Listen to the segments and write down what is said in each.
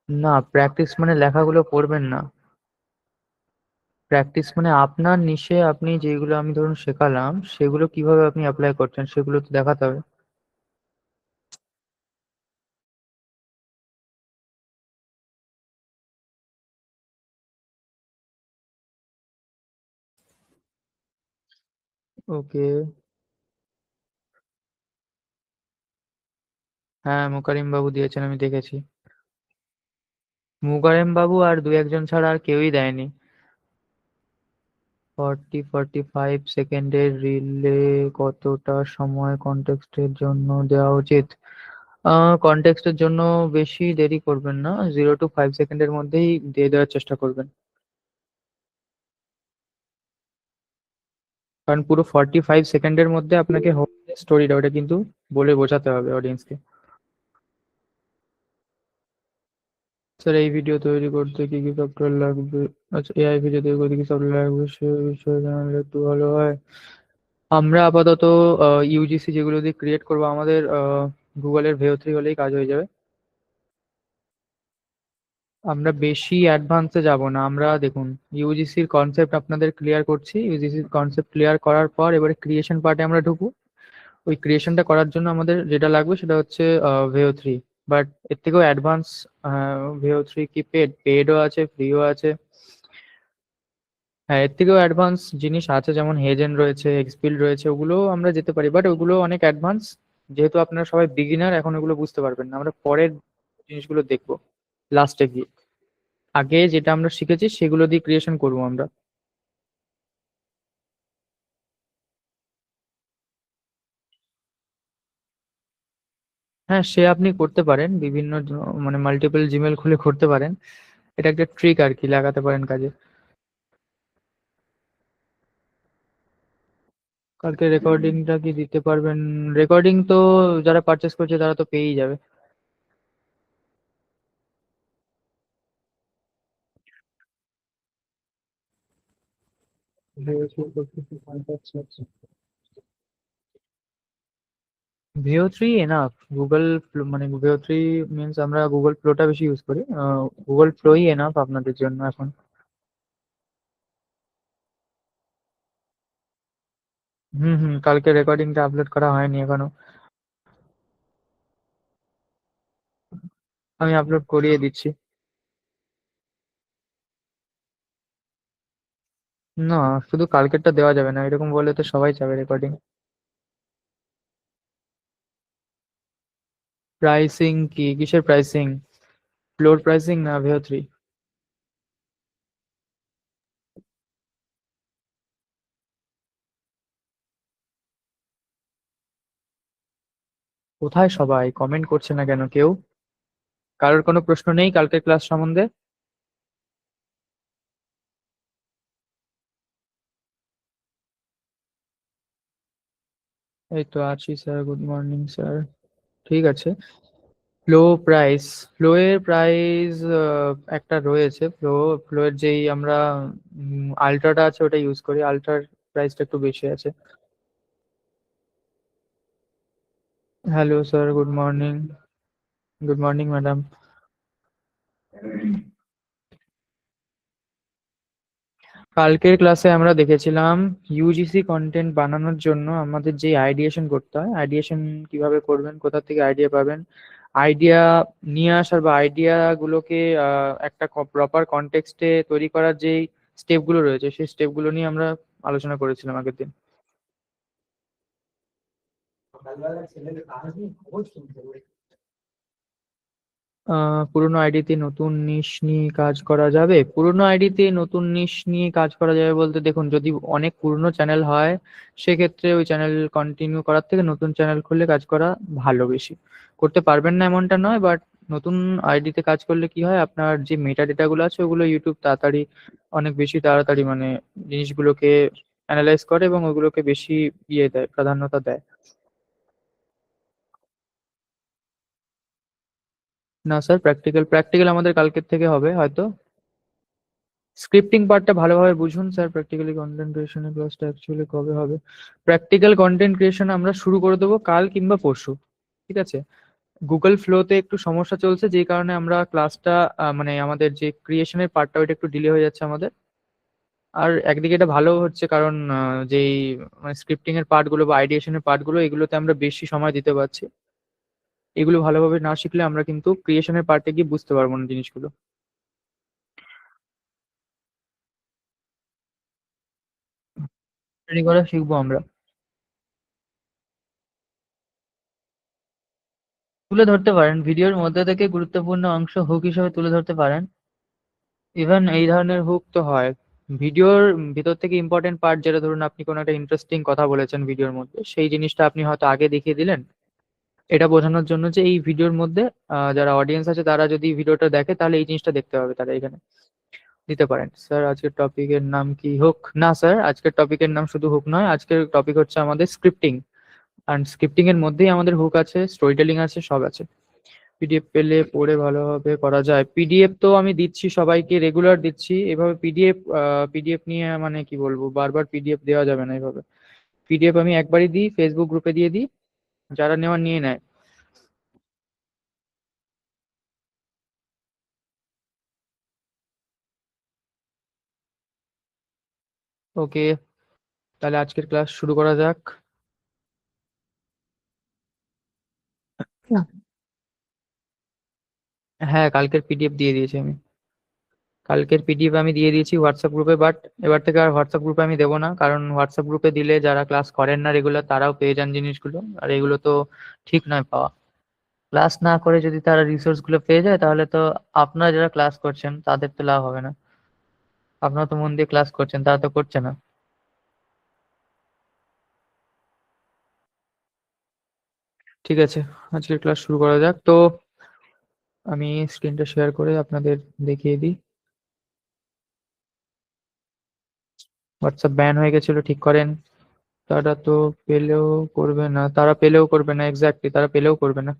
না, প্র্যাকটিস মানে লেখাগুলো পড়বেন না। প্র্যাকটিস মানে আপনার নিশে আপনি যেগুলো আমি ধরুন শেখালাম সেগুলো কিভাবে আপনি অ্যাপ্লাই করছেন সেগুলো তো দেখাতে হবে। ওকে। হ্যাঁ, মুকারিম বাবু দিয়েছেন, আমি দেখেছি। মুকারিম বাবু আর দু একজন ছাড়া আর কেউই দেয়নি। 40-45 সেকেন্ডের রিলে কতটা সময় কনটেক্সটের জন্য দেওয়া উচিত? কনটেক্সটের জন্য বেশি দেরি করবেন না, 0 to 5 সেকেন্ডের মধ্যেই দিয়ে দেওয়ার চেষ্টা করবেন। কারণ পুরো 45 সেকেন্ডের মধ্যে আপনাকে স্টোরিটা ওটা কিন্তু বলে বোঝাতে হবে অডিয়েন্সকে। স্যার, এই ভিডিও তৈরি করতে কি কি সফটওয়্যার লাগবে? আচ্ছা, এআই ভিডিও তৈরি করতে কি সফটওয়্যার লাগবে সে বিষয়ে জানালে একটু ভালো হয়। আমরা আপাতত ইউজিসি যেগুলো দিয়ে ক্রিয়েট করবো, আমাদের গুগলের ভেও 3 হলেই কাজ হয়ে যাবে। আমরা বেশি অ্যাডভান্সে যাব না। আমরা দেখুন, ইউজিসির কনসেপ্ট আপনাদের ক্লিয়ার করছি। ইউজিসির কনসেপ্ট ক্লিয়ার করার পর এবারে ক্রিয়েশন পার্টে আমরা ঢুকবো। ওই ক্রিয়েশনটা করার জন্য আমাদের যেটা লাগবে সেটা হচ্ছে ভেও 3। বাট এর থেকেও অ্যাডভান্স ভেও 3 কি পেডও আছে, ফ্রিও আছে। হ্যাঁ, এর থেকেও অ্যাডভান্স জিনিস আছে, যেমন হেজেন রয়েছে, এক্সবিল্ড রয়েছে, ওগুলো আমরা যেতে পারি, বাট ওগুলো অনেক অ্যাডভান্স। যেহেতু আপনারা সবাই বিগিনার, এখন ওগুলো বুঝতে পারবেন না, আমরা পরের জিনিসগুলো দেখবো লাস্টে গিয়ে। আগে যেটা আমরা শিখেছি সেগুলো দিয়ে ক্রিয়েশন করবো আমরা। হ্যাঁ, সে আপনি করতে পারেন বিভিন্ন মানে মাল্টিপল জিমেল খুলে করতে পারেন। এটা একটা ট্রিক আর কি, লাগাতে পারেন কাজে। কালকে রেকর্ডিংটা কি দিতে পারবেন? রেকর্ডিং তো যারা পারচেস করছে তারা তো পেয়েই যাবে। ভিও 3 এনাফ। গুগল মানে ভিও 3 মিনস আমরা গুগল ফ্লোটা বেশি ইউজ করি। গুগল ফ্লোই এনাফ আপনাদের জন্য এখন। হুম হুম, কালকে রেকর্ডিংটা আপলোড করা হয়নি এখনো। আমি আপলোড করিয়ে দিচ্ছি। না, শুধু কালকেরটা দেওয়া যাবে না, এরকম বললে তো সবাই চাবে রেকর্ডিং। প্রাইসিং কি, কিসের প্রাইসিং? ফ্লোর প্রাইসিং না ভিও 3? কোথায় সবাই কমেন্ট করছে না কেন কেউ? কারোর কোনো প্রশ্ন নেই কালকের ক্লাস সম্বন্ধে? এই তো আছি স্যার, গুড মর্নিং স্যার। ঠিক আছে। ফ্লো প্রাইস, ফ্লো এর প্রাইস একটা রয়েছে। ফ্লো এর যেই আমরা আলট্রাটা আছে ওটা ইউজ করি, আলট্রার প্রাইসটা একটু বেশি আছে। Hello sir, good morning. Good morning madam. কালকের ক্লাসে আমরা দেখেছিলাম ইউজিসি কন্টেন্ট বানানোর জন্য আমাদের যে আইডিয়েশন করতে হয়, আইডিয়েশন কিভাবে করবেন, কোথা থেকে আইডিয়া পাবেন, আইডিয়া নিয়ে আসার বা আইডিয়া গুলোকে একটা প্রপার কনটেক্সটে তৈরি করার যে স্টেপগুলো রয়েছে সেই স্টেপগুলো নিয়ে আমরা আলোচনা করেছিলাম আগের দিন। পুরোনো আইডিতে নতুন নিশ নিয়ে কাজ করা যাবে? পুরোনো আইডিতে নতুন নিশ নিয়ে কাজ করা যাবে বলতে, দেখুন, যদি অনেক পুরনো চ্যানেল হয় সেক্ষেত্রে ওই চ্যানেল কন্টিনিউ করার থেকে নতুন চ্যানেল খুলে কাজ করা ভালো। বেশি করতে পারবেন না এমনটা নয়, বাট নতুন আইডিতে কাজ করলে কি হয়, আপনার যে মেটা ডেটা গুলো আছে ওগুলো ইউটিউব তাড়াতাড়ি, অনেক বেশি তাড়াতাড়ি মানে জিনিসগুলোকে অ্যানালাইজ করে এবং ওগুলোকে বেশি ইয়ে দেয়, প্রাধান্যতা দেয়। না স্যার, প্র্যাকটিক্যাল প্র্যাকটিক্যাল আমাদের কালকের থেকে হবে হয়তো। স্ক্রিপ্টিং পার্টটা ভালোভাবে বুঝুন স্যার। প্র্যাকটিক্যালি কন্টেন্ট ক্রিয়েশনের ক্লাসটা অ্যাকচুয়ালি কবে হবে? প্র্যাকটিক্যাল কন্টেন্ট ক্রিয়েশন আমরা শুরু করে দেবো কাল কিংবা পরশু। ঠিক আছে। গুগল ফ্লোতে একটু সমস্যা চলছে, যেই কারণে আমরা ক্লাসটা মানে আমাদের যে ক্রিয়েশনের পার্টটা ওইটা একটু ডিলে হয়ে যাচ্ছে আমাদের। আর একদিকে এটা ভালো হচ্ছে, কারণ যেই মানে স্ক্রিপ্টিং এর পার্ট গুলো বা আইডিয়েশনের পার্ট গুলো, এগুলোতে আমরা বেশি সময় দিতে পারছি। এগুলো ভালোভাবে না শিখলে আমরা কিন্তু ক্রিয়েশনের পার্টে গিয়ে বুঝতে পারবো না জিনিসগুলো। ট্রেনিং করে শিখবো আমরা। তুলে ধরতে পারেন, ভিডিওর মধ্যে থেকে গুরুত্বপূর্ণ অংশ হুক হিসেবে তুলে ধরতে পারেন। ইভেন এই ধরনের হুক তো হয় ভিডিওর ভিতর থেকে ইম্পর্টেন্ট পার্ট, যেটা ধরুন আপনি কোনো একটা ইন্টারেস্টিং কথা বলেছেন ভিডিওর মধ্যে, সেই জিনিসটা আপনি হয়তো আগে দেখিয়ে দিলেন, এটা বোঝানোর জন্য যে এই ভিডিওর মধ্যে যারা অডিয়েন্স আছে তারা যদি ভিডিওটা দেখে তাহলে এই জিনিসটা দেখতে হবে তারা এখানে। দিতে পারেন, স্যার আজকের টপিকের নাম কি হুক? না স্যার, আজকের টপিকের নাম শুধু হুক নয়, আজকের টপিক হচ্ছে আমাদের স্ক্রিপ্টিং। আর স্ক্রিপ্টিং এর মধ্যেই আমাদের হুক আছে, স্টোরি টেলিং আছে, সব আছে। পিডিএফ পেলে পড়ে ভালোভাবে করা যায়। পিডিএফ তো আমি দিচ্ছি, সবাইকে রেগুলার দিচ্ছি এভাবে পিডিএফ। পিডিএফ নিয়ে মানে কি বলবো, বারবার পিডিএফ দেওয়া যাবে না এভাবে। পিডিএফ আমি একবারই দিই, ফেসবুক গ্রুপে দিয়ে দিই, যারা নেওয়ার নিয়ে নেয়। ওকে, তাহলে আজকের ক্লাস শুরু করা যাক। হ্যাঁ, কালকের পিডিএফ দিয়ে দিয়েছি আমি। কালকের পিডিএফ আমি দিয়ে দিয়েছি হোয়াটসঅ্যাপ গ্রুপে, বাট এবার থেকে আর হোয়াটসঅ্যাপ গ্রুপে আমি দেবো না, কারণ হোয়াটসঅ্যাপ গ্রুপে দিলে যারা ক্লাস করেন না রেগুলার তারাও পেয়ে যান জিনিসগুলো, আর এগুলো তো ঠিক নয় পাওয়া। ক্লাস না করে যদি তারা রিসোর্স গুলো পেয়ে যায় তাহলে তো আপনারা যারা ক্লাস করছেন তাদের তো লাভ হবে না। আপনারা তো মন দিয়ে ক্লাস করছেন, তারা তো করছে না। ঠিক আছে, আজকের ক্লাস শুরু করা যাক তো। আমি স্ক্রিনটা শেয়ার করে আপনাদের দেখিয়ে দিই। হোয়াটসঅ্যাপ ব্যান হয়ে গেছিল, ঠিক করেন। তারা তো পেলেও করবে না, তারা পেলেও করবে না, এক্স্যাক্টলি তারা পেলেও করবে না।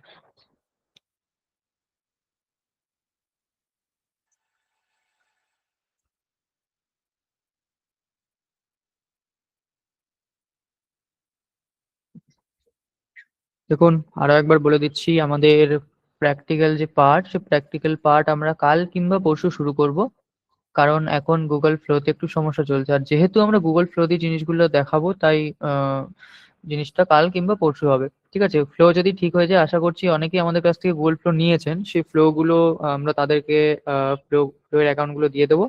দেখুন, আরো একবার বলে দিচ্ছি, আমাদের প্র্যাকটিক্যাল যে পার্ট, সে প্র্যাকটিক্যাল পার্ট আমরা কাল কিংবা পরশু শুরু করব। কারণ এখন গুগল ফ্লোতে একটু সমস্যা চলছে, আর যেহেতু আমরা গুগল ফ্লো দিয়ে জিনিসগুলো দেখাবো তাই আহ, জিনিসটা কাল কিংবা পরশু হবে। ঠিক আছে, ফ্লো যদি ঠিক হয়ে যায়, আশা করছি অনেকেই আমাদের কাছ থেকে গুগল ফ্লো নিয়েছেন, সেই ফ্লো গুলো আমরা তাদেরকে ফ্লো এর অ্যাকাউন্ট গুলো দিয়ে দেবো।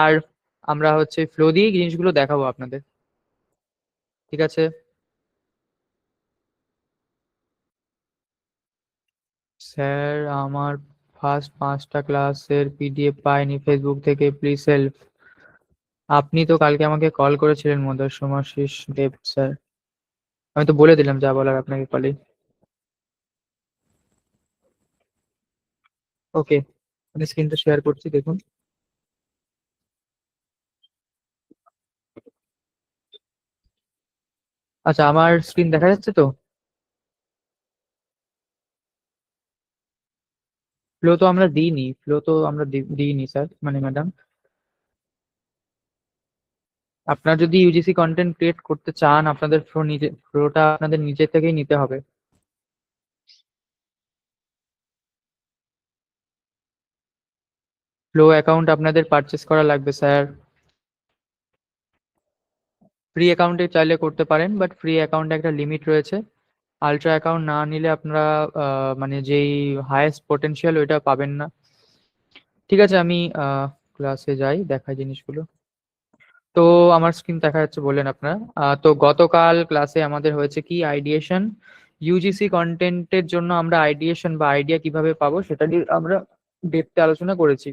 আর আমরা হচ্ছে ফ্লো দিয়ে জিনিসগুলো দেখাবো আপনাদের। ঠিক আছে স্যার, আমার ফার্স্ট 5টা ক্লাসের পিডিএফ পাইনি ফেসবুক থেকে, প্লিজ হেল্প। আপনি তো কালকে আমাকে কল করেছিলেন মদার শেষ দেব স্যার। আমি তো বলে দিলাম যা বলার আপনাকে কলেই। ওকে, আমি স্ক্রিনটা শেয়ার করছি, দেখুন। আচ্ছা, আমার স্ক্রিন দেখা যাচ্ছে তো? ফ্লো তো আমরা দিইনি, ফ্লো তো আমরা দিইনি স্যার, মানে ম্যাডাম। আপনারা যদি ইউজিসি কন্টেন্ট ক্রিয়েট করতে চান, আপনাদের ফ্লোটা আপনাদের নিজে থেকেই নিতে হবে। ফ্লো অ্যাকাউন্ট আপনাদের পারচেস করা লাগবে স্যার। ফ্রি অ্যাকাউন্টে চাইলে করতে পারেন, বাট ফ্রি অ্যাকাউন্টে একটা লিমিট রয়েছে। আলট্রা অ্যাকাউন্ট না নিলে আপনারা মানে যেই হায়েস্ট পোটেনশিয়াল ওইটা পাবেন না। ঠিক আছে, আমি ক্লাসে যাই, দেখাই জিনিসগুলো। তো আমার স্ক্রিন দেখা যাচ্ছে বললেন আপনারা। তো গতকাল ক্লাসে আমাদের হয়েছে কি আইডিয়েশন। ইউজিসি কন্টেন্টের জন্য আমরা আইডিয়েশন বা আইডিয়া কিভাবে পাবো সেটা নিয়ে আমরা ডেপথে আলোচনা করেছি।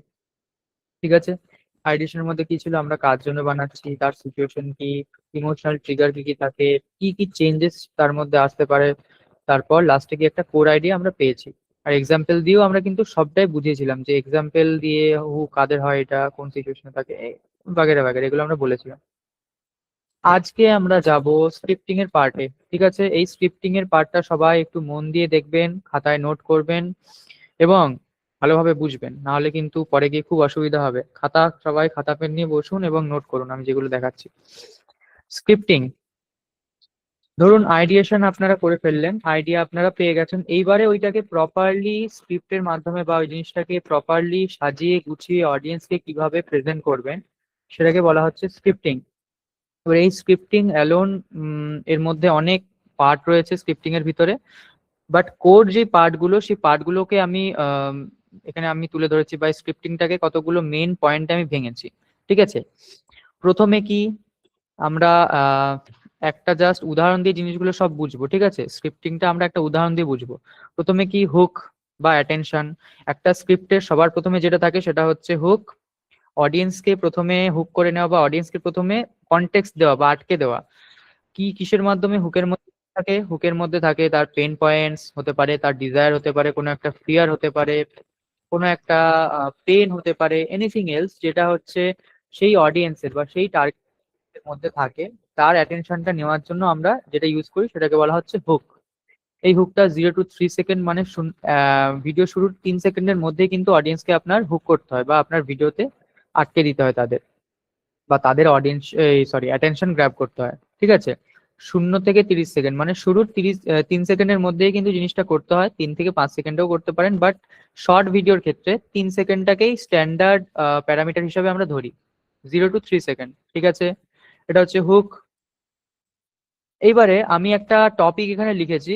ঠিক আছে, আইডিয়েশনের মধ্যে কি ছিল, আমরা কার জন্য বানাচ্ছি, তার সিচুয়েশন কি, ইমোশনাল ট্রিগার কি কি থাকে, কি কি চেঞ্জেস তার মধ্যে আসতে পারে, তারপর লাস্টে কি একটা কোর আইডিয়া আমরা পেয়েছি। আর এক্সাম্পল দিয়েও আমরা কিন্তু সবটাই বুঝিয়েছিলাম, যে এক্সাম্পল দিয়ে হু কাদের হয়, এটা কোন সিচুয়েশনে থাকে, বাগেরা বাগেরা এগুলো আমরা বলেছিলাম। আজকে আমরা যাব স্ক্রিপ্টিং এর পার্টে। ঠিক আছে, এই স্ক্রিপ্টিং এর পার্টটা সবাই একটু মন দিয়ে দেখবেন, খাতায় নোট করবেন এবং ভালোভাবে বুঝবেন, না হলে কিন্তু পরে গিয়ে খুব অসুবিধা হবে। সবাই খাতা পেন নিয়ে বসুন এবং নোট করুন আমি যেগুলো দেখাচ্ছি। স্ক্রিপ্টিং ধরুন আইডিয়েশন আপনারা করে ফেললেন, আইডিয়া আপনারা পেয়ে গেছেন, এইবারে ওইটাকে প্রপারলি স্ক্রিপ্টের মাধ্যমে বা ওই জিনিসটাকে প্রপারলি সাজিয়ে গুছিয়ে অডিয়েন্সকে কিভাবে প্রেজেন্ট করবেন সেটাকে বলা হচ্ছে স্ক্রিপ্টিং। এবার এই স্ক্রিপ্টিং অ্যালোন, এর মধ্যে অনেক পার্ট রয়েছে স্ক্রিপ্টিং এর ভিতরে, বাট কোর যে পার্টগুলো সেই পার্টগুলোকে আমি এখানে আমি তুলে ধরেছি, বা স্ক্রিপ্টিংটাকে কতগুলো মেন পয়েন্টে আমি ভেঙেছি। ঠিক আছে, প্রথমে কি আমরা একটা জাস্ট উদাহরণ দিয়ে জিনিসগুলো সব বুঝবো। ঠিক আছে, স্ক্রিপ্টিংটা আমরা একটা উদাহরণ দিয়ে বুঝবো। প্রথমে কি হুক বা অ্যাটেনশন। একটা স্ক্রিপ্টের সবার প্রথমে যেটা থাকে সেটা হচ্ছে হুক। অডিয়েন্সকে প্রথমে হুক করে নেওয়া বা অডিয়েন্সকে প্রথমে কনটেক্সট দেওয়া বা আটকে দেওয়া। কি কিসের মাধ্যমে হুকের মধ্যে থাকে? হুকের মধ্যে থাকে তার পেন পয়েন্টস হতে পারে, তার ডিজায়ার হতে পারে, কোনো একটা ফিয়ার হতে পারে, কোনো একটা পেন হতে পারে, এনিথিং এলস যেটা হচ্ছে সেই অডিয়েন্সের বা সেই টার্গেটের মধ্যে থাকে। তার অ্যাটেনশনটা নেওয়ার জন্য আমরা যেটা ইউজ করি সেটাকে বলা হচ্ছে হুক। এই হুকটা 0 to 3 সেকেন্ড, মানে ভিডিও শুরুর 3 সেকেন্ডের মধ্যেই কিন্তু অডিয়েন্সকে আপনার হুক করতে হয় বা আপনার ভিডিওতে আটকে দিতে হয় তাদের, বা তাদের অডিয়েন্স, সরি, অ্যাটেনশন গ্র্যাব করতে হয়। ঠিক আছে, 0 থেকে 30 সেকেন্ড, মানে শুরুর 3 সেকেন্ডের মধ্যেই কিন্তু জিনিসটা করতে হয়, 3 থেকে 5 সেকেন্ডেও করতে পারেন, বাট শর্ট ভিডিওর ক্ষেত্রে 3 সেকেন্ডটাকেই স্ট্যান্ডার্ড প্যারামিটার হিসাবে আমরা ধরি, 0 to 3 সেকেন্ড। ঠিক আছে, এটা হচ্ছে হুক। এইবারে আমি একটা টপিক এখানে লিখেছি।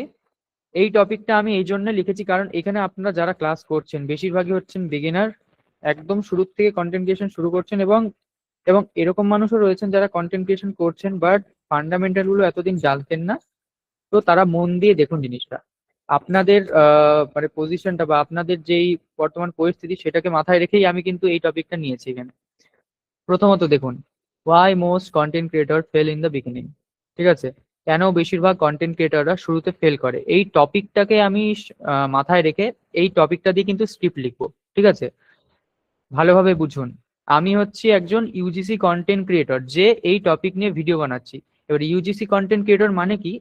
এই টপিকটা আমি এই জন্য লিখেছি কারণ এখানে আপনারা যারা ক্লাস করছেন বেশিরভাগই হচ্ছেন বিগিনার, একদম শুরু থেকে কন্টেন্ট ক্রিয়েশন শুরু করছেন, এবং এবং এরকম মানুষও রয়েছেন যারা কন্টেন্ট ক্রিয়েশন করছেন বাট ফান্ডামেন্টাল গুলো এতদিন জানতেন না। তো তারা মন দিয়ে দেখুন জিনিসটা, আপনাদের মানে পজিশনটা বা আপনাদের যেই বর্তমান পরিস্থিতি সেটাকে মাথায় রেখেই আমি কিন্তু এই টপিকটা নিয়েছি এখানে। প্রথমত দেখুন, why most content creator fail in the beginning. ঠিক আছে, কেন বেশিরভাগ কন্টেন্ট ক্রিয়েটররা শুরুতে ফেল করে, এই টপিকটাকে আমি মাথায় রেখে এই টপিকটা দিয়ে কিন্তু স্ক্রিপ্ট লিখবো। ঠিক আছে, ভালোভাবে বুঝুন। আমি হচ্ছি একজন ইউজিসি কন্টেন্ট ক্রিয়েটর যে এই টপিক নিয়ে ভিডিও বানাচ্ছি। এবার ইউজিসি কন্টেন্ট ক্রিয়েটর মানে কি?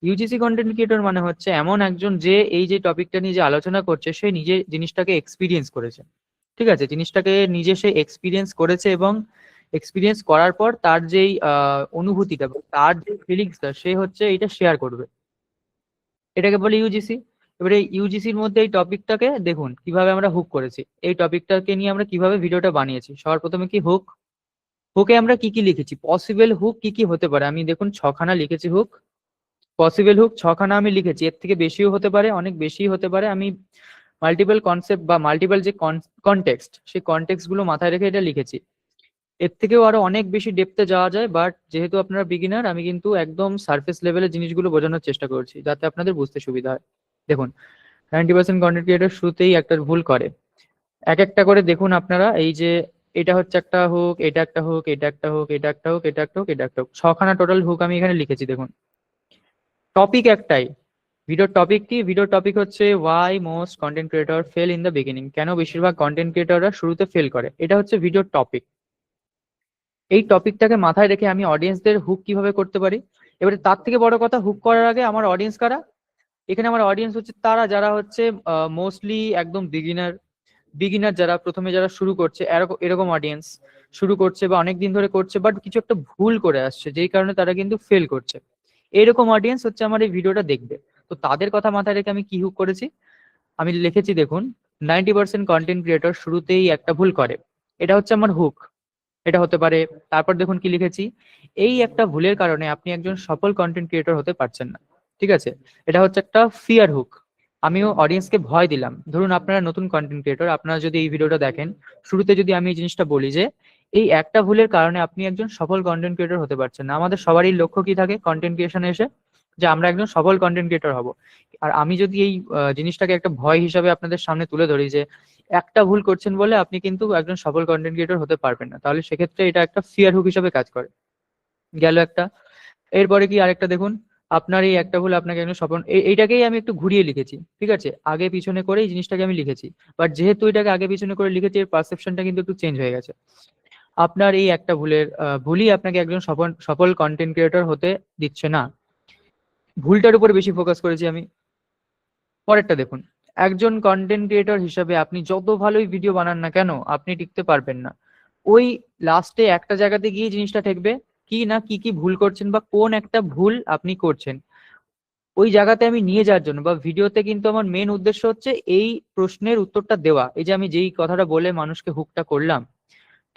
ইউজিসি কন্টেন্ট ক্রিয়েটর মানে হচ্ছে এমন একজন যে এই যে টপিকটা নিয়ে যে আলোচনা করছে সে নিজে জিনিসটাকে এক্সপিরিয়েন্স করেছে। ঠিক আছে, জিনিসটাকে নিজে সে এক্সপিরিয়েন্স করেছে, এবং এক্সপিরিয়েন্স করার পর তার যেই অনুভূতিটা বা তার যে ফিলিংসটা সে হচ্ছে এটা শেয়ার করবে, এটাকে বলে ইউজিসি। এবারে ইউজিসির মধ্যে এই টপিকটাকে দেখুন কিভাবে আমরা হুক করেছি, এই টপিকটাকে নিয়ে আমরা কিভাবে ভিডিওটা বানিয়েছি। সবার প্রথমে কি হুক, হুকে আমরা কি কি লিখেছি, পসিবল হুক কি কি হতে পারে, আমি দেখুন 6খানা লিখেছি হুক। পসিবল হুক 6খানা আমি লিখেছি, এর থেকে বেশিও হতে পারে, অনেক বেশি হতে পারে। আমি মাল্টিপল কনসেপ্ট বা মাল্টিপল যে কনটেক্সট সেই কনটেক্সট গুলো মাথায় রেখে এটা লিখেছি। এর থেকেও আরো অনেক বেশি ডেপথে যাওয়া যায়, বাট যেহেতু আপনারা বিগিনার আমি কিন্তু একদম সার্ফেস লেভেলের জিনিসগুলো বোঝানোর চেষ্টা করছি যাতে আপনাদের বুঝতে সুবিধা হয়। দেখুন, 90% কন্টেন্ট ক্রিয়েটর শুরুতেই একটা ভুল করে। এক একটা করে দেখুন আপনারা, এই যে এটা হচ্ছে একটা হুক, এটা একটা হুক, এটা একটা হুক, এটা একটা হুক, এটা একটা হুক, এটা একটা হুক, 6খানা টোটাল হুক আমি এখানে লিখেছি। দেখুন, টপিক একটাই। ভিডিওর টপিক কি? ভিডিওর টপিক হচ্ছে why most content creator fail in the beginning, কেন বেশিরভাগ কন্টেন্ট ক্রিয়েটররা শুরুতে ফেল করে, এটা হচ্ছে ভিডিওর টপিক। এই টপিকটাকে মাথায় রেখে আমি অডিয়েন্সদের হুক কিভাবে করতে পারি। এবারে তার থেকে বড় কথা, হুক করার আগে আমার অডিয়েন্স কারা? এখানে আমার অডিয়েন্স হচ্ছে তারা যারা হচ্ছে মোস্টলি একদম বিগিনার। বিগিনার যারা প্রথমে যারা শুরু করছে, এরকম এরকম অডিয়েন্স শুরু করছে বা অনেক দিন ধরে করছে বাট কিছু একটা ভুল করে আসছে যেই কারণে তারা কিন্তু ফেল করছে, এরকম অডিয়েন্স হচ্ছে আমার এই ভিডিওটা দেখবে। তো তাদের কথা মাথায় রেখে আমি কি হুক করেছি, আমি লিখেছি দেখুন, 90% কন্টেন্ট ক্রিয়েটর শুরুতেই একটা ভুল করে, এটা হচ্ছে আমার হুক। এটা হতে পারে। তারপর দেখুন কি লিখেছি, এই একটা ভুলের কারণে আপনি একজন সফল কন্টেন্ট ক্রিয়েটর হতে পারছেন না। ঠিক আছে, এটা হচ্ছে একটা ফিয়ার হুক। আমিও অডিয়েন্সকে ভয় দিলাম। ধরুন আপনারা নতুন কন্টেন্ট ক্রিয়েটর, আপনারা যদি এই ভিডিওটা দেখেন, শুরুতে যদি আমি এই জিনিসটা বলি যে এই একটা ভুলের কারণে আপনি একজন সফল কন্টেন্ট ক্রিয়েটর হতে পারছেন না। আমাদের সবারই লক্ষ্য কি থাকে কন্টেন্ট ক্রিয়েশনে এসে, যে আমরা একজন সফল কন্টেন্ট ক্রিয়েটর হব। আর আমি যদি এই জিনিসটাকে একটা ভয় হিসাবে আপনাদের সামনে তুলে ধরি যে একটা ভুল করছেন বলে আপনি কিন্তু একজন সফল কন্টেন্ট ক্রিয়েটর হতে পারবেন না, তাহলে সেক্ষেত্রে এটা একটা ফিয়ার হুক হিসাবে কাজ করে। গেল একটা। এরপরে কি আরেকটা দেখুন, আপনার এই একটা ভুল আপনাকে একজন সফল, এইটাকেই আমি একটু ঘুরিয়ে লিখেছি। ঠিক আছে, আগে পিছনে করে এই জিনিসটাকে আমি লিখেছি, বাট যেহেতু এটাকে আগে পিছনে করে লিখেছি এর পারসেপশনটা কিন্তু একটু চেঞ্জ হয়ে গেছে। আপনার এই একটা ভুলই আপনাকে একজন সফল সফল কন্টেন্ট ক্রিয়েটর হতে দিচ্ছে না। ভুলটার উপরে বেশি ফোকাস করেছি আমি। পরেরটা দেখুন, একজন কন্টেন্ট ক্রিয়েটর হিসাবে আপনি যত ভালোই ভিডিও বানান না কেন আপনি টিকতে পারবেন না। ওই লাস্টে একটা জায়গাতে গিয়ে জিনিসটা ঠেকবে, কি না কি কি ভুল করছেন বা কোন একটা ভুল আপনি করছেন, ওই জায়গাতে আমি নিয়ে যাওয়ার জন্য বা ভিডিওতে কিন্তু আমার মেন উদ্দেশ্য হচ্ছে এই প্রশ্নের উত্তরটা দেওয়া। এই যে আমি যেই কথাটা বলে মানুষকে হুকটা করলাম,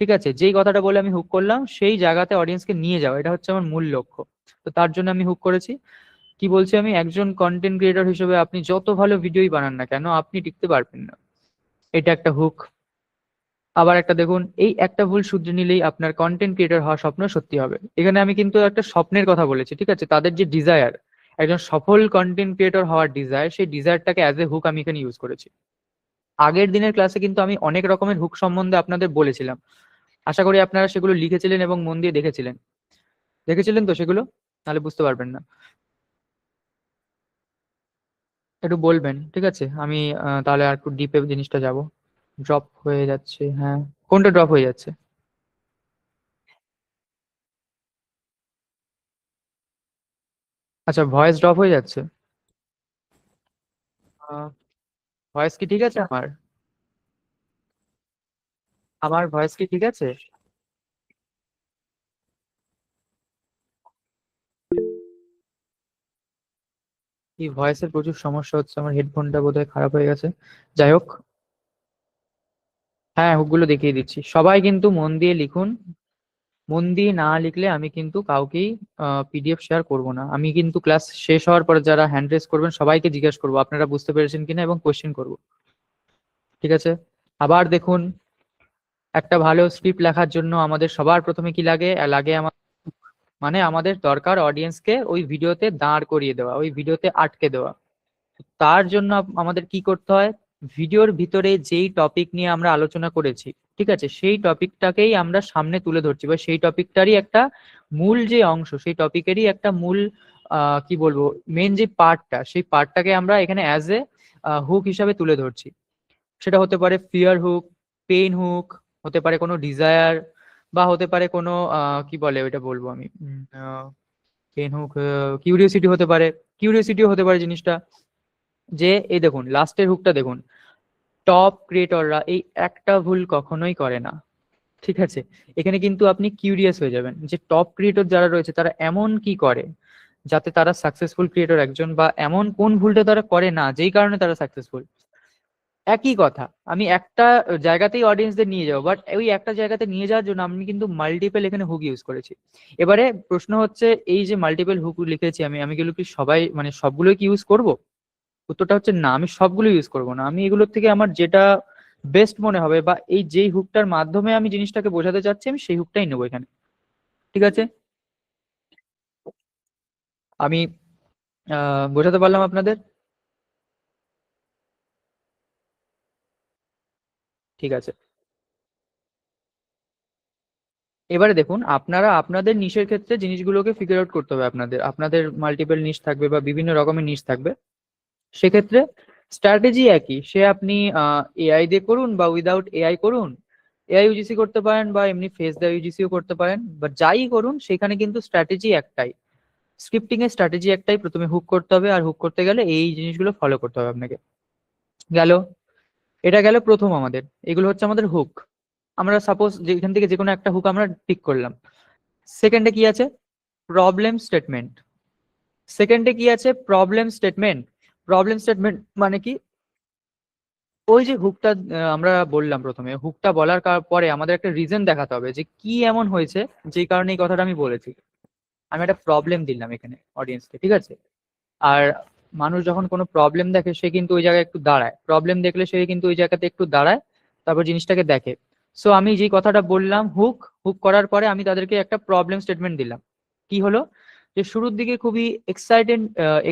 ঠিক আছে, যেই কথাটা বলে আমি হুক করলাম সেই জায়গাতে অডিয়েন্সকে নিয়ে যাওয়া, এটা হচ্ছে আমার মূল লক্ষ্য। তো তার জন্য আমি হুক করেছি। কি বলছি, আমি একজন কন্টেন্ট ক্রিয়েটর হিসেবে আপনি যত ভালো ভিডিওই বানান না কেন আপনি টিকতে পারবেন না, এটা একটা হুক। আবার একটা দেখুন, এই একটা ভুল শুধরে নিলেই আপনার কন্টেন্ট ক্রিয়েটর হওয়ার স্বপ্ন সত্যি হবে। এখানে আমি কিন্তু একটা স্বপ্নের কথা বলেছি, ঠিক আছে, তাদের যে ডিজায়ার, একজন সফল কন্টেন্ট ক্রিয়েটর হওয়ার ডিজায়ার, সেই ডিজায়ারটাকে অ্যাজ এ হুক আমি এখানে ইউজ করেছি। আগের দিনের ক্লাসে কিন্তু আমি অনেক রকমের হুক সম্বন্ধে আপনাদের বলেছিলাম, আশা করি আপনারা সেগুলো লিখেছিলেন এবং মন দিয়ে দেখেছিলেন। দেখেছিলেন তো সেগুলো? তাহলে বুঝতে পারবেন না, একটু বলবেন, ঠিক আছে। আমি তাহলে আর একটু ডিপে জিনিসটা যাব। ড্রপ হয়ে যাচ্ছে, হ্যাঁ। কোনটা ড্রপ হয়ে যাচ্ছে? আচ্ছা, ভয়েস ড্রপ হয়ে যাচ্ছে। ভয়েস কি ঠিক আছে আমার? আমার ভয়েস কি ঠিক আছে? এই ভয়েসের প্রচুর সমস্যা হচ্ছে, আমার হেডফোনটা বোধহয় খারাপ হয়ে গেছে। যাই হোক, হ্যাঁ, হুকগুলো দেখিয়ে দিচ্ছি, সবাই কিন্তু মন দিয়ে লিখুন। মন দিয়ে না লিখলে আমি কিন্তু কাউকেই পিডিএফ শেয়ার করব না। আমি কিন্তু ক্লাস শেষ হওয়ার পরে যারা হ্যান্ড রেজ করবেন সবাইকে জিজ্ঞেস করবো আপনারা বুঝতে পেরেছেন কিনা এবং কোশ্চেন করবো, ঠিক আছে। আবার দেখুন, একটা ভালো স্ক্রিপ্ট লেখার জন্য আমাদের সবার প্রথমে কি লাগে? লাগে আমার, মানে আমাদের দরকার অডিয়েন্সকে ওই ভিডিওতে দাঁড় করিয়ে দেওয়া, ওই ভিডিওতে আটকে দেওয়া। তার জন্য আমাদের কি করতে হয়? ভিডিওর ভিতরে যেই টপিক নিয়ে আমরা আলোচনা করেছি, ঠিক আছে, সেই টপিকটাকেই আমরা সামনে তুলে ধরছি, বা সেই টপিকটারই একটা মূল যে অংশ, সেই টপিকেরই একটা মূল কি বলবো, মেন যে পার্টটা, সেই পার্টটাকে আমরা এখানে অ্যাজ এ হুক হিসাবে তুলে ধরছি। সেটা হতে পারে ফিয়ার হুক, পেইন হুক, হতে পারে কোনো ডিজায়ার, বা হতে পারে কোনো কি বলে ওইটা বলবো আমি, পেইন হুক, কিউরিওসিটি হতে পারে, কিউরিওসিটিও হতে পারে জিনিসটা। যে এই দেখুন লাস্টের হুকটা দেখুন, টপ ক্রিয়েটররা এই একটা ভুল কখনোই করে না, ঠিক আছে। এখানে কিন্তু আপনি কিউরিয়াস হয়ে যাবেন যে টপ ক্রিয়েটর যারা রয়েছে তারা এমন কি করে যাতে তারা সাকসেসফুল ক্রিয়েটর একজন, বা এমন কোন ভুলটা তারা করে না যেই কারণে তারা সাকসেসফুল। একই কথা আমি একটা জায়গাতেই অডিয়েন্সদের নিয়ে যাবো, বাট ওই একটা জায়গাতে নিয়ে যাওয়ার জন্য আমি কিন্তু মাল্টিপল এখানে হুক ইউজ করেছি। এবারে প্রশ্ন হচ্ছে, এই যে মাল্টিপল হুক লিখেছি আমি, আমি এগুলো কি সবাই মানে সবগুলো কি ইউজ করব? উত্তরটা হচ্ছে না, আমি সবগুলো ইউজ করব না। আমি এগুলোর থেকে আমার যেটা বেস্ট মনে হবে, বা এই যেই হুকটার মাধ্যমে আমি জিনিসটাকে বোঝাতে চাচ্ছি, আমি সেই হুকটাই নেবো এখানে, ঠিক আছে। আমি বোঝাতে পারলাম আপনাদের? ঠিক আছে। এবারে দেখুন, আপনারা আপনাদের নিশের ক্ষেত্রে জিনিসগুলোকে ফিগার আউট করতে হবে। আপনাদের আপনাদের মাল্টিপল নিশ থাকবে বা বিভিন্ন রকমের নিশ থাকবে, সেক্ষেত্রে স্ট্র্যাটেজি একই। সে আপনি এআই দিয়ে করুন বা উইদাউট এআই করুন, এআই ইউজিসি করতে পারেন বা এমনি ফেস দেওয়া ইউজিসিও করতে পারেন, বা যাই করুন সেখানে কিন্তু স্ট্র্যাটেজি একটাই। স্ক্রিপ্টিং এর স্ট্র্যাটেজি একটাই, প্রথমে হুক করতে হবে, আর হুক করতে গেলে এই জিনিসগুলো ফলো করতে হবে আপনাকে। গেল, এটা গেল প্রথম আমাদের, এগুলো হচ্ছে আমাদের হুক। আমরা সাপোজ যে এখান থেকে যে কোনো একটা হুক আমরা পিক করলাম। সেকেন্ডে কি আছে? Problem statement. সেকেন্ডে কি আছে? Problem statement. প্রবলেম স্টেটমেন্ট মানে কি? ওই যে হুকটা আমরা বললাম, প্রথমে হুকটা বলার পরে আমাদের একটা রিজন দেখাতে হবে যে কি এমন হয়েছে যেই কারণে এই কথাটা আমি বলেছি। আমি একটা প্রবলেম দিলাম এখানে অডিয়েন্সকে, ঠিক আছে। আর মানুষ যখন কোনো প্রবলেম দেখে সে কিন্তু ওই জায়গায় একটু দাঁড়ায়, প্রবলেম দেখলে সে কিন্তু ওই জায়গাতে একটু দাঁড়ায়, তারপর জিনিসটাকে দেখে। সো আমি যে কথাটা বললাম হুক, হুক করার পরে আমি তাদেরকে একটা প্রবলেম স্টেটমেন্ট দিলাম। কি হলো? যে শুরুর দিকে খুবই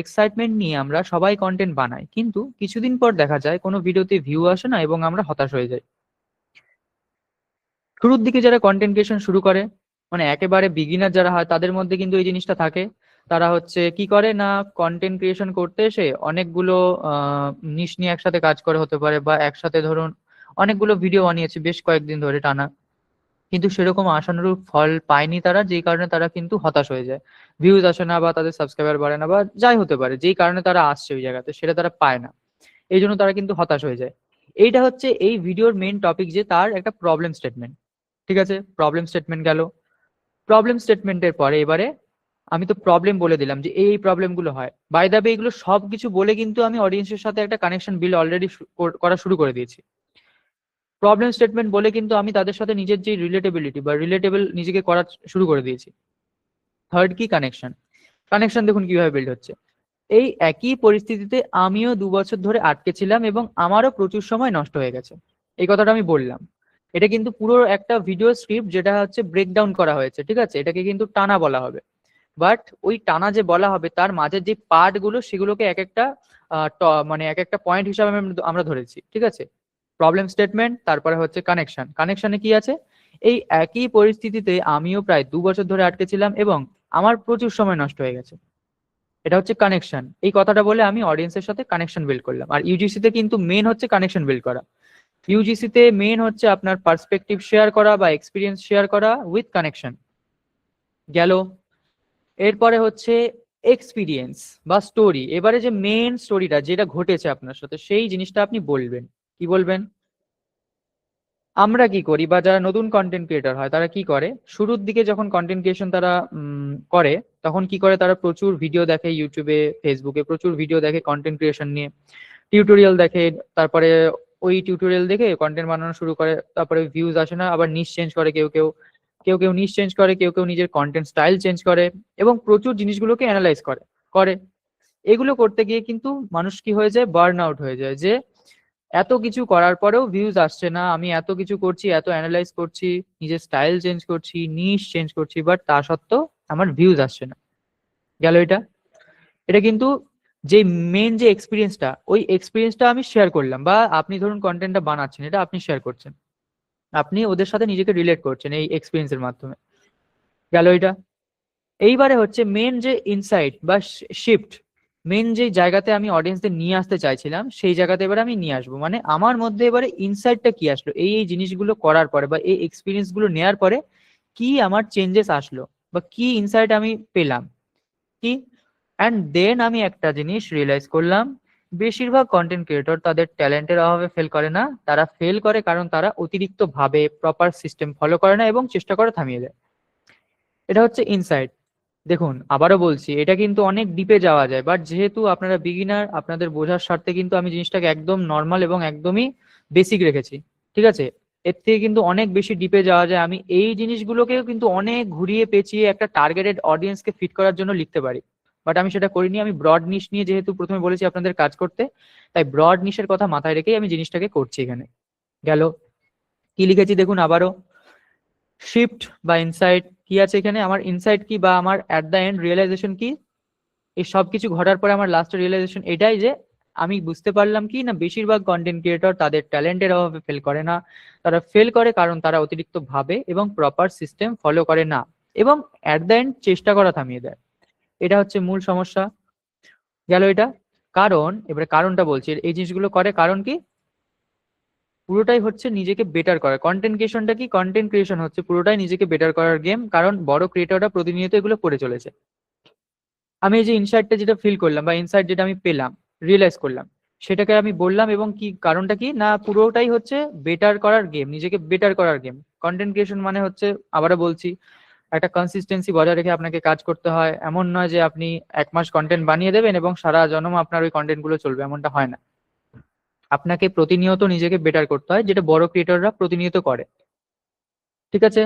এক্সাইটমেন্ট নিয়ে আমরা সবাই কন্টেন্ট বানাই, কিন্তু কিছুদিন পর দেখা যায় কোনো ভিডিওতে ভিউ আসে না এবং আমরা হতাশ হয়ে যাই। শুরুর দিকে যারা কন্টেন্ট ক্রিয়েশন শুরু করে, মানে একেবারে বিগিনার যারা হয়, তাদের মধ্যে কিন্তু এই জিনিসটা থাকে। তারা হচ্ছে কি করে না, কন্টেন্ট ক্রিয়েশন করতে এসে অনেকগুলো নিশ নিয়ে একসাথে কাজ করে, হতে পারে বা একসাথে ধরুন অনেকগুলো ভিডিও বানিয়েছে বেশ কয়েকদিন ধরে টানা, কিন্তু সেরকম আশানুরূপ ফল পায়নি তারা, যেই কারণে তারা কিন্তু হতাশ হয়ে যায়। ভিউজ আসে না, বা তাদের সাবস্ক্রাইবার বাড়ে না, বা যাই হতে পারে, যেই কারণে তারা আসছে ওই জায়গাতে সেটা তারা পায় না, এই জন্য তারা কিন্তু হতাশ হয়ে যায়। এইটা হচ্ছে এই ভিডিওর মেইন টপিক, যে তার একটা প্রবলেম স্টেটমেন্ট, ঠিক আছে। প্রবলেম স্টেটমেন্ট গেল। প্রবলেম স্টেটমেন্টের পরে এবারে আমি তো প্রবলেম বলে দিলাম যে এই প্রবলেমগুলো হয়। বাই দ্য ওয়ে এগুলো সবকিছু বলে কিন্তু আমি অডিয়েন্সের সাথে একটা কানেকশন বিল্ড অলরেডি করা শুরু করে দিয়েছি। প্রবলেম স্টেটমেন্ট বলে কিন্তু আমি তাদের সাথে নিজের যে রিলেটেবিলিটি বা রিলেটেবল নিজেকে করা শুরু করে দিয়েছি। থার্ড কি? কানেকশন। কানেকশন দেখুন কিভাবে বিল্ড হচ্ছে। এই একই পরিস্থিতিতে আমিও 2 বছর ধরে আটকে ছিলাম এবং আমারও প্রচুর সময় নষ্ট হয়ে গেছে। এই কথাটা আমি বললাম। এটা কিন্তু পুরো একটা ভিডিও স্ক্রিপ্ট যেটা হচ্ছে ব্রেকডাউন করা হয়েছে, ঠিক আছে? এটাকে কিন্তু টানা বলা হবে। বাট ওই টানা যে বলা হবে তার মাঝের যে পার্ট গুলো সেগুলোকে এক একটা মানে এক একটা পয়েন্ট হিসাবে আমরা ধরেছি, ঠিক আছে? প্রবলেম স্টেটমেন্ট, তারপরে হচ্ছে কানেকশন। কানেকশনে কি আছে? এই একই পরিস্থিতিতে আমিও প্রায় 2 বছর ধরে আটকে ছিলাম এবং আমার প্রচুর সময় নষ্ট হয়ে গেছে। এটা হচ্ছে কানেকশন। এই কথাটা বলে আমি অডিয়েন্সের সাথে কানেকশন বিল্ড করলাম। আর ইউজিসি তে কিন্তু মেন হচ্ছে কানেকশন বিল্ড করা। ইউজিসি তে মেন হচ্ছে আপনার পার্সপেক্টিভ শেয়ার করা বা এক্সপিরিয়েন্স শেয়ার করা উইথ কানেকশন। গেল। এরপরে হচ্ছে এক্সপিরিয়েন্স বা স্টোরি। এবারে যে মেন স্টোরিটা যেটা ঘটেছে আপনার সাথে সেই জিনিসটা আপনি বলবেন। কি বলবেন? আমরা কি করি বা যারা নতুন কন্টেন্ট ক্রিয়েটর হয় তারা কি করে, শুরুর দিকে যখন কন্টেন্ট ক্রিয়েশন তারা করে তখন কি করে, তারা প্রচুর ভিডিও দেখে ইউটিউবে, ফেসবুকে প্রচুর ভিডিও দেখে কন্টেন্ট ক্রিয়েশন নিয়ে, টিউটোরিয়াল দেখে। তারপরে ওই টিউটোরিয়াল দেখে কন্টেন্ট বানানো শুরু করে। তারপরে ভিউজ আসে না, আবার নিশ চেঞ্জ করে কেউ কেউ, কেউ কেউ নিশ চেঞ্জ করে, কেউ কেউ নিজের কন্টেন্ট স্টাইল চেঞ্জ করে এবং প্রচুর জিনিসগুলোকে অ্যানালাইজ করে করে এগুলো করতে গিয়ে কিন্তু মানুষ কি হয়ে যায়, বার্ন আউট হয়ে যায় যে এত কিছু করার পরেও ভিউজ আসছে না, আমি এত কিছু করছি, এত অ্যানালাইজ করছি, নিজের স্টাইল চেঞ্জ করছি, নিশ চেঞ্জ করছি, বাট তা সত্ত্বেও আমার ভিউজ আসছে না। গেল এটা। এটা কিন্তু যে মেন যে এক্সপিরিয়েন্সটা, ওই এক্সপিরিয়েন্সটা আমি শেয়ার করলাম, বা আপনি ধরুন কন্টেন্টটা বানাচ্ছেন, এটা আপনি শেয়ার করছেন, আপনি ওদের সাথে নিজেকে রিলেট করছেন এই এক্সপিরিয়েন্সের মাধ্যমে। গেল এটা। এইবারে হচ্ছে মেন যে ইনসাইট বা শিফট, মেন যে জায়গাতে আমি অডিয়েন্সদের নিয়ে আসতে চাইছিলাম সেই জায়গাতে এবারে আমি নিয়ে আসবো। মানে আমার মধ্যে এবারে ইনসাইটটা কি আসলো এই এই জিনিসগুলো করার পরে বা এই এক্সপিরিয়েন্স গুলো নেওয়ার পরে, কি আমার চেঞ্জেস আসলো বা কি ইনসাইট আমি পেলাম, কি। অ্যান্ড দেন আমি একটা জিনিস রিয়েলাইজ করলাম, বেশিরভাগ কন্টেন্ট ক্রিয়েটর তাদের ট্যালেন্টের অভাবে ফেল করে না, তারা ফেল করে কারণ তারা অতিরিক্ত ভাবে, প্রপার সিস্টেম ফলো করে না এবং চেষ্টা করে থামিয়ে দেয়। এটা হচ্ছে ইনসাইট। দেখুন আবারও বলছি, এটা কিন্তু অনেক ডিপে যাওয়া যায়, বাট যেহেতু আপনারা বিগিনার, আপনাদের বোঝার স্বার্থে কিন্তু আমি জিনিসটাকে একদম নর্মাল এবং একদমই বেসিক রেখেছি, ঠিক আছে? এর থেকে কিন্তু অনেক বেশি ডিপে যাওয়া যায়। আমি এই জিনিসগুলোকেও কিন্তু অনেক ঘুরিয়ে পেঁচিয়ে একটা টার্গেটেড অডিয়েন্সকে ফিট করার জন্য লিখতে পারি, বাট আমি সেটা করিনি। আমি ব্রড নিশ নিয়ে যেহেতু প্রথমে বলেছি আপনাদের কাজ করতে, তাই ব্রড নিশের কথা মাথায় রেখেই আমি জিনিসটাকে করছি এখানে। গেল। কি লিখেছি দেখুন আবারও, শিফট বা ইনসাইট। কি আছে এখানে? আমার ইনসাইট কি বা আমার অ্যাট দ্য এন্ড রিয়েলাইজেশন কি? এই সবকিছু ঘটার পরে আমার লাস্ট রিয়েলাইজেশন এটাই যে আমি বুঝতে পারলাম কি না, বেশিরভাগ কন্টেন্ট ক্রিয়েটর তাদের ট্যালেন্টের অভাবে ফেল করে না, তারা ফেল করে কারণ তারা অতিরিক্ত ভাবে এবং প্রপার সিস্টেম ফলো করে না এবং অ্যাট দ্য এন্ড চেষ্টা করা থামিয়ে দেয়। এটা হচ্ছে মূল সমস্যা। গেল এটা। কারণ এবারে কারণটা বলছি, এই জিনিসগুলো করে কারণ কি? পুরোটাই হচ্ছে নিজেকে বেটার করা। কন্টেন্ট ক্রিয়েশনটা কি? কন্টেন্ট ক্রিয়েশন হচ্ছে পুরোটাই নিজেকে বেটার করার গেম, কারণ বড় ক্রিয়েটররা প্রতিনিয়ত এগুলো করে চলেছে। আমি এই যে ইনসাইটটা যেটা ফিল করলাম বা ইনসাইট যেটা আমি পেলাম, রিয়েলাইজ করলাম, সেটাকে আমি বললাম। এবং কি কারণটা কি না, পুরোটাই হচ্ছে বেটার করার গেম, নিজেকে বেটার করার গেম। কন্টেন্ট ক্রিয়েশন মানে হচ্ছে, আবারও বলছি, একটা কনসিস্টেন্সি বজায় রেখে আপনাকে কাজ করতে হয়। এমন নয় যে আপনি 1 মাস কন্টেন্ট বানিয়ে দেবেন এবং সারা জন্ম আপনার ওই কন্টেন্ট গুলো চলবে, এমনটা হয় না। আপনাকে প্রতিনিয়ত নিজেকে বেটার করতে হয়, যেটা বড় ক্রিয়েটররা প্রতিনিয়ত করে, ঠিক আছে?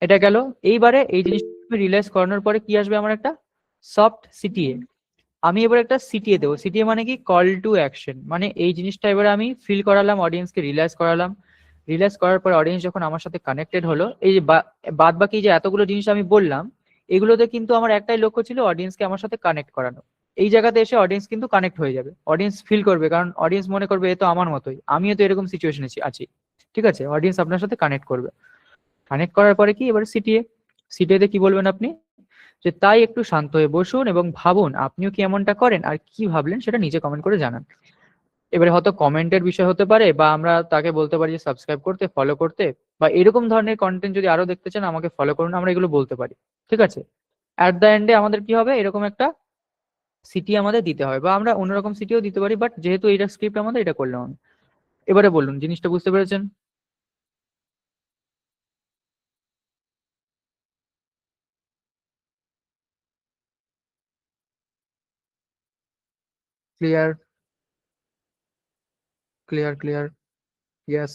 এটা গেল। এইবারে এই জিনিসটা রিয়েলাইজ করানোর পরে কি আসবে, আমার একটা সফট সিটিএ। আমি এবার একটা সিটিএ দেবো। সিটিএ মানে কি? Call to action. মানে এই জিনিসটা এবার আমি ফিল করালাম, অডিয়েন্সকে রিয়েলাইজ করালাম। রিয়েলাইজ করার পর অডিয়েন্স যখন আমার সাথে কানেক্টেড হলো, এই যে বাদ বাকি যে এতগুলো জিনিস আমি বললাম, এগুলোতে কিন্তু আমার একটাই লক্ষ্য ছিল, অডিয়েন্সকে আমার সাথে কানেক্ট করানো। এই জায়গাতে এসে অডিয়েন্স কিন্তু কানেক্ট হয়ে যাবে, অডিয়েন্স ফিল করবে, কারণ অডিয়েন্স মনে করবে এ তো আমার মতোই, আমিও তো এরকম সিচুয়েশনে আছি, ঠিক আছে? অডিয়েন্স আপনার সাথে কানেক্ট করবে। কানেক্ট করার পরে কি, এবার সিটিএ। সিটিএ তে কি বলবেন আপনি? যে তাই একটু শান্ত হয়ে বসুন এবং ভাবুন আপনিও কি এমনটা করেন, আর কি ভাবলেন সেটা নিচে কমেন্ট করে জানান। এবারে হয়তো কমেন্টের বিষয় হতে পারে, বা আমরা তাকে বলতে পারি যে সাবস্ক্রাইব করতে, ফলো করতে, বা এরকম ধরনের কন্টেন্ট যদি আরো দেখতে চান আমাকে ফলো করুন, আমরা এগুলো বলতে পারি, ঠিক আছে? অ্যাট দ্য এন্ডে আমাদের কি হবে, এরকম একটা সিটি আমাদের দিতে হয়, বা আমরা অন্যরকম সিটিও দিতে পারি, বাট যেহেতু এটা স্ক্রিপ্ট আমাদের, এটা করলাম আমি। এবারে বলুন, জিনিসটা বুঝতে পেরেছেন? Clear clear clear yes.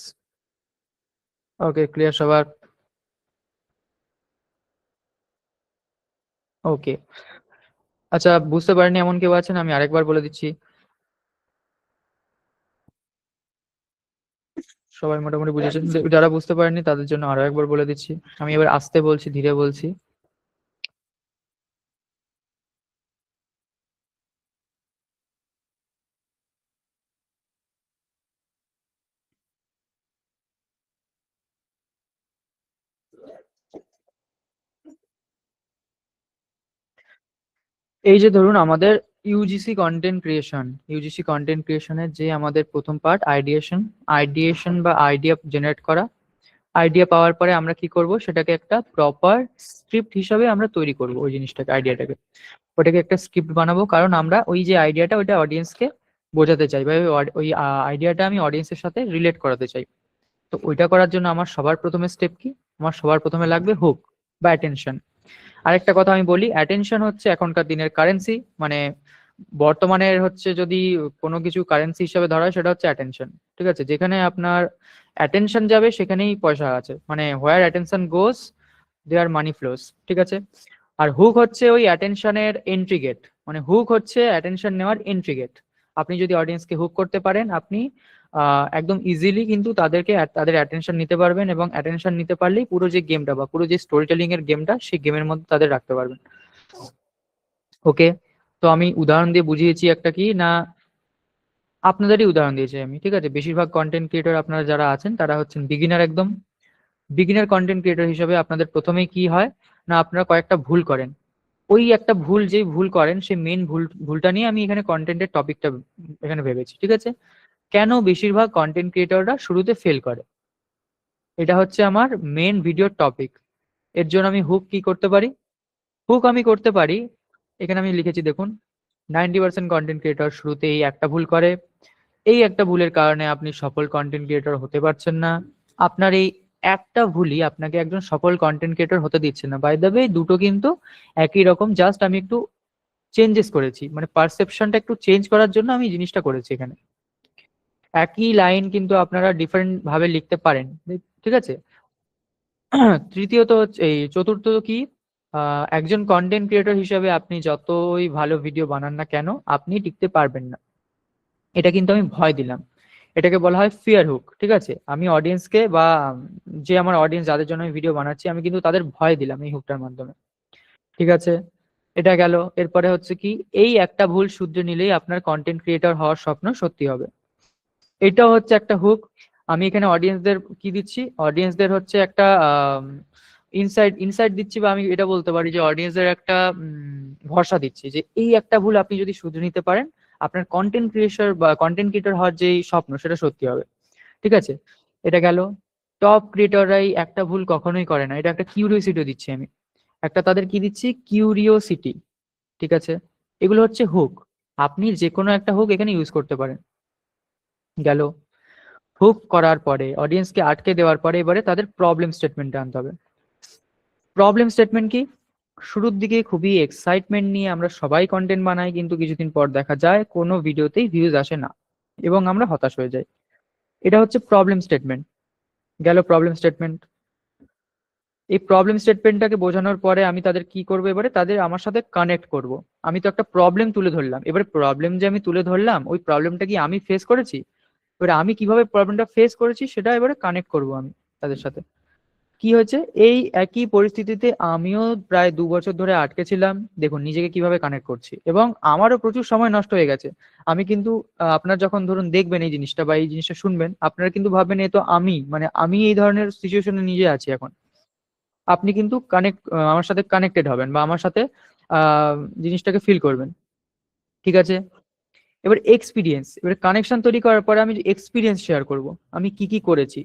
Okay, clear সবার? ওকে। আচ্ছা, বুঝতে পারেনি এমন কেউ আছেন? আমি আরেকবার বলে দিচ্ছি। সবাই মোটামুটি বুঝেছেন? যারা বুঝতে পারেননি তাদের জন্য আরো একবার বলে দিচ্ছি। আমি এবার আস্তে বলছি, ধীরে বলছি। এই যে ধরুন আমাদের ইউজিসি কন্টেন্ট ক্রিয়েশনের যে আমাদের প্রথম পার্ট আইডিয়েশন বা আইডিয়া জেনারেট করা। আইডিয়া পাওয়ার পরে আমরা কি করব, সেটাকে একটা প্রপার স্ক্রিপ্ট হিসাবে আমরা তৈরি করব। ওই জিনিসটাকে, আইডিয়াটাকে, ওটাকে একটা স্ক্রিপ্ট বানাবো, কারণ আমরা ওই যে আইডিয়াটা ওইটা অডিয়েন্সকে বোঝাতে চাই, বা ওই আইডিয়াটা আমি অডিয়েন্সের সাথে রিলেট করাতে চাই। তো ওইটা করার জন্য আমার সবার প্রথমে স্টেপ কি, আমার সবার প্রথমে লাগবে হুক বা অ্যাটেনশন। আরেকটা কথা আমি বলি, অ্যাটেনশন হচ্ছে এখনকার দিনের কারেন্সি। মানে বর্তমানের হচ্ছে যদি কোনো কিছু কারেন্সি হিসাবে ধরা হয় সেটা হচ্ছে অ্যাটেনশন। ঠিক আছে? যেখানে আপনার অ্যাটেনশন যাবে সেখানেই পয়সা আছে, মানে হোয়ার অ্যাটেনশন গোস দেয়ার মানি ফ্লোস। ঠিক আছে? আর হুক হচ্ছে ওই অ্যাটেনশনের এন্ট্রি গেট, মানে হুক হচ্ছে অ্যাটেনশন নেওয়ার এন্ট্রি গেট। আপনি যদি অডিয়েন্সকে হুক করতে পারেন, আপনি একদম ইজিলি কিন্তু তাদেরকে তাদের অ্যাটেনশন নিতে পারবেন, এবং অ্যাটেনশন নিতে পারলেই পুরো যে গেমটা বা পুরো যে স্টোরি টেলিং এর গেমটা, সেই গেমের মধ্যে তাদের রাখতে পারবেন। ওকে? তো আমি উদাহরণ দিয়ে বুঝিয়েছি একটা কি না, আপনাদেরই উদাহরণ দিয়েছি আমি। ঠিক আছে? বেশিরভাগ কন্টেন্ট ক্রিয়েটর আপনারা যারা আছেন তারা হচ্ছেন বিগিনার, একদম বিগিনার কন্টেন্ট ক্রিয়েটর হিসেবে আপনাদের প্রথমেই কি হয় না, আপনারা কয়েকটা ভুল করেন। ওই একটা ভুল, যেই ভুল করেন সেই মেন ভুলটা নিয়ে আমি এখানে কন্টেন্টের টপিকটা এখানে ভেবেছি। ঠিক আছে? কেন বেশিরভাগ কন্টেন্ট ক্রিয়েটররা শুরুতে ফেল করে, এটা হচ্ছে আমার মেন ভিডিওর টপিক। এর জন্য আমি হুক কি করতে পারি, হুক আমি করতে পারি, এখানে আমি লিখেছি দেখুন, 90% কন্টেন্ট ক্রিয়েটর শুরুতে এই একটা ভুল করে। এই একটা ভুলের কারণে আপনি সফল কন্টেন্ট ক্রিয়েটর হতে পারছেন না। আপনার এই একটা ভুলই আপনাকে একজন সফল কন্টেন্ট ক্রিয়েটর হতে দিচ্ছে না। বাই দ্য ওয়ে, দুটো কিন্তু একই রকম, জাস্ট আমি একটু চেঞ্জেস করেছি, মানে পারসেপশনটা একটু চেঞ্জ করার জন্য আমি জিনিসটা করেছি এখানে। একই লাইন কিন্তু আপনারা ডিফারেন্ট ভাবে লিখতে পারেন। ঠিক আছে? তৃতীয়ত হচ্ছে, এই চতুর্থত কি, একজন কন্টেন্ট ক্রিয়েটর হিসেবে আপনি যতই ভালো ভিডিও বানান না কেন, আপনি টিকতে পারবেন না। এটা কিন্তু আমি ভয় দিলাম, এটাকে বলা হয় ফিয়ার হুক। ঠিক আছে? আমি অডিয়েন্সকে বা যে আমার অডিয়েন্স যাদের জন্য আমি ভিডিও বানাচ্ছি, আমি কিন্তু তাদের ভয় দিলাম এই হুকটার মাধ্যমে। ঠিক আছে? এটা গেল। এরপরে হচ্ছে কি, এই একটা ভুল শুধরে নিলেই আপনার কন্টেন্ট ক্রিয়েটর হওয়ার স্বপ্ন সত্যি হবে। এটাও হচ্ছে একটা হুক। আমি এখানে অডিয়েন্সদের কি দিচ্ছি, অডিয়েন্সদের হচ্ছে একটা ইনসাইট ইনসাইট দিচ্ছি, বা আমি এটা বলতে পারি যে অডিয়েন্সদের একটা ভরসা দিচ্ছি যে এই একটা ভুল আপনি যদি শুধরে নিতে পারেন, আপনার কন্টেন্ট ক্রিয়েটর বা কন্টেন্ট ক্রিয়েটর হওয়ার যে স্বপ্ন সেটা সত্যি হবে। ঠিক আছে? এটা গেল। টপ ক্রিয়েটররাই একটা ভুল কখনোই করে না, এটা একটা কিউরিওসিটি দিচ্ছি আমি, একটা তাদের কি দিচ্ছি, কিউরিওসিটি। ঠিক আছে? এগুলো হচ্ছে হুক। আপনি যে কোনো একটা হুক এখানে ইউজ করতে পারেন। গেল। হুক করার পরে অডিয়েন্সকে আটকে দেওয়ার পরে এবারে তাদের প্রবলেম স্টেটমেন্ট আনতে হবে। প্রবলেম স্টেটমেন্ট কি, শুরুর দিকে খুবই এক্সাইটমেন্ট নিয়ে আমরা সবাই কন্টেন্ট বানাই, কিন্তু কিছুদিন পর দেখা যায় কোনো ভিডিওতেই ভিউজ আসে না এবং আমরা হতাশ হয়ে যাই। এটা হচ্ছে প্রবলেম স্টেটমেন্ট। গেল প্রবলেম স্টেটমেন্ট। এই প্রবলেম স্টেটমেন্টটাকে বোঝানোর পরে আমি তাদের কি করবো, এবারে তাদের আমার সাথে কানেক্ট করব। আমি তো একটা প্রবলেম তুলে ধরলাম, এবারে প্রবলেম যে আমি তুলে ধরলাম, ওই প্রবলেমটা কি আমি ফেস করেছি, এবারে আমি কিভাবে প্রবলেমটা ফেস করেছি সেটা এবারে কানেক্ট করব আমি তাদের সাথে। কি হয়েছে, এই একই পরিস্থিতিতে আমিও প্রায় 2 বছর ধরে আটকে ছিলাম, দেখুন নিজেকে কিভাবে কানেক্ট করছি, এবং আমারও প্রচুর সময় নষ্ট হয়ে গেছে। আমি কিন্তু আপনার যখন ধরুন দেখবেন এই জিনিসটা বা এই জিনিসটা শুনবেন, আপনারা কিন্তু ভাববেন এ তো আমি, মানে আমি এই ধরনের সিচুয়েশনে নিজে আছি এখন। আপনি কিন্তু আমার সাথে কানেক্টেড হবেন বা আমার সাথে আহ জিনিসটাকে ফিল করবেন। ঠিক আছে? এবার এক্সপিরিয়েন্স, এবার কানেকশন তৈরি করার পরে আমি এক্সপিরিয়েন্স শেয়ার করব, আমি কি কি করেছি।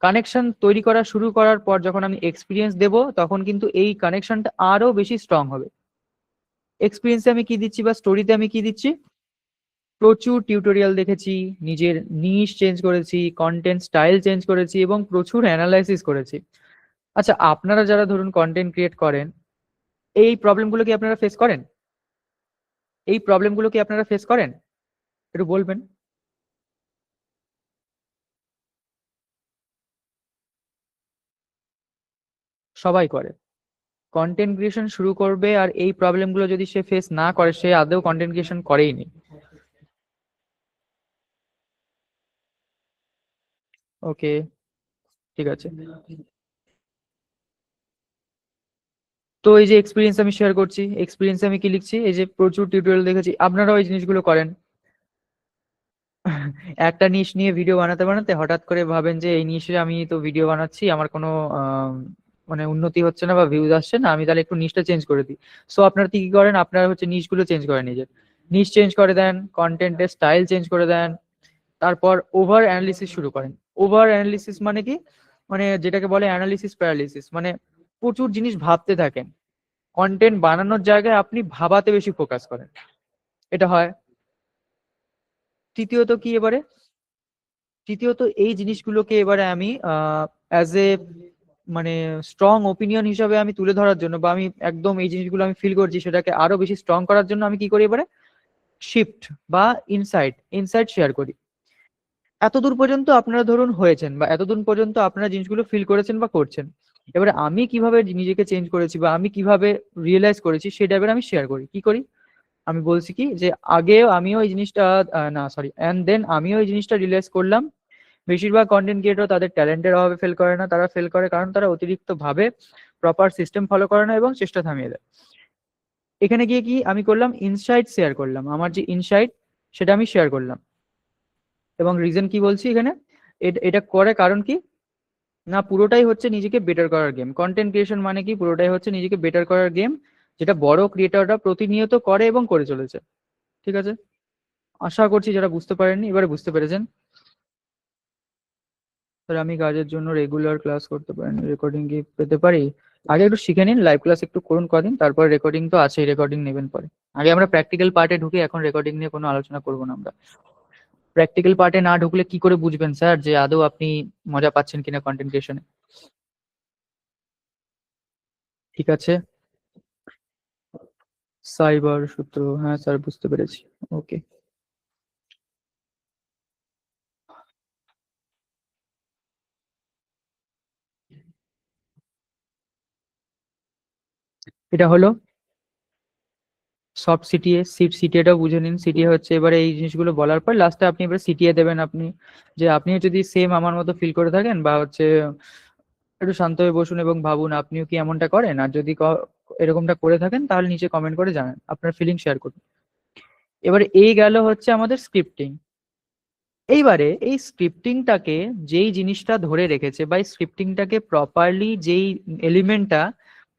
কানেকশন তৈরি করা শুরু করার পর যখন আমি এক্সপিরিয়েন্স দেব, তখন কিন্তু এই কানেকশনটা আরো বেশি স্ট্রং হবে। এক্সপিরিয়েন্সে আমি কি দিচ্ছি বা স্টোরিতে আমি কি দিচ্ছি, প্রচুর টিউটোরিয়াল দেখেছি, নিজের নিশ চেঞ্জ করেছি, কন্টেন্ট স্টাইল চেঞ্জ করেছি, এবং প্রচুর অ্যানালাইসিস করেছি। আচ্ছা, আপনারা যারা ধরুন কন্টেন্ট ক্রিয়েট করেন, এই প্রবলেমগুলো কি আপনারা ফেস করেন, এই প্রবলেমগুলো কি আপনারা ফেস করেন? একটু বলবেন। সবাই করে। কন্টেন্ট ক্রিয়েশন শুরু করবে আর এই প্রবলেম গুলো যদি সে ফেস না করে, সে আদৌ কন্টেন্ট ক্রিয়েশন করেই নি। ওকে, ঠিক আছে। তো এই যে এক্সপিরিয়েন্স আমি শেয়ার করছি, এক্সপিরিয়েন্স আমি কি লিখছি, এই যে প্রচুর টিউটোরিয়াল দেখেছি, আপনারাও এই জিনিসগুলো করেন। একটা নিশ নিয়ে ভিডিও বানাতে বানাতে হঠাৎ করে ভাবেন যে এই নিশে আমি তো ভিডিও বানাচ্ছি, আমার কোনো মানে উন্নতি হচ্ছে না বা ভিউজ আসছে না, আমি তাহলে একটু নিশটা চেঞ্জ করে দিই। সো আপনারা কি করেন, আপনারা হচ্ছে নিশগুলো চেঞ্জ করেন, নিজের নিশ চেঞ্জ করে দেন, কন্টেন্টের স্টাইল চেঞ্জ করে দেন, তারপর ওভার অ্যানালিসিস শুরু করেন। ওভার অ্যানালিসিস মানে কি, মানে যেটাকে বলে অ্যানালিসিস প্যারালিসিস, মানে প্রচুর জিনিস ভাবতে থাকেন। কন্টেন্ট বানানোর জায়গায় আপনি ভাবাতে বেশি ফোকাস করেন, এটা হয়। তৃতীয়ত কি এবারে, তৃতীয়ত এই জিনিসগুলোকে এবারে আমি অ্যাজ এ মানে স্ট্রং ওপিনিয়ন হিসাবে আমি তুলে ধরার জন্য, বা আমি একদম এই জিনিসগুলো আমি ফিল করছি সেটাকে আরো বেশি স্ট্রং করার জন্য আমি কি করি এবারে, শিফট বা ইনসাইট ইনসাইট শেয়ার করি। এতদূর পর্যন্ত আপনারা ধরুন হয়েছেন, বা এতদূর পর্যন্ত আপনারা জিনিসগুলো ফিল করেছেন বা করছেন। এবারে আমি কিভাবে নিজেকে চেঞ্জ করেছি বা আমি কিভাবে রিয়েলাইজ করেছি, সেটা এবারে আমি শেয়ার করি। কি করি, আমি বলছি কি যে আগেও আমিও এই জিনিসটা না সরি এন্ড দেন আমিও এই জিনিসটা রিয়েলাইজ করলাম। বেশিরভাগ কন্টেন্ট ক্রিয়েটর তাদের ট্যালেন্টের অভাবে ফেল করে না, তারা ফেল করে কারণ তারা অতিরিক্ত ভাবে, প্রপার সিস্টেম ফলো করে না এবং চেষ্টা থামিয়ে দেয়। এখানে গিয়ে কি আমি করলাম, ইনসাইট শেয়ার করলাম, আমার যে ইনসাইট সেটা আমি শেয়ার করলাম। এবং রিজন কি বলছি এখানে, এটা করে কারণ কি, না পুরোটাই হচ্ছে নিজেকে বেটার করার গেম। কন্টেন্ট ক্রিয়েশন মানে কি, পুরোটাই হচ্ছে নিজেকে বেটার করার গেম, যেটা বড় ক্রিয়েটররা প্রতিনিয়ত করে এবং করে চলেছে। ঠিক আছে, আশা করছি যারা বুঝতে পারেননি এবারে বুঝতে পেরেছেন। স্যার আমি কাজের জন্য রেগুলার ক্লাস করতে পারেন, রেকর্ডিং কি পেতে পারি? আগে একটু শিখে নিন, লাইভ ক্লাস একটু করুন কদিন, তারপর রেকর্ডিং তো আছেই, রেকর্ডিং নেবেন পরে। আগে আমরা প্র্যাকটিক্যাল পার্টে ঢুকি, এখন রেকর্ডিং নিয়ে কোনো আলোচনা করবো না আমরা। প্র্যাকটিক্যাল পার্টে না ঢুকলে কি করে বুঝবেন স্যার যে আদৌ আপনি মজা পাচ্ছেন কিনা কন্টেন্ট ক্রিয়েশনে? ঠিক আছে, সাইবার সূত্র, হ্যাঁ স্যার বুঝতে পেরেছি। ওকে, এটা হলো সফট সিটিএ। সিটিএটাও বুঝে নিন। সিটিএ হচ্ছে এবারে এই জিনিসগুলো বলার পর লাস্টে আপনি এবারে সিটিএ দেবেন আপনি, যে আপনিও যদি সেম আমার মতো ফিল করে থাকেন বা হচ্ছে একটু শান্ত হয়ে বসুন এবং ভাবুন আপনিও কি এমনটা করেন, আর যদি এরকমটা করে থাকেন তাহলে নিচে কমেন্ট করে জানান, আপনার ফিলিং শেয়ার করুন। এবারে এই গেল হচ্ছে আমাদের স্ক্রিপ্টিং। এইবারে এই স্ক্রিপ্টিংটাকে, যেই জিনিসটা ধরে রেখেছে বা স্ক্রিপ্টিংটাকে প্রপারলি যেই এলিমেন্টটা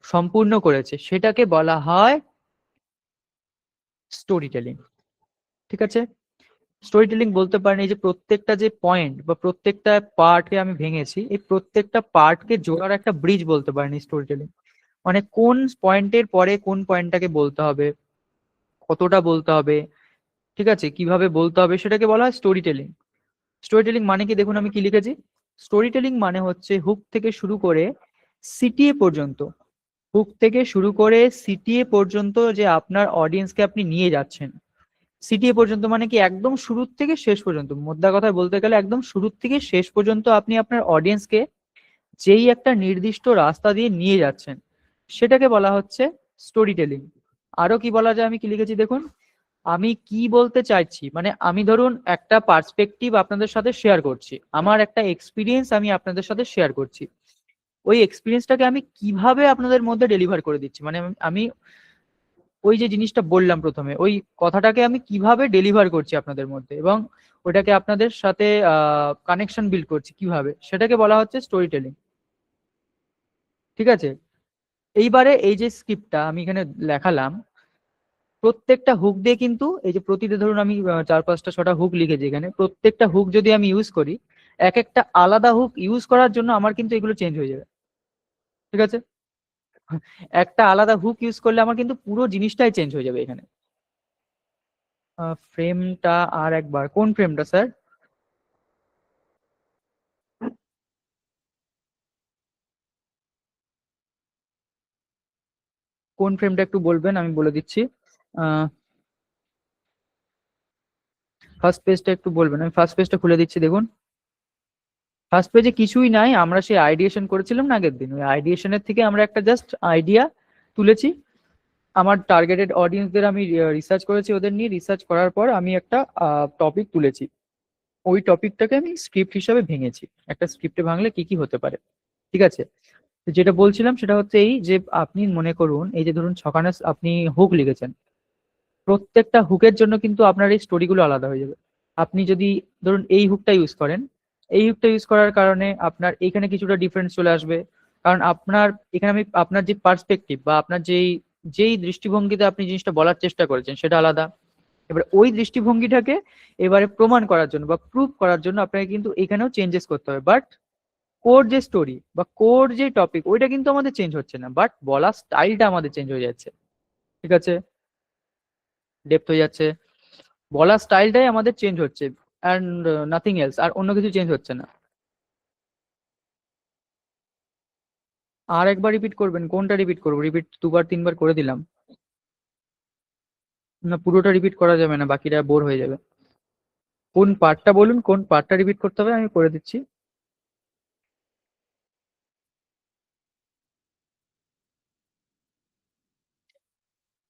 সম্পূর্ণ করেছে, সেটাকে বলা হয় স্টোরি টেলিং। ঠিক আছে, স্টোরি টেলিং বলতে পারেন এই যে প্রত্যেকটা যে পয়েন্ট বা প্রত্যেকটা পার্টকে আমি ভেঙেছি, এই প্রত্যেকটা পার্টকে জোড়ার একটা ব্রিজ বলতে পারেন স্টোরি টেলিং। মানে কোন পয়েন্টের পরে কোন পয়েন্টটাকে বলতে হবে, কতটা বলতে হবে, ঠিক আছে, কিভাবে বলতে হবে, সেটাকে বলা হয় স্টোরি টেলিং। স্টোরি টেলিং মানে কি, দেখুন আমি কি লিখেছি, স্টোরি টেলিং মানে হচ্ছে হুক থেকে শুরু করে সিটিএ পর্যন্ত, হুক থেকে শুরু করে সিটিএ পর্যন্ত যে আপনার অডিয়েন্সকে আপনি নিয়ে যাচ্ছেন। সিটিএ পর্যন্ত মানে কি, একদম শুরুর থেকে শেষ পর্যন্ত, মোদ্দা কথা বলতে গেলে একদম শুরুর থেকে শেষ পর্যন্ত আপনি আপনার অডিয়েন্সকে যেই একটা নির্দিষ্ট রাস্তা দিয়ে নিয়ে যাচ্ছেন, সেটাকে বলা হচ্ছে স্টোরি টেলিং। আরো কি বলা যায়, আমি কি লিখেছি দেখুন, আমি কি বলতে চাইছি, মানে আমি ধরুন একটা পার্সপেক্টিভ আপনাদের সাথে শেয়ার করছি, আমার একটা এক্সপিরিয়েন্স আমি আপনাদের সাথে শেয়ার করছি, ওই এক্সপিরিয়েন্সটাকে আমি কিভাবে আপনাদের মধ্যে ডেলিভার করে দিচ্ছি, মানে আমি ওই যে জিনিসটা বললাম প্রথমে, ওই কথাটাকে আমি কিভাবে ডেলিভার করছি আপনাদের মধ্যে, এবং ওটাকে আপনাদের সাথে কানেকশন বিল্ড করছি কিভাবে, সেটাকে বলা হচ্ছে স্টোরি টেলিং। ঠিক আছে, এইবারে এই যে স্ক্রিপ্টটা আমি এখানে লেখালাম, প্রত্যেকটা হুক দিয়ে কিন্তু, এই যে প্রতিটা ধরুন আমি 4 5 6টা হুক লিখেছি এখানে, প্রত্যেকটা হুক যদি আমি ইউজ করি, এক একটা আলাদা হুক ইউজ করার জন্য আমার কিন্তু এগুলো চেঞ্জ হয়ে যাবে। ঠিক আছে, একটা আলাদা হুক ইউজ করলে আমার কিন্তু পুরো জিনিসটাই চেঞ্জ হয়ে যাবে এখানে। ফ্রেমটা আর একবার, কোন ফ্রেমটা স্যার? কোন ফ্রেমটা একটু বলবেন, আমি বলে দিচ্ছি। আহ ফার্স্ট পেজটা একটু বলবেন? আমি ফার্স্ট পেজটা খুলে দিচ্ছি, দেখুন। ফার্স্ট পেজে কিছুই নাই, আমরা সেই আইডিয়েশন করেছিলাম না আগের দিন, ওই আইডিয়েশনের থেকে আমরা একটা জাস্ট আইডিয়া তুলেছি। আমার টার্গেটেড অডিয়েন্সদের আমি রিসার্চ করেছি, ওদের নিয়ে রিসার্চ করার পর আমি একটা টপিক তুলেছি। ওই টপিকটাকে আমি স্ক্রিপ্ট হিসাবে ভেঙেছি। একটা স্ক্রিপ্টে ভাঙলে কি কি হতে পারে, ঠিক আছে? তো যেটা বলছিলাম সেটা হচ্ছে এই যে, আপনি মনে করুন এই যে ধরুন ছখানা আপনি হুক লিখেছেন, প্রত্যেকটা হুকের জন্য কিন্তু আপনার এই স্টোরিগুলো আলাদা হয়ে যাবে। আপনি যদি ধরুন এই হুকটা ইউজ করেন, এই হুকটা ইউজ করার কারণে আপনার এখানে কিছুটা ডিফারেন্স চলে আসবে। কারণ আপনার এখানে আমি আপনার যে পার্সপেক্টিভ বা আপনার যেই যেই দৃষ্টিভঙ্গিতে আপনি জিনিসটা বলার চেষ্টা করেছেন সেটা আলাদা। এবার ওই দৃষ্টিভঙ্গিটাকে এবারে প্রমাণ করার জন্য বা প্রুভ করার জন্য আপনাকে কিন্তু এখানেও চেঞ্জেস করতে হবে। বাট কোর যে স্টোরি বা কোর যে টপিক ওইটা কিন্তু আমাদের চেঞ্জ হচ্ছে না, বাট বলার স্টাইলটা আমাদের চেঞ্জ হয়ে যাচ্ছে, ঠিক আছে? ডেপথ হয়ে যাচ্ছে, বলার স্টাইলটাই আমাদের চেঞ্জ হচ্ছে, অ্যান্ড নাথিং এলস, আর অন্য কিছু চেঞ্জ হচ্ছে না। আর একবার রিপিট করবেন? কোনটা রিপিট করবো? রিপিট দুবার তিনবার করে দিলাম। না, পুরোটা রিপিট করা যাবে না, বাকিরা বোর হয়ে যাবে। কোন পার্টটা বলুন, কোন পার্টটা রিপিট করতে হবে, আমি করে দিচ্ছি।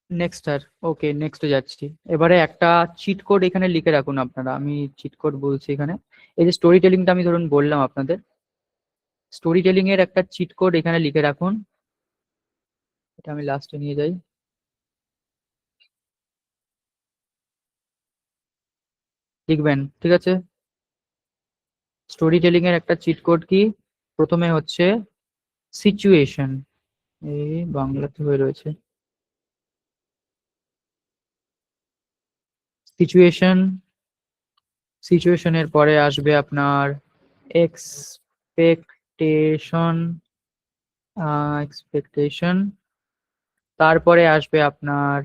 নেক্সট আর, ওকে, নেক্সটে যাচ্ছি। এবারে একটা চিট কোড এখানে লিখে রাখুন আপনারা, আমি চিট কোড বলছি এখানে। এই যে স্টোরি টেলিংটা আমি ধরুন বললাম আপনাদের, স্টোরি টেলিং এর একটা চিট কোড এখানে লিখে রাখুন। এটা আমি লাস্টে নিয়ে যাই, লিখবেন, ঠিক আছে? স্টোরি টেলিং এর একটা চিট কোড কি? প্রথমে হচ্ছে সিচুয়েশন, এই বাংলাতে হয়ে রয়েছে, সিচুয়েশন। সিচুয়েশনের পরে আসবে আপনার এক্সপেকটেশন, এক্সপেকটেশন। তারপরে আসবে আপনার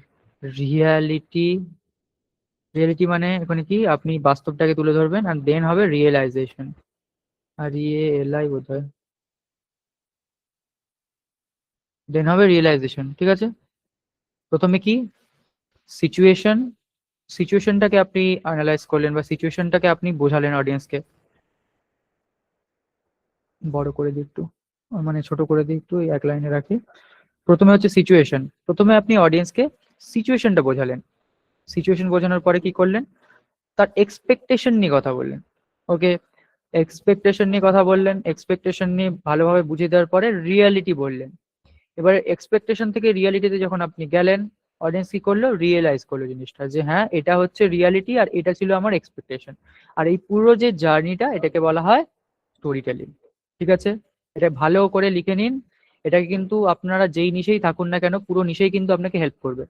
রিয়ালিটি। রিয়েলিটি মানে এখানে কি, আপনি বাস্তবটাকে তুলে ধরবেন, আর দেন হবে রিয়েলাইজেশন। আর রিয়েলাই বোধ হয়, দেন হবে রিয়েলাইজেশন, ঠিক আছে? প্রথমে কি, সিচুয়েশন, সিচুয়েশনটাকে আপনি অ্যানালাইজ করলেন বা সিচুয়েশনটাকে আপনি বোঝালেন অডিয়েন্সকে। বড় করে দিই একটু, মানে ছোট করে দিই একটু, এই এক লাইনে রাখি। প্রথমে হচ্ছে সিচুয়েশন, প্রথমে আপনি অডিয়েন্সকে সিচুয়েশনটা বোঝালেন। সিচুয়েশন বোঝানোর পরে কি করলেন, তার এক্সপেকটেশন নিয়ে কথা বললেন। ওকে, এক্সপেকটেশন নিয়ে কথা বললেন, এক্সপেকটেশন নিয়ে ভালোভাবে বুঝিয়ে দেওয়ার পরে রিয়ালিটি বললেন। এবারে এক্সপেকটেশন থেকে রিয়ালিটিতে যখন আপনি গেলেন, অডিয়েন্স কি করলো, রিয়েলাইজ করলো জিনিসটা, যে হ্যাঁ এটা হচ্ছে রিয়ালিটি আর এটা ছিল আমার এক্সপেকটেশন। আর এই পুরো যে জার্নিটা, এটাকে বলা হয় স্টোরি টেলিং, ঠিক আছে? এটা ভালো করে লিখে নিন। এটাকে কিন্তু আপনারা যেই নিশেই থাকুন না কেন, পুরো নিশেই কিন্তু আপনাকে হেল্প করবে।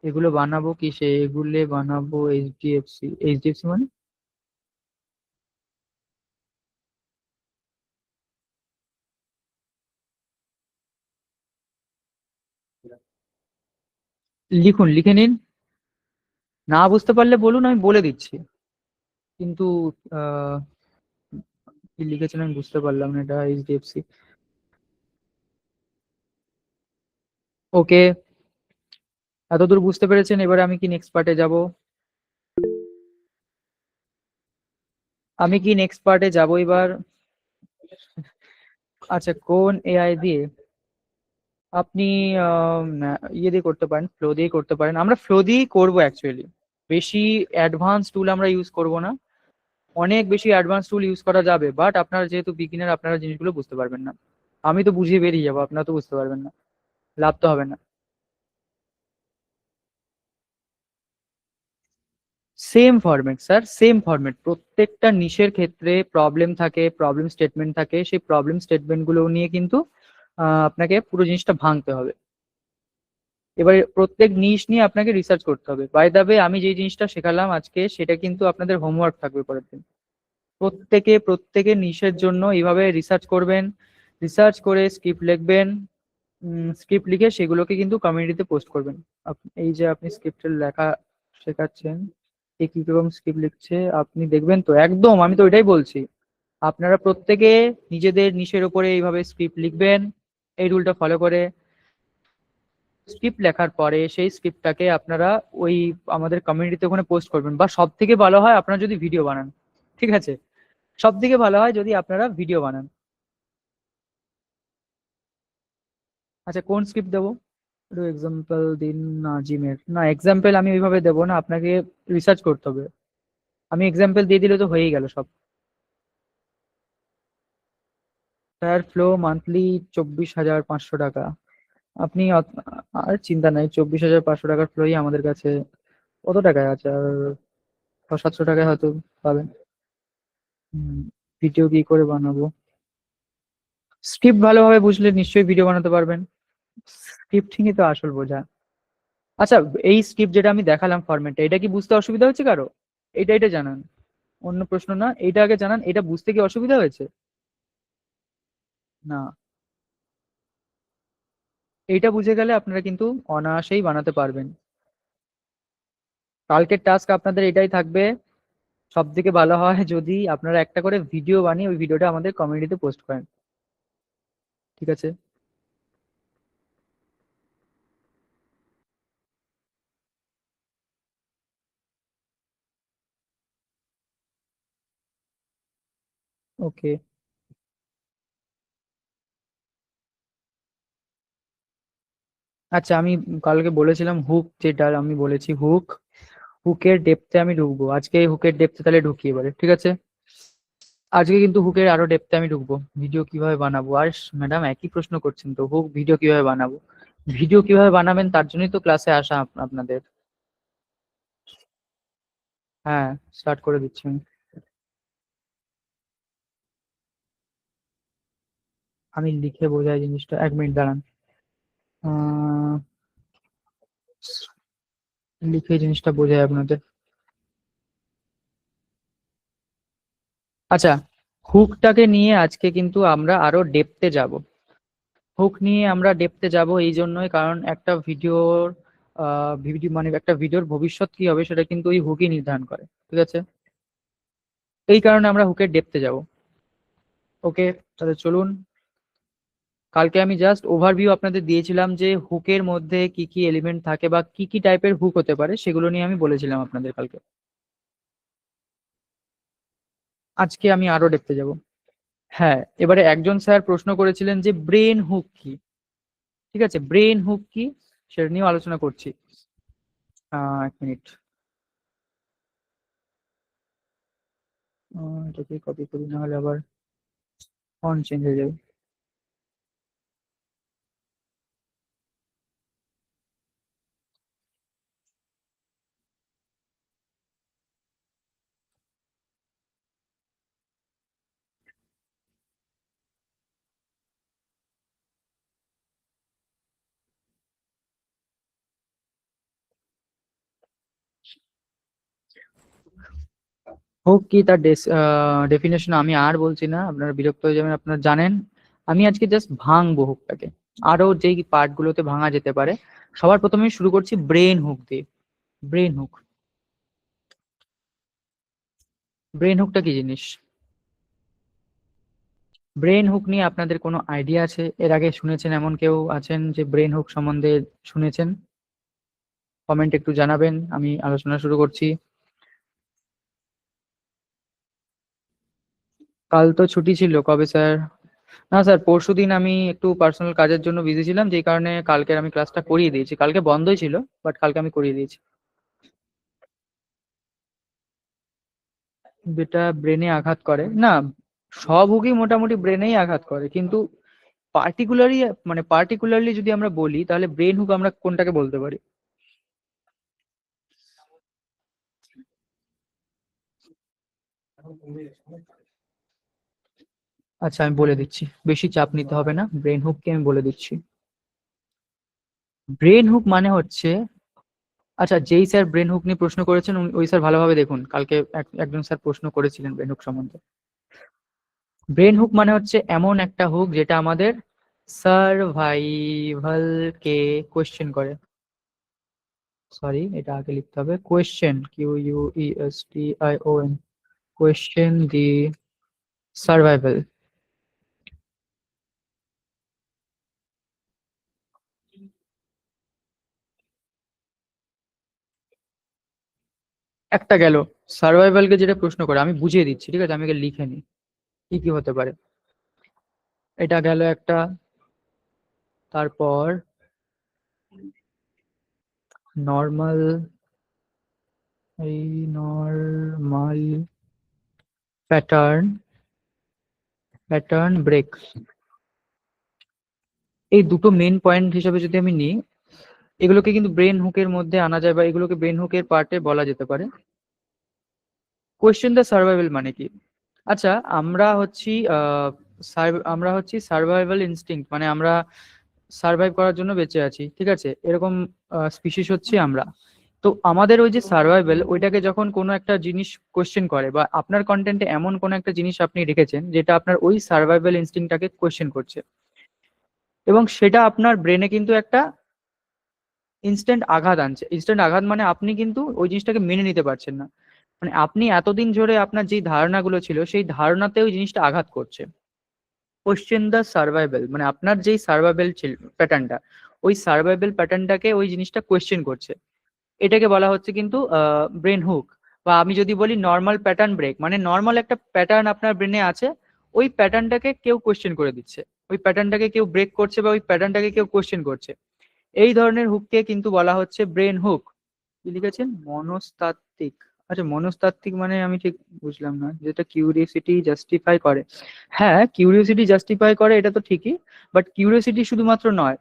এগুলো বানাবো কি, সে এগুলো বানাবো এইচডিএফসি, এইচডিএফসি মানে লিখুন, লিখে নিন। না বুঝতে পারলে বলুন, আমি বলে দিচ্ছি। কিন্তু আহ কি লিখেছেন আমি বুঝতে পারলাম না, এটা এইচডিএফসি। ওকে, এতদূর বুঝতে পেরেছেন, এবারে আমি কি নেক্সট পার্টে যাব? আমি কি নেক্সট পার্টে যাব এবার? আচ্ছা, কোন এআই দিয়ে? আপনি ইয়ে দিয়ে করতে পারেন, ফ্লো দিয়ে করতে পারেন। আমরা ফ্লো দিয়েই করবো অ্যাকচুয়ালি। বেশি অ্যাডভান্স টুল আমরা ইউজ করব না। অনেক বেশি অ্যাডভান্স টুল ইউজ করা যাবে, বাট আপনারা যেহেতু বিগিনার, আপনারা জিনিসগুলো বুঝতে পারবেন না। আমি তো বুঝিয়ে বেরিয়ে যাবো, আপনারা তো বুঝতে পারবেন না, লাভ তো হবে না। Same format sir, same format. প্রত্যেকটা নিশের ক্ষেত্রে প্রবলেম থাকে, প্রবলেম স্টেটমেন্ট থাকে, সেই প্রবলেম স্টেটমেন্ট গুলো নিয়ে কিন্তু আপনাকে পুরো জিনিসটা ভাঙতে হবে। এবারে প্রত্যেক নিশ নিয়ে আপনাকে রিসার্চ করতে হবে। বাই দ্য ওয়ে, আমি যে জিনিসটা শেখালাম আজকে, সেটা কিন্তু আপনাদের হোমওয়ার্ক থাকবে পরের দিন। প্রত্যেকে প্রত্যেকের নিশের জন্য এইভাবে রিসার্চ করবেন, রিসার্চ করে স্ক্রিপ্ট লিখবেন। স্ক্রিপ্ট লিখে সেগুলোকে কিন্তু কমিউনিটিতে পোস্ট করবেন। এই যে আপনি স্ক্রিপ্টের লেখা শেখাচ্ছেন, এ কি রকম স্ক্রিপ্ট লিখছে আপনি দেখবেন তো, একদম আমি তো ওইটাই বলছি। আপনারা প্রত্যেকে নিজেদের নিশের উপরে এইভাবে স্ক্রিপ্ট লিখবেন, এই রুলটা ফলো করে। স্ক্রিপ্ট লেখার পরে সেই স্ক্রিপ্টটাকে আপনারা ওই আমাদের কমিউনিটিতে ওখানে পোস্ট করবেন, বা সব থেকে ভালো হয় আপনারা যদি ভিডিও বানান। ঠিক আছে, সব থেকে ভালো হয় যদি আপনারা ভিডিও বানান। আচ্ছা, কোন স্ক্রিপ্ট দেবো? একটু এক্সাম্পল দিন। না জিমের না, এক্সাম্পল আমি ওইভাবে দেবো না, আপনাকে রিসার্চ করতে হবে। আমি এক্সাম্পল দিয়ে দিলে তো হয়েই গেল সব। স্যার ফ্লো মান্থলি 24,500 টাকা। আপনি আর চিন্তা নাই, 24,500 টাকার ফ্লোই আমাদের কাছে কত টাকায় আছে আর 600-700 টাকায় হয়তো পাবেন। ভিডিও কি করে বানাবো? স্ক্রিপ্ট ভালোভাবে বুঝলে নিশ্চয়ই ভিডিও বানাতে পারবেন। স্ক্রিপ্টিংই তো আসল বোঝা। আচ্ছা, এই স্ক্রিপ্ট যেটা আমি দেখালাম ফরম্যাটটা, এটা কি বুঝতে অসুবিধা হচ্ছে কারো? এটা জানান। অন্য প্রশ্ন না, এইটা আগে জানান, এটা বুঝতে কি অসুবিধা হয়েছে? না, এইটা বুঝে গেলে আপনারা কিন্তু অনায়াসেই বানাতে পারবেন। কালকের টাস্ক আপনাদের এটাই থাকবে। সব থেকে ভালো হয় যদি আপনারা একটা করে ভিডিও বানিয়ে ওই ভিডিওটা আমাদের কমিউনিটিতে পোস্ট করেন। ঠিক আছে। ওকে। আচ্ছা, আমি কালকে বলেছিলাম হুক, যেটা আমি বলেছি হুক, হুকের ডেপথে আমি ঢুকবো আজকে। হুকের ডেপথে তাহলে ঢুকি এবারে, ঠিক আছে। আজকে কিন্তু হুকের আরো ডেপথে আমি ঢুকবো। ভিডিও কিভাবে বানাবো? আর ম্যাডাম একই প্রশ্ন করছেন তো, হুক ভিডিও কিভাবে বানাবো? ভিডিও কিভাবে বানাবেন তার জন্যই তো ক্লাসে আসা আপনাদের। হ্যাঁ, স্টার্ট করে দিচ্ছি আমি। আমি লিখে বোঝাই জিনিসটা, 1 মিনিট দাঁড়ান। আহ, লিখে জিনিসটা বোঝাই আপনাদের। আচ্ছা, হুকটাকে নিয়ে আজকে কিন্তু আমরা আরো ডেপথে যাব। হুক নিয়ে আমরা ডেপথে যাব এই জন্যই কারণ একটা ভিডিওর ভিডিও মানে একটা ভিডিওর ভবিষ্যৎ কি হবে সেটা কিন্তু ওই হুকই নির্ধারণ করে। ঠিক আছে, এই কারণে আমরা হুকের ডেপথে যাব। ওকে, তাহলে চলুন। কালকে আমি জাস্ট ওভারভিউ আপনাদের দিয়েছিলাম যে হুকের মধ্যে কি কি এলিমেন্ট থাকে বা কি কি টাইপের হুক হতে পারে, সেগুলো নিয়ে আমি বলেছিলাম আপনাদের কালকে। আজকে আমি আরো ডেপথে যাব। হ্যাঁ, এবারে একজন স্যার প্রশ্ন করেছিলেন যে ব্রেন হুক কি। ঠিক আছে, ব্রেন হুক কি সেটা নিয়েও আলোচনা করছি। 1 মিনিট। এটাকে কপি করি, না হলে আবার ফন্ট চেঞ্জ হয়ে যাবে। হোক কি তার ডেফিনেশন আমি আর বলছি না, আপনারা বিরক্ত হয়ে যাবেন, আপনারা জানেন। আমি আজকে জাস্ট ভাঙবো হুকটাকে, আরো যেই পার্ট গুলোতে ভাঙা যেতে পারে। সবার প্রথমে শুরু করছি ব্রেন হুক দিয়ে। ব্রেন হুক, ব্রেন হুকটা কি জিনিস? ব্রেন হুক নিয়ে আপনাদের কোনো আইডিয়া আছে? এর আগে শুনেছেন এমন কেউ আছেন যে ব্রেন হুক সম্বন্ধে শুনেছেন? কমেন্ট একটু জানাবেন, আমি আলোচনা শুরু করছি। কাল তো ছুটি ছিল, কবে স্যার? না স্যার, পরশুদিন আমি একটু পার্সোনাল কাজের জন্য বিজি ছিলাম, যেই কারণে কালকে আমি ক্লাসটা করিয়ে দিয়েছি। কালকে বন্ধই ছিল, বাট কালকে আমি করিয়ে দিয়েছি। যেটা ব্রেনে আঘাত করে না, সব হুকই মোটামুটি ব্রেনেই আঘাত করে, কিন্তু পার্টিকুলারলি মানে পার্টিকুলারলি যদি আমরা বলি তাহলে ব্রেন হুক আমরা কোনটাকে বলতে পারি? আচ্ছা, আমি বলে দিচ্ছি, বেশি চাপ নিতে হবে না, ব্রেন হুককে আমি বলে দিচ্ছি। ব্রেন হুক মানে হচ্ছে, আচ্ছা যেই স্যার ব্রেন হুক নিয়ে প্রশ্ন করেছেন ওই স্যার ভালোভাবে দেখুন, কালকে একজন স্যার প্রশ্ন করেছিলেন ব্রেন হুক সম্বন্ধে। ব্রেন হুক মানে হচ্ছে এমন একটা হুক যেটা আমাদের সার্ভাইভালকে কোয়েশ্চেন করে। সরি, এটা আগে লিখতে হবে, কোয়েশ্চেন, QUESTION, কোয়েশ্চেন দি সার্ভাইভাল। একটা গেল। সার্ভাইভালকে যেটা প্রশ্ন করে আমি বুঝিয়ে দিচ্ছি, ঠিক আছে, আমি আগে লিখে নিই কি কি হতে পারে। এটা গেল একটা। তারপর নর্মাল, এই নর্মাল প্যাটার্ন, প্যাটার্ন ব্রেক, এই দুটো মেন পয়েন্ট হিসেবে যদি আমি নিই, এগুলোকে কিন্তু ব্রেন হুকের মধ্যে আনা যায় বা এগুলোকে ব্রেন হুকের পার্টে বলা যেতে পারে। কোয়েশ্চেন দ্য সার্ভাইভাল মানে কি? আচ্ছা, আমরা হচ্ছি সার্ভাইভাল ইনস্টিংক্ট, মানে আমরা সার্ভাইভ করার জন্য বেঁচে আছি, ঠিক আছে, এরকম স্পিসিস হচ্ছি আমরা। তো আমাদের ওই যে সার্ভাইভাল, ওইটাকে যখন কোনো একটা জিনিস কোয়েশ্চেন করে, বা আপনার কন্টেন্টে এমন কোনো একটা জিনিস আপনি রেখেছেন যেটা আপনার ওই সার্ভাইভাল ইনস্টিংক্টটাকে কোয়েশ্চেন করছে, এবং সেটা আপনার ব্রেনে কিন্তু একটা ইনস্ট্যান্ট আঘাত আনছে। ইনস্ট্যান্ট আঘাত মানে আপনি কিন্তু ওই জিনিসটাকে মেনে নিতে পারছেন না, মানে আপনি এতদিন ধরে আপনার যে ধারণাগুলো ছিল সেই ধারণাতে ওই জিনিসটা আঘাত করছে। কোশ্চেন দ্য সার্ভাইভাল মানে আপনার যেই সার্ভাইভাল ছিল প্যাটার্নটা, ওই সার্ভাইভাল প্যাটার্নটাকে ওই জিনিসটা কোয়েশ্চেন করছে, এটাকে বলা হচ্ছে কিন্তু ব্রেন হুক। বা আমি যদি বলি নর্মাল প্যাটার্ন ব্রেক, মানে নর্মাল একটা প্যাটার্ন আপনার ব্রেনে আছে, ওই প্যাটার্নটাকে কেউ কোয়েশ্চেন করে দিচ্ছে, ওই প্যাটার্নটাকে কেউ ব্রেক করছে বা ওই প্যাটার্নটাকে কেউ কোয়েশ্চেন করছে। এই ধরনের হুককে কিন্তু বলা হচ্ছে ব্রেন হুক। কি লিখেছেন? মনস্তাত্ত্বিক। আচ্ছা, মনস্তাত্ত্বিক মানে আমি ঠিক বুঝলাম না, যেটা কিউরিওসিটি জাস্টিফাই করে। হ্যাঁ, কিউরিওসিটি জাস্টিফাই করে, এটা তো ঠিকই, বাট কিউরিওসিটি শুধুমাত্র নয়।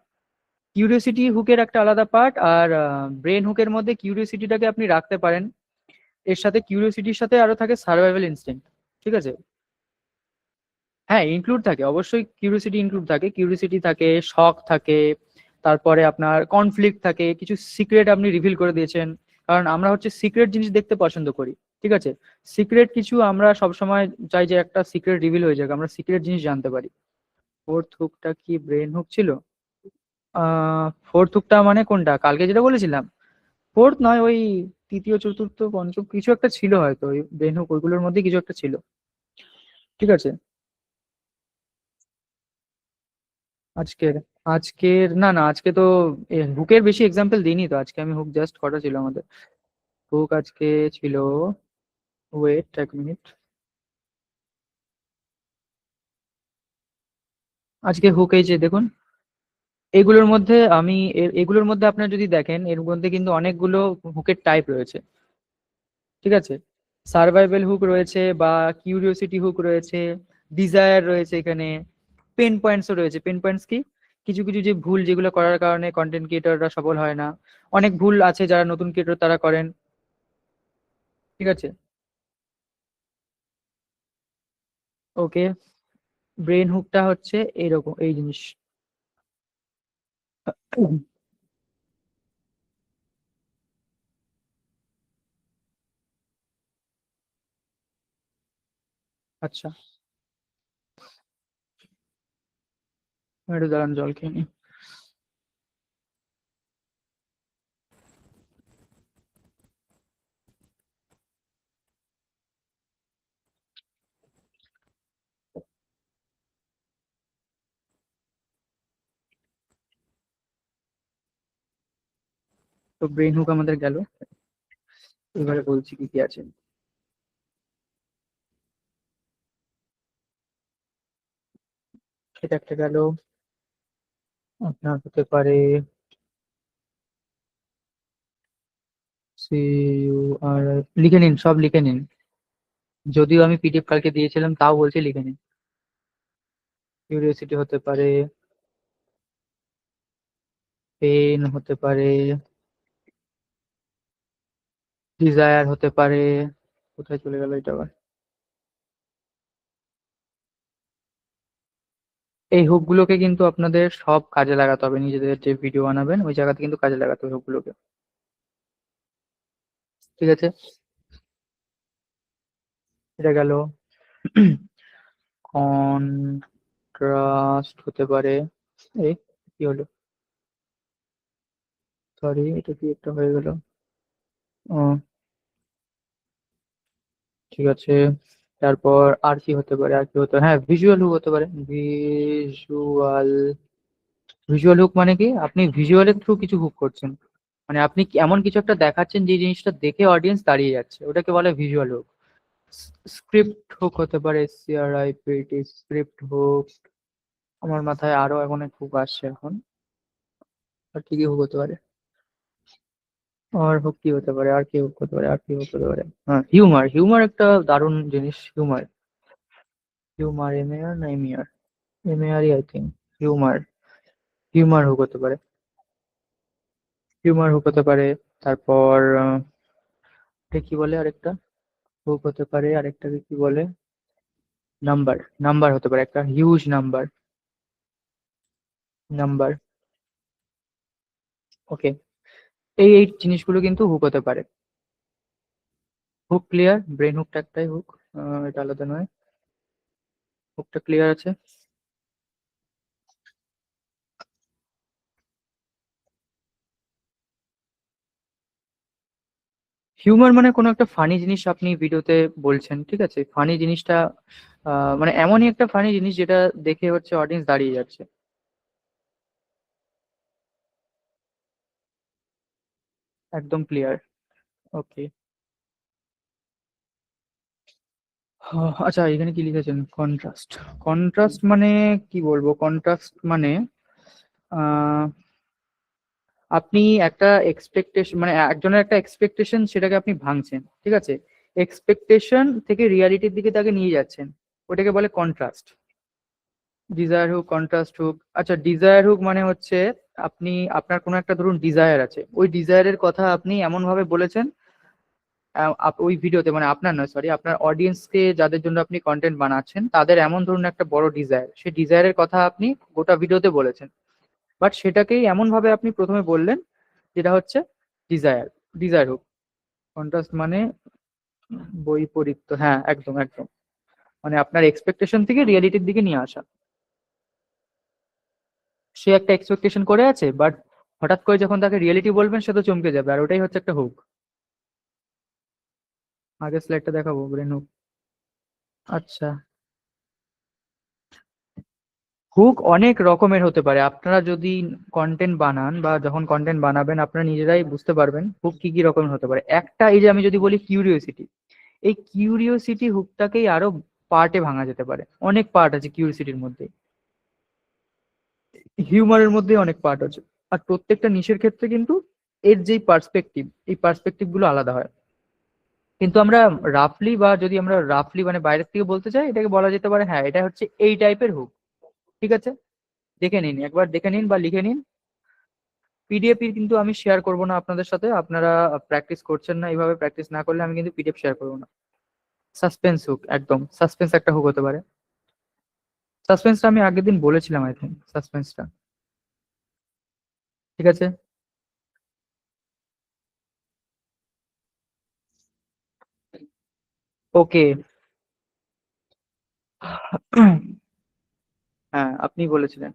কিউরিওসিটি হুকের একটা আলাদা পার্ট, আর ব্রেন হুকের মধ্যে কিউরিওসিটিটাকে আপনি রাখতে পারেন। এর সাথে কিউরিওসিটির সাথে আরো থাকে সার্ভাইভাল ইনস্টিংক্ট, ঠিক আছে। হ্যাঁ, ইনক্লুড থাকে, অবশ্যই কিউরিওসিটি ইনক্লুড থাকে, কিউরিওসিটি থাকে, শখ থাকে, তারপরে আপনার কনফ্লিক্ট থাকে, কিছু সিক্রেট আপনি রিভিল করে দিয়েছেন, কারণ আমরা হচ্ছে সিক্রেট জিনিস দেখতে পছন্দ করি, ঠিক আছে। সিক্রেট কিছু আমরা সবসময় চাই যে একটা সিক্রেট রিভিল হয়ে যাক, আমরা সিক্রেট জিনিস জানতে পারি। ফোর্থ হুকটা কি ব্রেন হুক ছিল? ফোর্থ হুকটা মানে কোনটা, কালকে যেটা বলেছিলাম? ফোর্থ নয়, ওই তৃতীয় চতুর্থ পঞ্চম কিছু একটা ছিল হয়তো, ওই ব্রেন হুক ওইগুলোর মধ্যে কিছু একটা ছিল, ঠিক আছে। আজকের, না না, আজকে তো হুকের বেশি এক্সাম্পল দিইনি তো, আজকে আমি হুক জাস্ট কটা ছিল আমাদের। হুক আজকে ছিল, ওয়েট এক মিনিট, আজকে হুক এই যে দেখুন, এগুলোর মধ্যে এগুলোর মধ্যে আপনার যদি দেখেন, এর মধ্যে কিন্তু অনেকগুলো হুকের টাইপ রয়েছে, ঠিক আছে। সার্ভাইভাল হুক রয়েছে, বা কিউরিওসিটি হুক রয়েছে, ডিজায়ার রয়েছে এখানে, পেন পয়েন্টসও রয়েছে। পেন পয়েন্টস কি? কিছু কিছু যে ভুল যেগুলো করার কারণে কন্টেন্ট ক্রিয়েটররা সফল হয় না, অনেক ভুল আছে যারা নতুন ক্রিয়েটর তারা করেন, ঠিক আছে। ওকে, ব্রেন হুকটা হচ্ছে এইরকম এই জিনিস। উম, আচ্ছা, একটু দাঁড়ান, জল খেয়ে নি। তো ব্রেন হুক আমাদের গেল, এবারে বলছি কি কি আছে। এটা একটা গেল, আপনার হতে পারে সি ইউ আর, লিখে নিন, সব লিখে নিন, যদিও আমি পিডিএফ কালকে দিয়েছিলাম তাও বলছি লিখে নিন। কিউরিওসিটি হতে পারে, পেন হতে পারে, ডিজায়ার হতে পারে, কোথায় চলে গেল এটা আবার। এই হুক গুলোকে কিন্তু আপনাদের সব কাজে লাগাতে হবে, নিজেদের যে ভিডিও বানাবেন ওই জায়গাতে কিন্তু কাজে লাগাতে হবে হুক গুলোকে, ঠিক আছে। এটা গেল। কন্ট্রাস্ট হতে পারে, এই কি হলো, সরি, এটা কি একটা হয়ে গেল। ও, ঠিক আছে। তারপর আর কি হতে পারে, আর কি হতে, হ্যাঁ, ভিজুয়াল হুক হতে পারে। ভিজুয়াল, ভিজুয়াল হুক মানে কি, আপনি ভিজুয়ালের থ্রু কিছু হুক করছেন, মানে আপনি এমন কিছু একটা দেখাচ্ছেন যে জিনিসটা দেখে অডিয়েন্স দাঁড়িয়ে যাচ্ছে, ওটাকে বলে ভিজুয়াল হুক। স্ক্রিপ্ট হুক হতে পারে, সিআরআইপিটি, স্ক্রিপ্ট হুক। আমার মাথায় আরো এখন এক হুক আসছে এখন। আর কি কি হুক হতে পারে? আর হুক কি হতে পারে, আর কি হুক হতে পারে, আর কি হুক হতে পারে? হ্যাঁ, হিউমার। হিউমার একটা দারুণ জিনিস, হিউমার। হিউমার, এমএআর না এমইআর? এমএআরই I think. Humour. Humour hook হতে পারে। হিউমার হুক হতে পারে। তারপর এটা কি বলে আরেকটা হুক হতে পারে, আরেকটাকে কি বলে? নাম্বার। নাম্বার হতে পারে, একটা হিউজ নাম্বার। নাম্বার। ওকে। এই জিনিসগুলো কিন্তু হুক হতে পারে। Hook clear? ব্রেন হুকটা একটাই হুক, এটা আলাদা নয়। হুকটা ক্লিয়ার আছে? হিউমার মানে কোনো একটা ফানি জিনিস আপনি ভিডিওতে বলছেন, ঠিক আছে? ফানি জিনিসটা মানে এমনই একটা ফানি জিনিস যেটা দেখে হচ্ছে অডিয়েন্স দাঁড়িয়ে যাচ্ছে। একদম ক্লিয়ার। ওকে। আচ্ছা, এখানে কি লিখেছেন? কন্ট্রাস্ট। কন্ট্রাস্ট মানে কি বলবো? কন্ট্রাস্ট মানে আহ আপনি একটা এক্সপেকটেশন, মানে একজনের একটা এক্সপেকটেশন, সেটাকে আপনি ভাঙছেন, ঠিক আছে? এক্সপেকটেশন থেকে রিয়ালিটির দিকে তাকে নিয়ে যাচ্ছেন, ওটাকে বলে contrast. Desire hook, contrast hook. আচ্ছা, ডিজায়ার হুক মানে হচ্ছে আপনি, আপনার কোনো একটা ধরুন ডিজায়ার আছে, ওই ডিজায়ারের কথা আপনি এমন ভাবে বলেছেন ওই ভিডিওতে, মানে আপনার নয়, সরি, আপনার অডিয়েন্সকে যাদের জন্য আপনি কন্টেন্ট বানাচ্ছেন তাদের এমন ধরুন একটা বড় ডিজায়ার, সেই ডিজায়ারের কথা আপনি গোটা ভিডিওতে বলেছেন, বাট সেটাকেই এমন ভাবে আপনি প্রথমে বললেন যেটা হচ্ছে ডিজায়ার। Desire hook. কন্ট্রাস্ট মানে বৈপরীত্য, হ্যাঁ, একদম একদম। মানে আপনার এক্সপেকটেশন থেকে রিয়েলিটির দিকে নিয়ে আসা। সে একটা এক্সপেকটেশন করে আছে, বাট হঠাৎ করে যখন তাকে রিয়েলিটি বলবেন সে তো চমকে যাবে, আর ওটাই হচ্ছে একটা হুক। আগের স্লাইডটা দেখাবো, ব্রেন হুক। আচ্ছা, হুক অনেক রকমের হতে পারে। আপনারা যদি কন্টেন্ট বানান বা যখন কন্টেন্ট বানাবেন আপনারা নিজেরাই বুঝতে পারবেন হুক কি কি রকমের হতে পারে। একটা, এই যে আমি যদি বলি কিউরিওসিটি, এই কিউরিওসিটি হুকটাকেই আরো পার্টে ভাঙা যেতে পারে। অনেক পার্ট আছে কিউরিওসিটির মধ্যে, হিউমারের মধ্যে অনেক পার্ট আছে। আর প্রত্যেকটা নিশের ক্ষেত্রে কিন্তু এর যেই পার্সপেক্টিভ, এই পার্সপেক্টিভ গুলো আলাদা হয়। কিন্তু আমরা রাফলি, বা যদি আমরা রাফলি মানে বাইরের থেকে বলতে চাই, এটাকে বলা যেতে পারে হ্যাঁ এটা হচ্ছে এই টাইপের হুক। ঠিক আছে, দেখে নিন, একবার দেখে নিন বা লিখে নিন। পিডিএফ কিন্তু আমি শেয়ার করব না আপনাদের সাথে, আপনারা প্র্যাকটিস করছেন না, এইভাবে প্র্যাকটিস না করলে আমি কিন্তু পিডিএফ শেয়ার করবো না। সাসপেন্স হুক, একদম সাসপেন্স একটা হুক হতে পারে। সাসপেন্সটা আমি আগের দিন বলেছিলাম, আই থিঙ্ক, সাসপেন্সটা। ঠিক আছে। ওকে। হ্যাঁ, আপনি বলেছিলেন।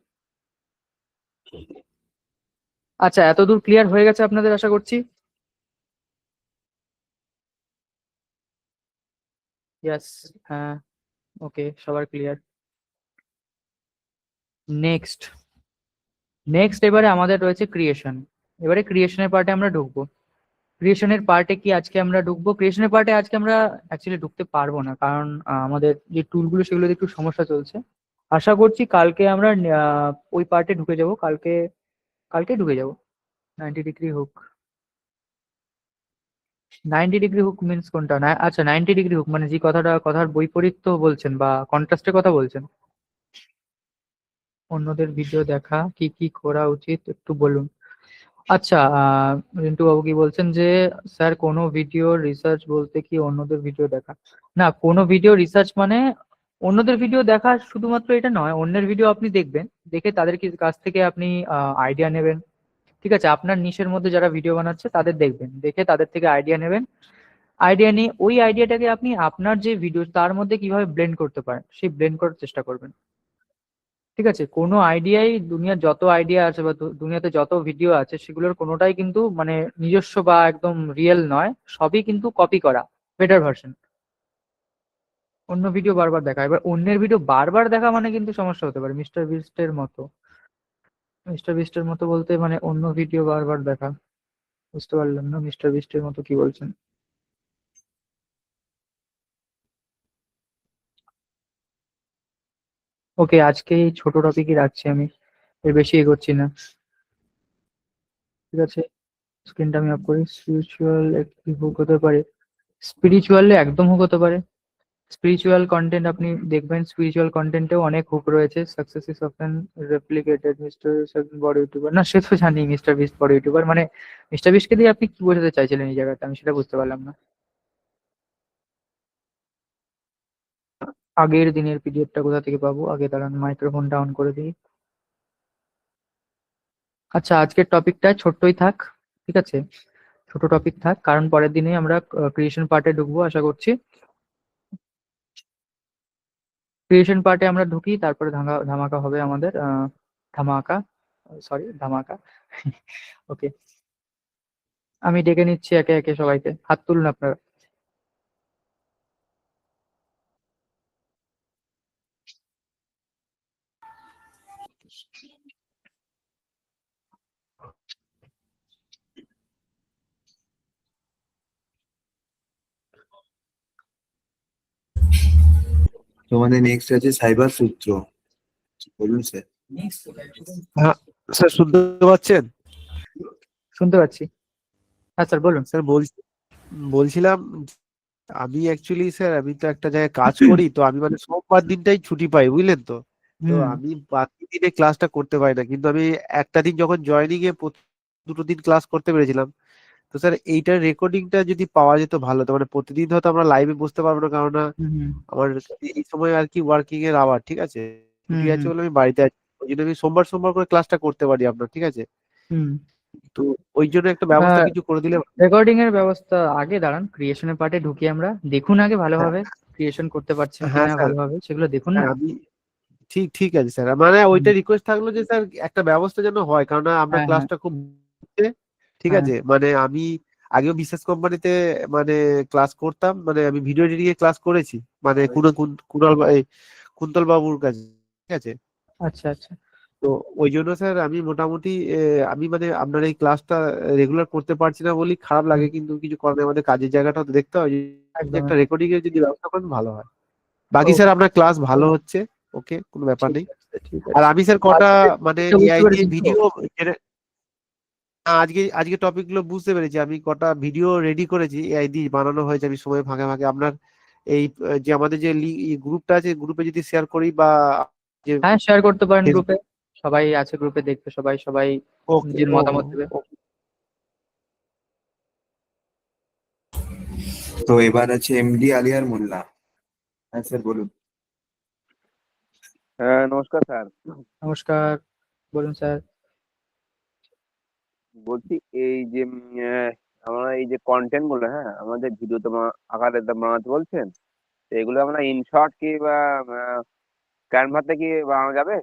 আচ্ছা, এতদূর ক্লিয়ার হয়ে গেছে আপনাদের, আশা করছি। ইয়াস। হ্যাঁ। ওকে, সবার ক্লিয়ার। নেক্সট। নেক্সট এবারে আমাদের রয়েছে ক্রিয়েশন। এবারে ক্রিয়েশনের পার্টে আমরা ঢুকবো। ক্রিয়েশনের পার্টে কি আজকে আমরা ঢুকবো? ক্রিয়েশনের পার্টে আজকে আমরা অ্যাকচুয়ালি ঢুকতে পারবো না, কারণ আমাদের যে টুলগুলো সেগুলোতে একটু সমস্যা চলছে। আশা করছি কালকে আমরা ওই পার্টে ঢুকে যাব। কালকে, কালকে ঢুকে যাব। 90 degree hook. 90 degree hook means কোনটা? না, আচ্ছা, 90 ডিগ্রি হুক মানে যে কথাটা, কথার বৈপরীত্য বলছেন বা কন্ট্রাস্টের কথা বলছেন। অন্যদের ভিডিও দেখা, কি কি করা উচিত একটু বলুন। আচ্ছা, রিন্টু বাবু কি বলছেন যে স্যার কোনো ভিডিও রিসার্চ বলতে কি অন্যদের ভিডিও দেখা? না, কোনো ভিডিও রিসার্চ মানে অন্যদের ভিডিও দেখা শুধুমাত্র এটা নয়, অন্যের ভিডিও আপনি দেখবেন, দেখে তাদের কাছ থেকে আপনি আইডিয়া নেবেন। ঠিক আছে, আপনার নিশের মধ্যে যারা ভিডিও বানাচ্ছে তাদের দেখবেন, দেখে তাদের থেকে আইডিয়া নেবেন। আইডিয়া নিয়ে ওই আইডিয়াটাকে আপনি আপনার যে ভিডিও তার মধ্যে কিভাবে ব্লেন্ড করতে পারেন সেই ব্লেন্ড করার চেষ্টা করবেন। ঠিক আছে, কোনো আইডিয়াই, দুনিয়ার যত আইডিয়া আছে বা দুনিয়াতে যত ভিডিও আছে সেগুলোর কোনোটাই কিন্তু মানে নিজস্ব বা একদম রিয়েল নয়, সবই কিন্তু কপি করা, বেটার ভার্সন। অন্য ভিডিও বারবার দেখা, এবার অন্যের ভিডিও বারবার দেখা মানে কিন্তু সমস্যা হতে পারে। মিস্টার বিস্টের মতো। মিস্টার বিস্টের মতো বলতে মানে অন্য ভিডিও বারবার দেখা। বুঝতে পারলাম না মিস্টার বিস্টের মতো কি বলছেন। ওকে, আজকে এই ছোট টপিকই রাখছি আমি, এর বেশি এগোচ্ছি না। ঠিক আছে, স্ক্রিনটা আমি অফ করি। স্পিরিচুয়াল একটি হুক হতে পারে, স্পিরিচুয়াল একদম হুক হতে পারে। স্পিরিচুয়াল কন্টেন্ট আপনি দেখবেন, স্পিরিচুয়াল কন্টেন্টেও অনেক হুক রয়েছে। Success is often replicated, mister বড় ইউটিউবার, না সে তো জানি মিস্টার বিস্ট বড় ইউটিউবার, মানে মিস্টার বিস্টকে দিয়ে আপনি কি বোঝাতে চাইছিলেন এই জায়গাটা, আমি সেটা বুঝতে পারলাম না। আগের দিনের পিডিএফটা কোথা থেকে পাবো, আগে দাঁড়ান মাইক্রোফোনটা অন করে দিই। আচ্ছা, আজকের টপিকটা ছোট্টই থাক, ঠিক আছে, ছোট টপিক থাক, কারণ পরের দিনে আমরা ক্রিয়েশন পার্টে ঢুকবো আশা করছি। ক্রিয়েশন পার্টে আমরা ঢুকি, তারপরে ধামাকা হবে আমাদের, ধামাকা, সরি ধামাকা। ওকে, আমি ডেকে নিচ্ছি একে একে সবাইকে, হাত তুলুন আপনারা। তোমাদের নেক্সট আছে সাইবার সূত্র, বলুন স্যার। হ্যাঁ স্যার, শুনতে পাচ্ছেন? শুনতে পাচ্ছি, হ্যাঁ স্যার বলুন। স্যার বলছিলাম, আমি অ্যাকচুয়ালি স্যার আমি তো একটা জায়গায় কাজ করি, তো আমি মানে সোমবার দিনটাই ছুটি পাই, বুঝলেন তো। তো হুম আমি বাকি দিনে ক্লাসটা করতে পারি না, কিন্তু আমি একটা দিন যখন জয়েনিং এ দুটো দিন ক্লাস করতে পেরেছিলাম। তো স্যার এইটার রেকর্ডিংটা যদি পাওয়া যেত ভালো হতো, মানে প্রতিদিন হয়তো আমরা লাইভে বুঝতে পারবো না, কারণ হুম হুম আমার এই সময় আর কি ওয়ার্কিং এর আওয়ার, ঠিক আছে, হুম ছুটি আছে হুম বলে আমি বাড়িতে আছি। ওই জন্য আমি সোমবার সোমবার করে ক্লাসটা করতে পারি আপনার, ঠিক আছে। হুম। তো ওই জন্য একটা ব্যবস্থা কিছু করে দিলে রেকর্ডিং এর ব্যবস্থা আগে দাঁড়ান, ক্রিয়েশনের পার্টে ঢুকি আমরা, দেখুন আগে হ্যাঁ, ভালোভাবে ক্রিয়েশন করতে পারছেন হ্যাঁ কিনা, স্যার, ভালোভাবে সেগুলো দেখুন না। হ্যাঁ আমি ঠিক ঠিক আছে স্যার, মানে হুম, ওইটা রিকোয়েস্ট থাকলো যে স্যার একটা ব্যবস্থা যেন হয়, কারণ আমরা হ্যাঁ হ্যাঁ ক্লাসটা খুব ঠিক হ্যাঁ। আছে। মানে আমি আগেও বিশেষ কোম্পানিতে মানে ক্লাস করতাম, মানে আমি ভিডিও এডিটিং এ ক্লাস করেছি, মানে কুন্তল বাবুর কাছে, ঠিক আছে। আচ্ছা আচ্ছা। তো ওই জন্য স্যার আমি মোটামুটি আমি মানে আপনার এই ক্লাসটা রেগুলার করতে পারছি না বলি খারাপ হুম, লাগে, কিন্তু কিছু করার নেই, আমাদের কাজের জায়গাটা তো দেখতে হয়, যে একদম একটা একদম। রেকর্ডিং এর যদি ব্যবস্থা করেন ভালো হয়। বাকি ওকে, স্যার আপনার ক্লাস ভালো হচ্ছে, ওকে, কোনো ব্যাপার ঠিক নেই। আছে ঠিক আর আছে। আমি স্যার কটা আজকে মানে এটা বুঝতে এআই দিয়ে পেরেছেন তো? ভিডিও, আজকে আজকে টপিক গুলো বুঝতে পেরেছি, আমি কটা ভিডিও রেডি করেছি, এআই দিয়ে বানানো হয়েছে, আমি সময় ফাঁকে ফাঁকে আপনার এই যে আমাদের যে গ্রুপটা আছে, গ্রুপে যদি শেয়ার করি বা যে হ্যাঁ শেয়ার করতে পারেন গ্রুপে, ফেসবুক। সবাই আছে গ্রুপে, দেখবে সবাই, সবাই ওকে নিজের ও মতামত দেবে। ও, তো এবার আছে এমডি আলিয়ার মোল্লা। হ্যাঁ স্যার বলুন। হ্যাঁ, নমস্কার স্যার। নমস্কার, বলুন স্যার। বলছি এই যে আমরা এই যে কন্টেন্ট গুলো, হ্যাঁ, আমাদের ভিডিও তো আকারে তো বানাতে বলছেন, তো এগুলো আমরা ইনশর্ট কি বা ক্যানভাতে কি বানানো যাবে?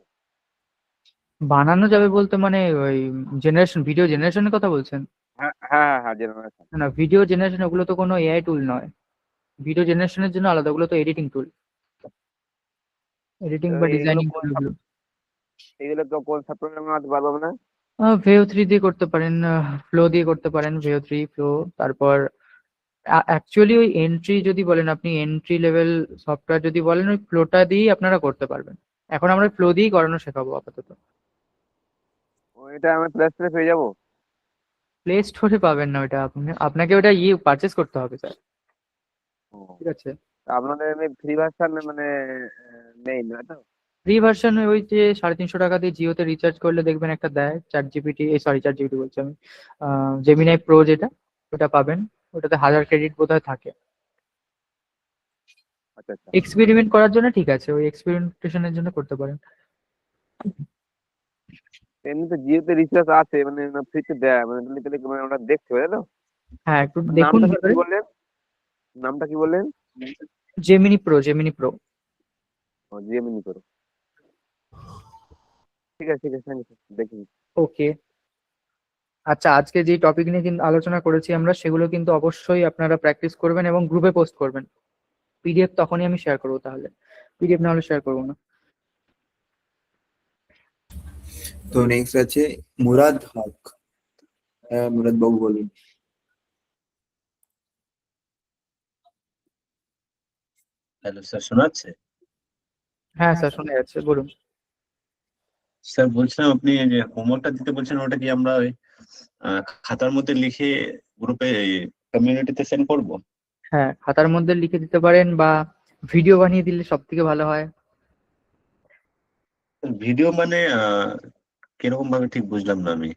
বানানো যাবে বলতে মানে ওই জেনারেশন, ভিডিও জেনারেশনের কথা বলছেন? হ্যাঁ হ্যাঁ হ্যাঁ, জেনারেশন। না না, ভিডিও জেনারেশন ওগুলো তো কোনো এআই টুল নয়, ভিডিও জেনারেশনের জন্য আলাদা, ওগুলো তো এডিটিং টুল, এডিটিং বা এগুলো ডিজাইনিং কোন টুল ওগুলো। এগুলো তো কোন সফটওয়্যারে বানাতে পারবো না? ভেও থ্রি দিয়ে করতে পারেন, ফ্লো দিয়ে করতে পারেন, ভেও থ্রি ফ্লো। তারপর অ্যাকচুয়ালি ওই এন্ট্রি যদি বলেন, আপনি এন্ট্রি লেভেল সফটওয়্যার যদি বলেন, ওই ফ্লোটা দিয়েই আপনারা করতে পারবেন। এখন আমরা ফ্লো দিয়েই করানো শেখাবো আপাতত। এটা আমি প্লে স্টোরে পেয়ে যাবো? প্লে স্টোরে পাবেন না ওটা, আপনি আপনাকে ওটা পারচেস করতে হবে স্যার, ও, ঠিক আছে। তা আপনাদের এমনি ফ্রি ভার্সন মানে নেই না তো? ফ্রি ভার্সন ওই যে 350 টাকা দিয়ে জিওতে রিচার্জ করলে দেখবেন একটা দেয়, chat GPT, sorry chat GPT বলছি আমি, জেমিনাই প্রো যেটা, ওটা পাবেন, ওটাতে 1000 ক্রেডিট বোধহয় থাকে। আচ্ছা আচ্ছা। এক্সপেরিমেন্ট করার জন্য ঠিক আছে, ওই এক্সপেরিমেন্টেশনের জন্য করতে পারেন। এমনি তো জিওতে রিচার্জ আছে, মানে ফ্রিতে দেয়, মানে মানে ওটা দেখতে হবে, তাই তো? হ্যাঁ একটু দেখুন নামটা স্যার কি ভিতরে। বললেন? নামটা কি বললেন? Gemini Pro, Gemini Pro. ও, জিএমনি করো। ঠিক আছে ঠিক আছে, থ্যাংক ইউ, দেখি। ওকে। আচ্ছা, আজকে যে টপিক নিয়ে কিন্তু আলোচনা করেছি আমরা, সেগুলো কিন্তু অবশ্যই আপনারা প্র্যাকটিস করবেন এবং গ্রুপে পোস্ট করবেন। পিডিএফ তখনই আমি শেয়ার করবো, তাহলে পিডিএফ না হলে শেয়ার করবো না। তো নেক্সট আছে মুরাদ হক। হ্যাঁ মুরাদ বাবু বলুন। হ্যালো স্যার, শোনা যাচ্ছে? হ্যাঁ স্যার, শোনা যাচ্ছে, বলুন। স্যার বলছিলাম, আপনি যে হোমওয়ার্কটা দিতে বলছেন ওটা কি আমরা ওই খাতার মধ্যে লিখে গ্রুপে কমিউনিটিতে সেন্ড করব? হ্যাঁ, খাতার মধ্যে লিখে দিতে পারেন বা ভিডিও বানিয়ে দিলে সব থেকে ভালো হয়। ভিডিও মানে কিরকম ভাবে ঠিক বুঝলাম না আমি।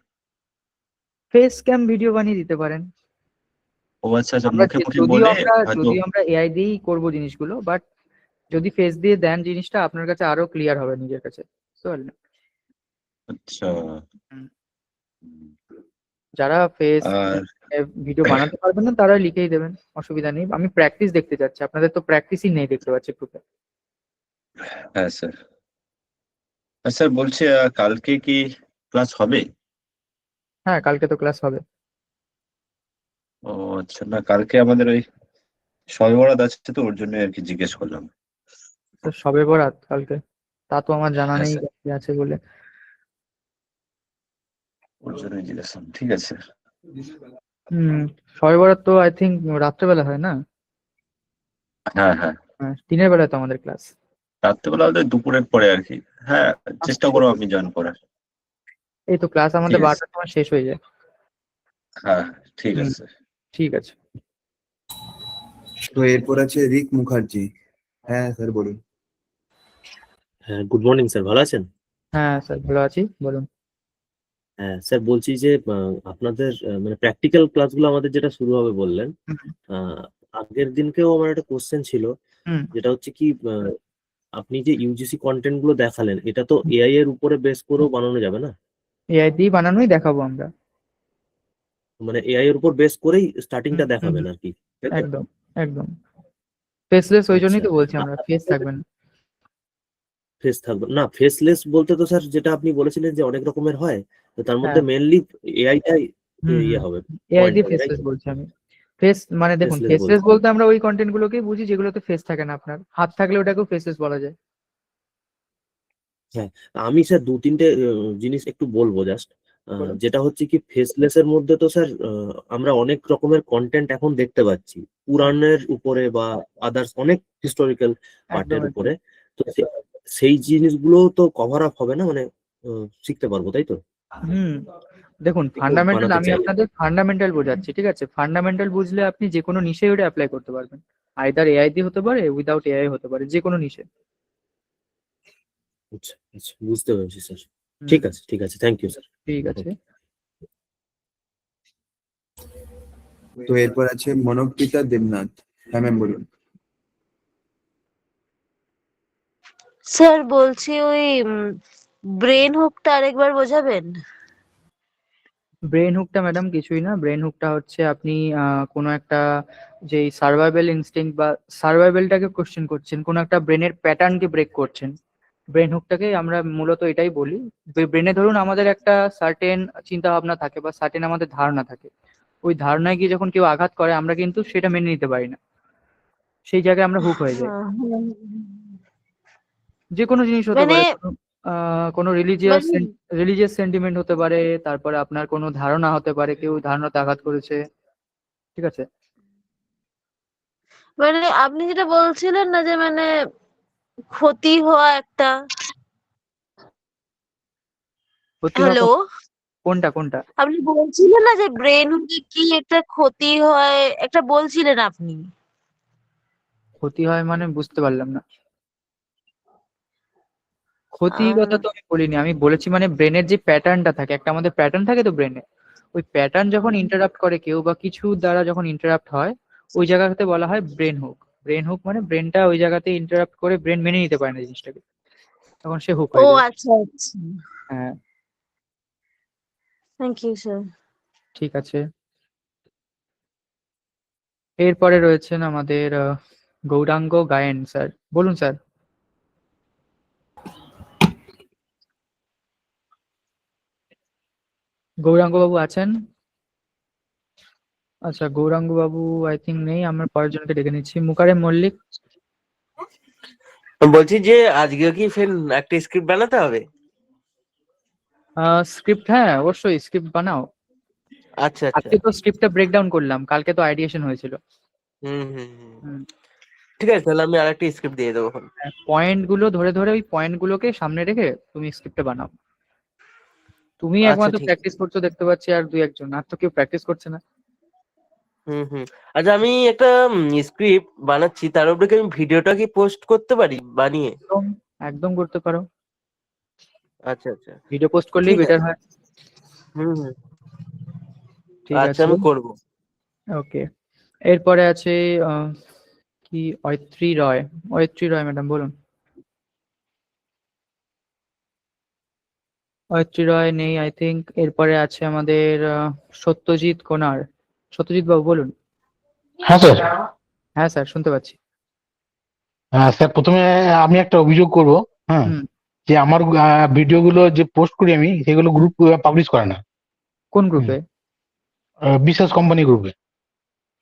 ফেস ক্যাম ভিডিও বানিয়ে দিতে পারেন। ও আচ্ছা আচ্ছা, আমরা মুখে মুখে যদিও বলে আমরা হয়তো। যদিও আমরা এআই দিয়েই করবো জিনিসগুলো, বাট যদি ফেস দিয়ে দেন জিনিসটা আপনার কাছে আরো ক্লিয়ার হবে নিজের কাছে, বুঝতে পারলেন? আচ্ছা। হুম। হুম। যারা ফেস আর ভিডিও বানাতে পারবেন না তারা লিখেই দেবেন, অসুবিধা নেই। আমি প্র্যাকটিস দেখতে চাচ্ছি, আপনাদের তো প্র্যাকটিসই নেই দেখতে পাচ্ছি গ্রুপে। হ্যাঁ স্যার। স্যার বলছি, কালকে কি ক্লাস হবে? হ্যাঁ, কালকে তো ক্লাস হবে। ও আচ্ছা, না কালকে আমাদের ওই শবে বরাত আছে, তো ওর জন্য আর কি জিজ্ঞেস করলাম। তো সবে বরাত কালকে, তা তো আমার জানা হ্যাঁ নেই স্যার, কি আছে বলে। ওর জন্যই জিজ্ঞেস করলাম। ঠিক আছে। হুম। সবে বরাত তো আই থিঙ্ক রাত্রেবেলা হয় না? হ্যাঁ হ্যাঁ, হ্যাঁ, দিনের বেলায় তো আমাদের ক্লাস। রাত্রেবেলা হলে দুপুরের পরে আর কি। হ্যাঁ, চেষ্টা করবো আমি জয়েন করার। এই তো ক্লাস আমাদের ঠিক আছে। 12টার সময় শেষ হয়ে যায়। হ্যাঁ ঠিক হুম, আছে। ঠিক আছে। তো এরপর আছে রিক মুখার্জি। হ্যাঁ স্যার বলুন। হ্যাঁ, গুড মর্নিং স্যার, ভালো আছেন? হ্যাঁ স্যার, ভালো আছি, বলুন। হ্যাঁ স্যার, বলছি যে আপনাদের মানে প্র্যাকটিক্যাল ক্লাসগুলো আমাদের যেটা শুরু হবে বললেন, হুম। আহ, আগের দিনকেও আমার একটা কোশ্চেন ছিল, হুম। যেটা হচ্ছে কি আপনি যে ইউজিসি কন্টেন্ট গুলো দেখালেন, এটা তো এআই এর উপরে বেস করেও বানানো যাবে না? এআই দিয়ে বানানোই দেখাবো আমরা। মানে এআই এর উপর বেস করেই স্টার্টিংটা হুম, হুম, দেখাবেন আর কি, তাই তো? একদম একদম। ফেসলেস, ওই আচ্ছা। জন্যই তো বলছি আমরা, ফেস থাকবে না। ফেস থাকবে না? ফেসলেস বলতে তো স্যার যেটা আপনি বলেছিলেন যে অনেক রকমের হয়, তো তার মধ্যে হ্যাঁ। মেনলি এআইটাই হুম, ইয়ে হুম। হবে, এআই পয়েন্ট দিয়ে হবে, তাই ফেসলেস তো? বলছি আমি। ফেস মানে দেখুন, ফেসলেস ফেসলেস বলতে বলতে আমরা ওই কন্টেন্ট গুলোকেই বুঝি যেগুলোতে ফেস থাকে না। আপনার হাত থাকলে ওটাকেও ফেসলেস বলা যায়। হ্যাঁ, আমি স্যার দু তিনটে জিনিস একটু বলবো জাস্ট। বলুন। যেটা হচ্ছে কি, ফেসলেস এর মধ্যে তো স্যার আমরা অনেক রকমের কন্টেন্ট এখন দেখতে পাচ্ছি, পুরাণের উপরে বা আদার্স অনেক হিস্টোরিক্যাল একদম পার্টের একদম। উপরে। তো সেই জিনিসগুলো তো কভার আপ হবে না, মানে শিখতে পারবো, তাই তো? হুম। দেখুন, কেউ ফান্ডামেন্টাল বানাতে আমি চাইলে। আপনাদের ফান্ডামেন্টাল বোঝাচ্ছি, ঠিক আছে? ফান্ডামেন্টাল বুঝলে আপনি যে কোনো নিশে ওটা অ্যাপ্লাই করতে পারবেন। আইদার এআই দিয়ে হতে পারে, উইদাউট এআই হতে পারে, যে কোনো নিশে। আচ্ছা আচ্ছা, বুঝতে পেরেছি স্যার। হুম। ঠিক আছে ঠিক আছে, থ্যাংক ইউ স্যার। ঠিক আছে। তো এরপর আছে মনোপ্রিতা দেবনাথ। হ্যাঁ ম্যাম বলুন। স্যার বলছি ওই ব্রেন হুকটা আরেকবার বোঝাবেন? ব্রেন হুকটা ম্যাডাম কিছুই না। ব্রেন হুকটা হচ্ছে আপনি কোনো একটা যে সার্ভাইভাল ইনস্টিংক্ট বা সার্ভাইভালটাকে কোশ্চেন করছেন, কোনো একটা ব্রেনের প্যাটার্নকে ব্রেক করছেন। ব্রেন হুকটাকে আমরা মূলত এটাই বলি। ব্রেনে ধরুন আমাদের একটা সার্টেন চিন্তা ভাবনা থাকে বা সার্টেন আমাদের ধারণা থাকে। ওই ধারণায় গিয়ে যখন কেউ আঘাত করে আমরা কিন্তু সেটা মেনে নিতে পারি না, সেই জায়গায় আমরা হুক হয়ে যাই। যে কোনো জিনিস হতে মানে পারে, কোনো রিলিজিয়াস মানে রিলিজিয়াস সেন্টিমেন্ট হতে পারে, তারপরে আপনার কোনো ধারণা হতে পারে, কেউ ধারণাতে আঘাত করেছে, ঠিক আছে? মানে আপনি যেটা বলছিলেন না যে মানে ক্ষতি হওয়া একটা। ক্ষতি হওয়া হ্যালো, কোনটা কোনটা? আপনি বলছিলেন না যে ব্রেন হুকে কি একটা ক্ষতি হয়, একটা বলছিলেন আপনি। ক্ষতি হয় মানে বুঝতে পারলাম না। ক্ষতির কথা আহ, তো আমি বলিনি, আমি বলেছি মানে ব্রেনের যে প্যাটার্নটা থাকে, একটা আমাদের প্যাটার্ন থাকে তো ব্রেনে। ওই প্যাটার্ন যখন ইন্টারাপ্ট করে কেউ বা কিছু দ্বারা যখন ইন্টারাপ্ট হয়, ওই জায়গাতে বলা হয় ব্রেন হুক। ব্রেন হুক মানে ব্রেনটা ওই জায়গাতে ইন্টারাপ্ট করে, ব্রেন মেনে নিতে পারে না জিনিসটাকে, তখন সে হুক ও হয়ে যায়। আচ্ছা আচ্ছা, হ্যাঁ। Thank you sir. ঠিক আছে। এরপরে রয়েছেন আমাদের গৌরাঙ্গ গায়েন স্যার, বলুন স্যার। গৌরাঙ্গ বাবু আছেন? আচ্ছা, গৌরাঙ্গ বাবু আই থিঙ্ক নেই, আমরা পরের জনকে ডেকে নিচ্ছি। মুকারেম মল্লিক। বলছি যে আজকে কি ফের একটা স্ক্রিপ্ট বানাতে হবে? স্ক্রিপ্ট, হ্যাঁ অবশ্যই স্ক্রিপ্ট বানাও। আচ্ছা আচ্ছা। আজকে তো স্ক্রিপ্টটা ব্রেকডাউন করলাম, কালকে তো আইডিয়েশন হয়েছিল। হুম হুম হুম। হুম। ঠিক আছে, তাহলে আমি আরেকটা স্ক্রিপ্ট দিয়ে দেবো এখন। পয়েন্ট গুলো ধরে ধরে ওই পয়েন্ট গুলোকে সামনে রেখে তুমি স্ক্রিপ্টটা বানাও। তুমি আচ্ছা একমাত্র ঠিক আছে। প্র্যাকটিস করছো দেখতে পাচ্ছি, আর দুই একজন, আর তো কেউ প্র্যাকটিস করছে না। হুম হুম। আচ্ছা, আমি একটা স্ক্রিপ্ট বানাচ্ছি, তার উপরে কি আমি ভিডিওটা কি পোস্ট করতে পারি বানিয়ে? একদম, একদম করতে পারো। আচ্ছা আচ্ছা। ভিডিও পোস্ট করলেই ঠিক বেটার আছে। হয়। হুম হুম। ঠিক আচ্ছা, আছে, আমি করবো। ওকে। এরপরে আছে কি, অয়ত্রী রয়। অয়ত্রী রয় ম্যাডাম বলুন। অয়ত্রী রয় নেই আই থিঙ্ক। এরপরে আছে আমাদের সত্যজিৎ কোনার। সত্যজিৎ বাবু বলুন। হ্যাঁ স্যার। হ্যাঁ স্যার, শুনতে পাচ্ছি। হ্যাঁ স্যার, প্রথমে আমি একটা অভিযোগ করব। হ্যাঁ, হুম। যে আমার ভিডিওগুলো যে পোস্ট করি আমি, সেগুলো হুম। গ্রুপ পাবলিশ করে না। কোন হুম, গ্রুপে? বিশ্বাস কোম্পানি গ্রুপে।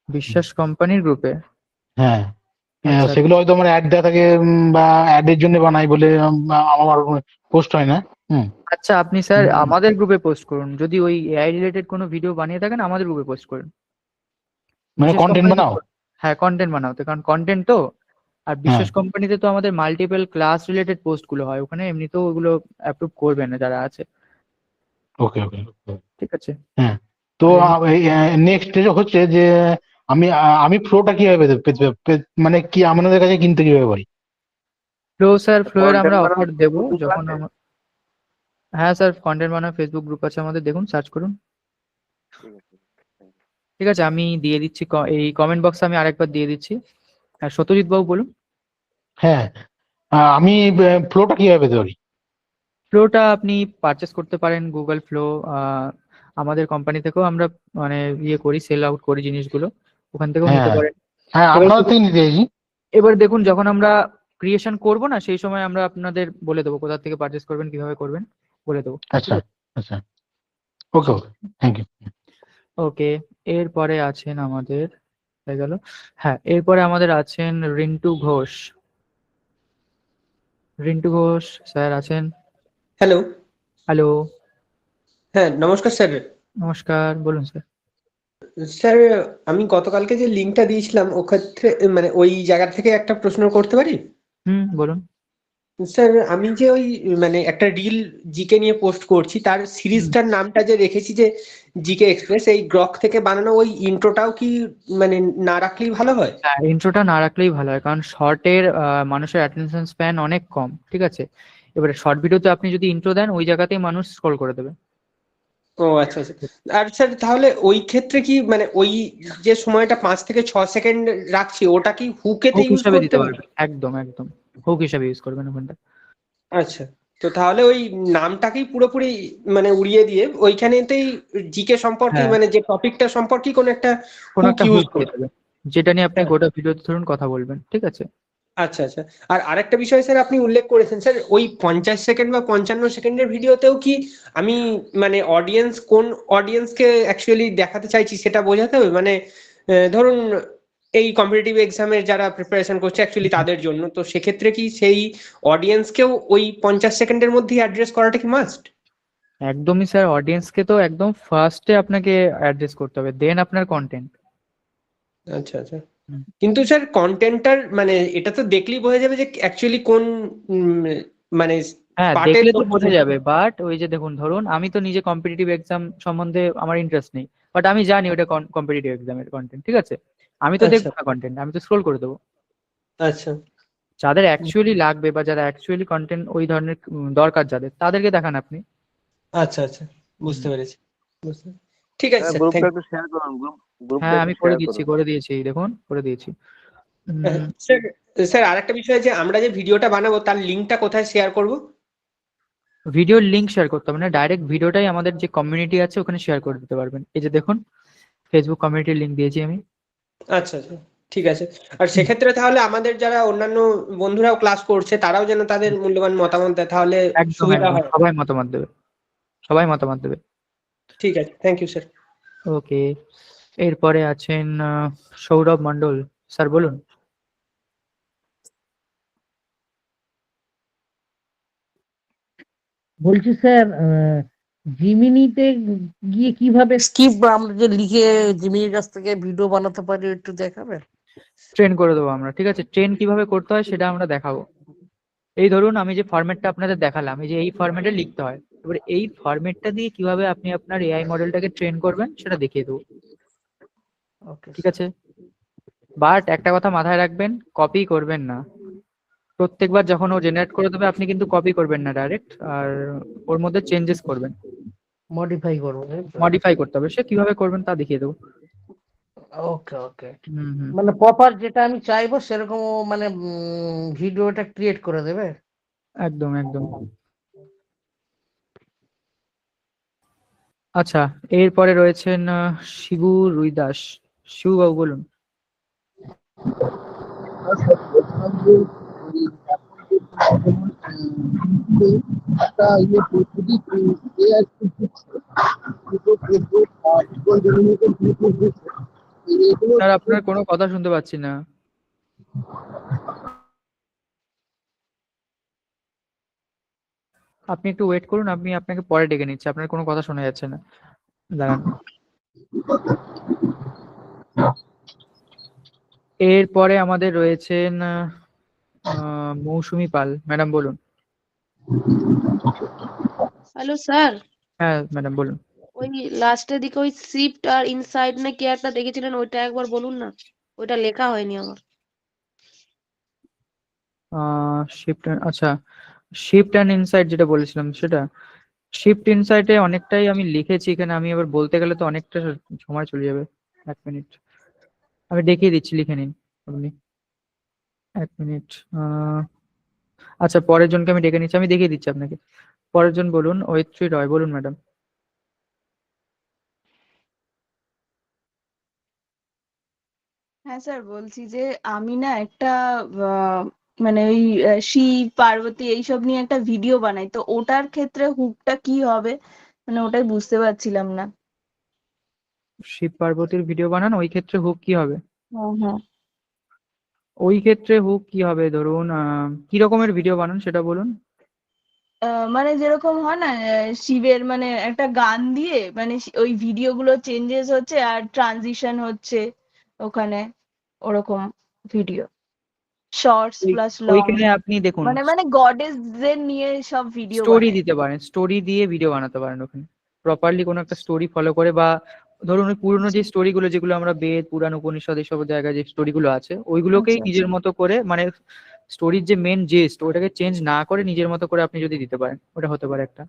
বিশ্বাস কোম্পানির গ্রুপে? হ্যাঁ, আচ্ছা সেগুলো হয়তো আমার অ্যাড দেওয়া থাকে, বা অ্যাডের জন্য বানাই বলে আমার পোস্ট হয় না। হুম। আচ্ছা, আপনি স্যার হুম, আমাদের গ্রুপে পোস্ট করুন। যদি ওই এআই রিলেটেড কোনো ভিডিও বানিয়ে থাকেন আমাদের গ্রুপে পোস্ট করুন। মানে বিশেষ কন্টেন্ট কোম্পানিতে বানাও। হ্যাঁ, কন্টেন্ট বানাতে, কারণ কন্টেন্ট তো। আর হ্যাঁ, বিশেষ কোম্পানিতে তো আমাদের মাল্টিপল ক্লাস রিলেটেড পোস্ট গুলো হয়, ওখানে এমনিতেও ওগুলো অ্যাপ্রুভ করবে না যারা আছে। ওকে ওকে। ঠিক আছে। হ্যাঁ, তো আর এমনি নেক্সট হচ্ছে যে আমি ফ্লোটা কিভাবে মানে কি আমাদের কাছে কিনতে কিভাবে পারি? ফ্লো, স্যার ফ্লো এর আমরা কন্টেন্ট অফার বানানোর দেবো গ্রুপ যখন আছে? হ্যাঁ স্যার, কন্টেন্ট বানানোর ফেসবুক গ্রুপ আছে আমাদের, দেখুন সার্চ করুন। ঠিক আছে। ঠিক আছে, আমি দিয়ে দিচ্ছি, এই কমেন্ট বক্সে আমি আরেকবার দিয়ে দিচ্ছি। আর সত্যজিৎ বাবু বলুন। হ্যাঁ, আমি ফ্লোটা কিভাবে পেতে পারি? ফ্লোটা আপনি পারচেস করতে পারেন গুগল ফ্লো। আমাদের কোম্পানি থেকেও আমরা মানে ইয়ে করি, সেল আউট করি জিনিসগুলো, ওখান থেকেও নিতে হ্যাঁ পারেন। হ্যাঁ, এবার আপনাদের থেকে নিতে চাইছি। এবার দেখুন, যখন আমরা ক্রিয়েশন করব না, সেই সময় আমরা আপনাদের বলে দেবো কোথা থেকে পারচেস করবেন, কিভাবে করবেন বলে দেবো। ঠিক আচ্ছা আছে। আচ্ছা, ওকে ওকে, থ্যাংক ইউ। ওকে। এরপরে আছেন আমাদের, হয়ে গেল। হ্যাঁ, এরপরে আমাদের আছেন রিন্টু ঘোষ। রিন্টু ঘোষ স্যার আছেন? হ্যালো। হ্যালো। হ্যাঁ, নমস্কার স্যার। নমস্কার, বলুন স্যার। স্যার, আমি গতকালকে যে লিঙ্কটা দিয়েছিলাম ও ক্ষেত্রে মানে ওই জায়গা থেকে একটা প্রশ্ন করতে পারি? হুম, বলুন। স্যার, আমি যে ওই মানে একটা রিল জিকে নিয়ে পোস্ট করছি, তার হুম। সিরিজটার নামটা যে রেখেছি যে জিকে এক্সপ্রেস, এই গ্রক থেকে বানানো ওই ইন্ট্রোটাও কি মানে না রাখলেই ভালো হয়? হ্যাঁ, ইন্ট্রোটা না রাখলেই ভালো হয়, কারণ শর্টের মানুষের অ্যাটেনশন স্প্যান অনেক কম। ঠিক আছে। এবারে শর্ট ভিডিওতে আপনি যদি ইন্ট্রো দেন, ওই জায়গাতেই মানুষ স্ক্রল করে দেবে। ও আচ্ছা আচ্ছা। আর স্যার, তাহলে ওই ক্ষেত্রে কি মানে ওই যে সময়টা 5 থেকে 6 সেকেন্ড রাখছি, ওটা কি হুকেতে হুক ইউজ হিসাবে করতে দিতে হবে? পারবেন, একদম একদম। হুক হিসাবে ইউজ করবেন ওখানটা। আচ্ছা, তো তাহলে ওই নামটাকেই পুরোপুরি মানে উড়িয়ে দিয়ে ওইখানেতেই জিকে সম্পর্কে হ্যাঁ, মানে যে টপিকটা সম্পর্কে কোনো একটা কোনো হুক একটা ইউজ হুক দিয়ে করতে দেবেন, যেটা নিয়ে আপনি হবে। গোটা ভিডিওতে ধরুন কথা বলবেন। ঠিক আছে। আচ্ছা আচ্ছা। আর আরেকটা বিষয় স্যার আপনি উল্লেখ করেছেন স্যার, ওই 50 সেকেন্ড বা 55 সেকেন্ডের ভিডিওতেও কি আমি মানে কোন অডিয়েন্সকে অ্যাকচুয়ালি দেখাতে চাইছি সেটা বোঝাতে হবে? মানে ধরুন এই কম্পিটিটিভ এক্সামের যারা প্রিপারেশন করছে অ্যাকচুয়ালি তাদের জন্য, তো সেক্ষেত্রে কি সেই অডিয়েন্সকেও ওই 50 সেকেন্ডের মধ্যেই অ্যাড্রেস করাটা কি মাস্ট? একদমই স্যার, অডিয়েন্সকে তো একদম ফার্স্টে আপনাকে অ্যাড্রেস করতে হবে, দেন আপনার কন্টেন্ট। আচ্ছা আচ্ছা। কিন্তু স্যার কন্টেন্টটার মানে এটা তো দেখলেই বোঝা যাবে যে অ্যাকচুয়ালি কোন মানে হ্যাঁ, পার্টের দেখলে তো লোকজন। বোঝা যাবে, বাট ওই যে দেখুন, ধরুন আমি তো নিজে কম্পিটিটিভ এক্সাম সম্বন্ধে আমার ইন্টারেস্ট নেই, বাট আমি জানি ওটা কম্পিটিটিভ এক্সামের কন্টেন্ট। ঠিক আছে। আমি তো আচ্ছা দেখবো না কন্টেন্ট, আমি তো স্ক্রোল করে দেবো। আচ্ছা যাদের অ্যাকচুয়ালি লাগবে বা যারা অ্যাকচুয়ালি কন্টেন্ট ওই ধরনের দরকার যাদের, তাদেরকে দেখান আপনি। আচ্ছা আচ্ছা, বুঝতে পেরেছি। বুঝতে ঠিক আছে স্যার স্যার, গ্রুপটা থ্যাংক একটু শেয়ার করুন, গ্রুপটা হ্যাঁ, একটু আমি করে শেয়ার দিচ্ছি, করুন। করে দিয়েছি, দেখুন করে দিয়েছি। স্যার। স্যার আরেকটা বিষয়, যে আমরা যে ভিডিওটা বানাবো তার লিঙ্কটা কোথায় শেয়ার করব? ভিডিওর লিঙ্ক শেয়ার করতে হবে না, ডাইরেক্ট ভিডিওটাই আমাদের যে কমিউনিটি আছে ওখানে শেয়ার করে দিতে পারবেন। এই যে দেখুন, ফেসবুক কমিউনিটির লিঙ্ক দিয়েছি আমি। আচ্ছা আচ্ছা, ঠিক আছে। আর সেক্ষেত্রে তাহলে আমাদের যারা অন্যান্য বন্ধুরাও ক্লাস করছে তারাও যেন তাদের মূল্যবান মতামত দেয়, তাহলে একদম সুবিধা একদম, হয়। সবাই মতামত দেবে, সবাই মতামত দেবে। ঠিক আছে, থ্যাংক ইউ স্যার। ওকে। এরপরে আছেন সৌরভ মন্ডল। স্যার বলুন। বলছি স্যার, জিমিনিতে গিয়ে কিভাবে স্ক্রিপ্ট আমরা যে লিখে জিমিনির কাছ থেকে ভিডিও বানাতে পারি একটু দেখাবে? ট্রেন করে দেবো আমরা, ঠিক আছে? ট্রেন কিভাবে করতে হয় সেটা আমরা দেখাবো। এই ধরুন আমি যে ফরম্যাটটা আপনাদের দেখালাম, এই যে এই ফরম্যাটে লিখতে হয়, এবার এই ফরম্যাটটা দিয়ে কিভাবে আপনি আপনার এআই মডেলটাকে ট্রেন করবেন সেটা দেখিয়ে দেবো, ওকে ঠিক আছে? বাট একটা কথা মাথায় রাখবেন, কপি করবেন না। প্রত্যেকবার যখন ও জেনারেট করে দেবে আপনি কিন্তু কপি করবেন না ডাইরেক্ট, আর ওর মধ্যে চেঞ্জেস করবেন, মডিফাই করবো। মডিফাই করতে হবে। সে কিভাবে করবেন তা দেখিয়ে দেবো। ওকে ওকে, হুম হুম, মানে প্রপার যেটা আমি চাইবো সেরকম ও মানে ভিডিওটা ক্রিয়েট করে দেবে। একদম একদম। আচ্ছা, এরপরে রয়েছেন শিবু রুইদাস। শিবু বাবু বলুন। একটা ইয়ে যদি AI এগুলো স্যার আপনার কোনো কথা শুনতে পাচ্ছি না। আপনি একটু ওয়েট করুন, আমি আপনাকে পরে ডেকে নিচ্ছি, আপনার কোনো কথা শোনা যাচ্ছে না, দাঁড়ান। এরপরে আমাদের রয়েছেন মৌসুমী পাল। ম্যাডাম বলুন। হ্যালো স্যার, হ্যাঁ ম্যাডাম বলুন। ওই লাস্টের দিকে ওই শিফট আর ইনসাইড না কি একটা দেখেছিলেন, ওইটা একবার বলুন না। ওইটা লেখা হয়নি আমার। শিফট, আচ্ছা শিফট অ্যান্ড ইনসাইট যেটা বলেছিলাম সেটা। শিফট ইনসাইটে অনেকটাই আমি লিখেছি এখানে, আমি এবার বলতে গেলে তো অনেকটা সময় চলে যাবে। 1 মিনিট, আমি দেখিয়ে দিচ্ছি, লিখে নিন আপনি। 1 মিনিট। আচ্ছা পরের জনকে আমি ডেকে নিচ্ছি, আমি দেখিয়ে দিচ্ছি আপনাকে। পরের জন বলুন, ঐত্রী রয়। বলুন ম্যাডাম। হ্যাঁ স্যার, বলছি যে আমি না একটা মানে ওই শিব পার্বতী এইসব নিয়ে একটা ভিডিও বানাই, তো ওটার ক্ষেত্রে হুকটা কি হবে, মানে ওটাই বুঝতে পারছিলাম না। শিব পার্বতীর ভিডিও বানান, ওই ক্ষেত্রে হুক কি হবে? হ্যাঁ হ্যাঁ। ওই ক্ষেত্রে হুক কি হবে, ধরুন কি রকমের ভিডিও বানান সেটা বলুন। মানে যেরকম হয় না, শিবের মানে একটা গান দিয়ে মানে ওই ভিডিওগুলো চেঞ্জেস হচ্ছে আর ট্রানজিশন হচ্ছে ওখানে, ওরকম ভিডিও, শর্টস প্লাস লং, ওইখানে আপনি দেখুন মানে মানে গডেসদের নিয়ে সব ভিডিও স্টোরি বানাই। দিতে পারেন, স্টোরি দিয়ে ভিডিও বানাতে পারেন ওখানে। প্রপারলি কোনো একটা স্টোরি ফলো করে, বা ধরুন ওই পুরোনো যে স্টোরিগুলো যেগুলো আমরা বেদ পুরাণ উপনিষদ এইসব জায়গায় যে স্টোরিগুলো আছে ওইগুলোকেই আচ্ছা আচ্ছা নিজের মতো করে, মানে স্টোরির যে মেন জেস্ট ওটাকে চেঞ্জ না করে নিজের মতো করে আপনি যদি দিতে পারেন, ওটা হতে পারে একটা।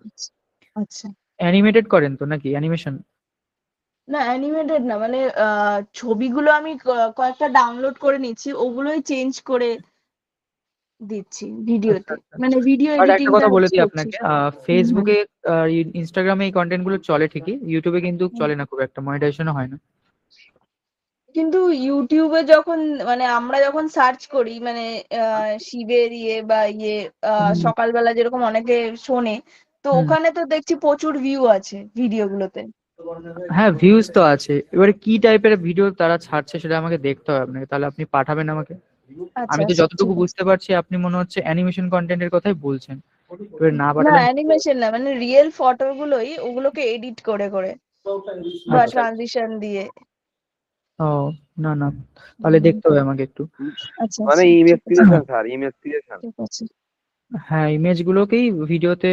আচ্ছা। অ্যানিমেটেড করেন তো নাকি অ্যানিমেশন? না অ্যানিমেটেড না, মানে ছবিগুলো আমি কয়েকটা ডাউনলোড করে নিচ্ছি, ওগুলোই চেঞ্জ করে দিচ্ছি আচ্ছা ভিডিওতে, আচ্ছা। মানে ভিডিও বাট একটা এডিটিংটা কথা বলে দিই করছি। আপনাকে, হুম হুম। ফেসবুকে ইনস্টাগ্রামে এই কন্টেন্ট গুলো চলে ঠিকই, ইউটিউবে কিন্তু চলে না খুব একটা, মনিটাইজেশনও হয় না। কিন্তু ইউটিউবে যখন মানে আমরা যখন সার্চ করি মানে শিবের ইয়ে বা ইয়ে হুম। সকালবেলা যেরকম অনেকে শোনে, তো হুম। ওখানে তো দেখছি প্রচুর ভিউ আছে ভিডিওগুলোতে। হ্যাঁ ভিউজ তো আছে, এবারে কি টাইপের ভিডিও তারা ছাড়ছে সেটা আমাকে দেখতে হবে আপনাকে, তাহলে আপনি পাঠাবেন আমাকে। আচ্ছা আমি তো আচ্ছা যতটুকু ঠিক আছে। বুঝতে পারছি আপনি মনে হচ্ছে অ্যানিমেশন কন্টেন্টের কথাই বলছেন, এবার না না পাঠালে অ্যানিমেশন না, মানে রিয়েল ফটোগুলোই ওগুলোকে এডিট করে করে বা আচ্ছা। ট্রানজিশন দিয়ে। ও না না, তাহলে হুম, দেখতে হবে আমাকে একটু। আচ্ছা মানে আচ্ছা ইমেজ ঠিক আছে ক্রিয়েশন স্যার, ইমেজ ক্রিয়েশন। ঠিক আছে। হ্যাঁ ইমেজ গুলোকেই ভিডিওতে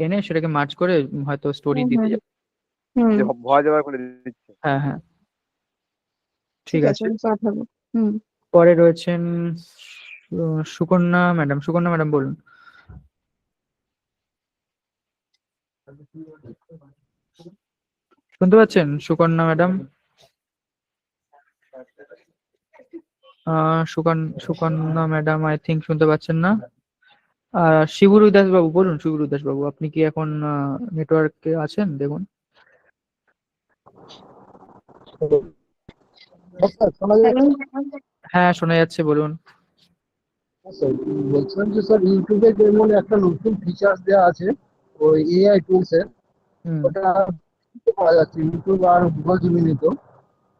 এনে সেটাকে মার্চ করে হয়তো স্টোরি হুম দিতে হুম যাবে। হুম। ভয় জবাই করে দিচ্ছে। হ্যাঁ হ্যাঁ, ঠিক ঠিক আছে, আছে। আমি পাঠাবো। হুম। পরে রয়েছেন সুকন্যা ম্যাডাম। সুকন্যা ম্যাডাম বলুন। শুনতে পাচ্ছেন Sukanya madam? Sukanya madam I think শুনতে পাচ্ছেন না। শিবুর দাস বাবু বলুন। শিবুর দাস বাবু আপনি কি এখন নেটওয়ার্কে আছেন? দেখুন। স্যার শোনা হ্যালো। যাচ্ছে? হ্যাঁ শোনা যাচ্ছে, বলুন। স্যার বলছিলাম যে স্যার ইউটিউবে যেমন একটা নতুন ফিচার্স দেওয়া আছে ওই এআই টুলস এর, হুম। ওটা পাওয়া যাচ্ছে ইউটিউব আর গুগল জিমিনিতেও।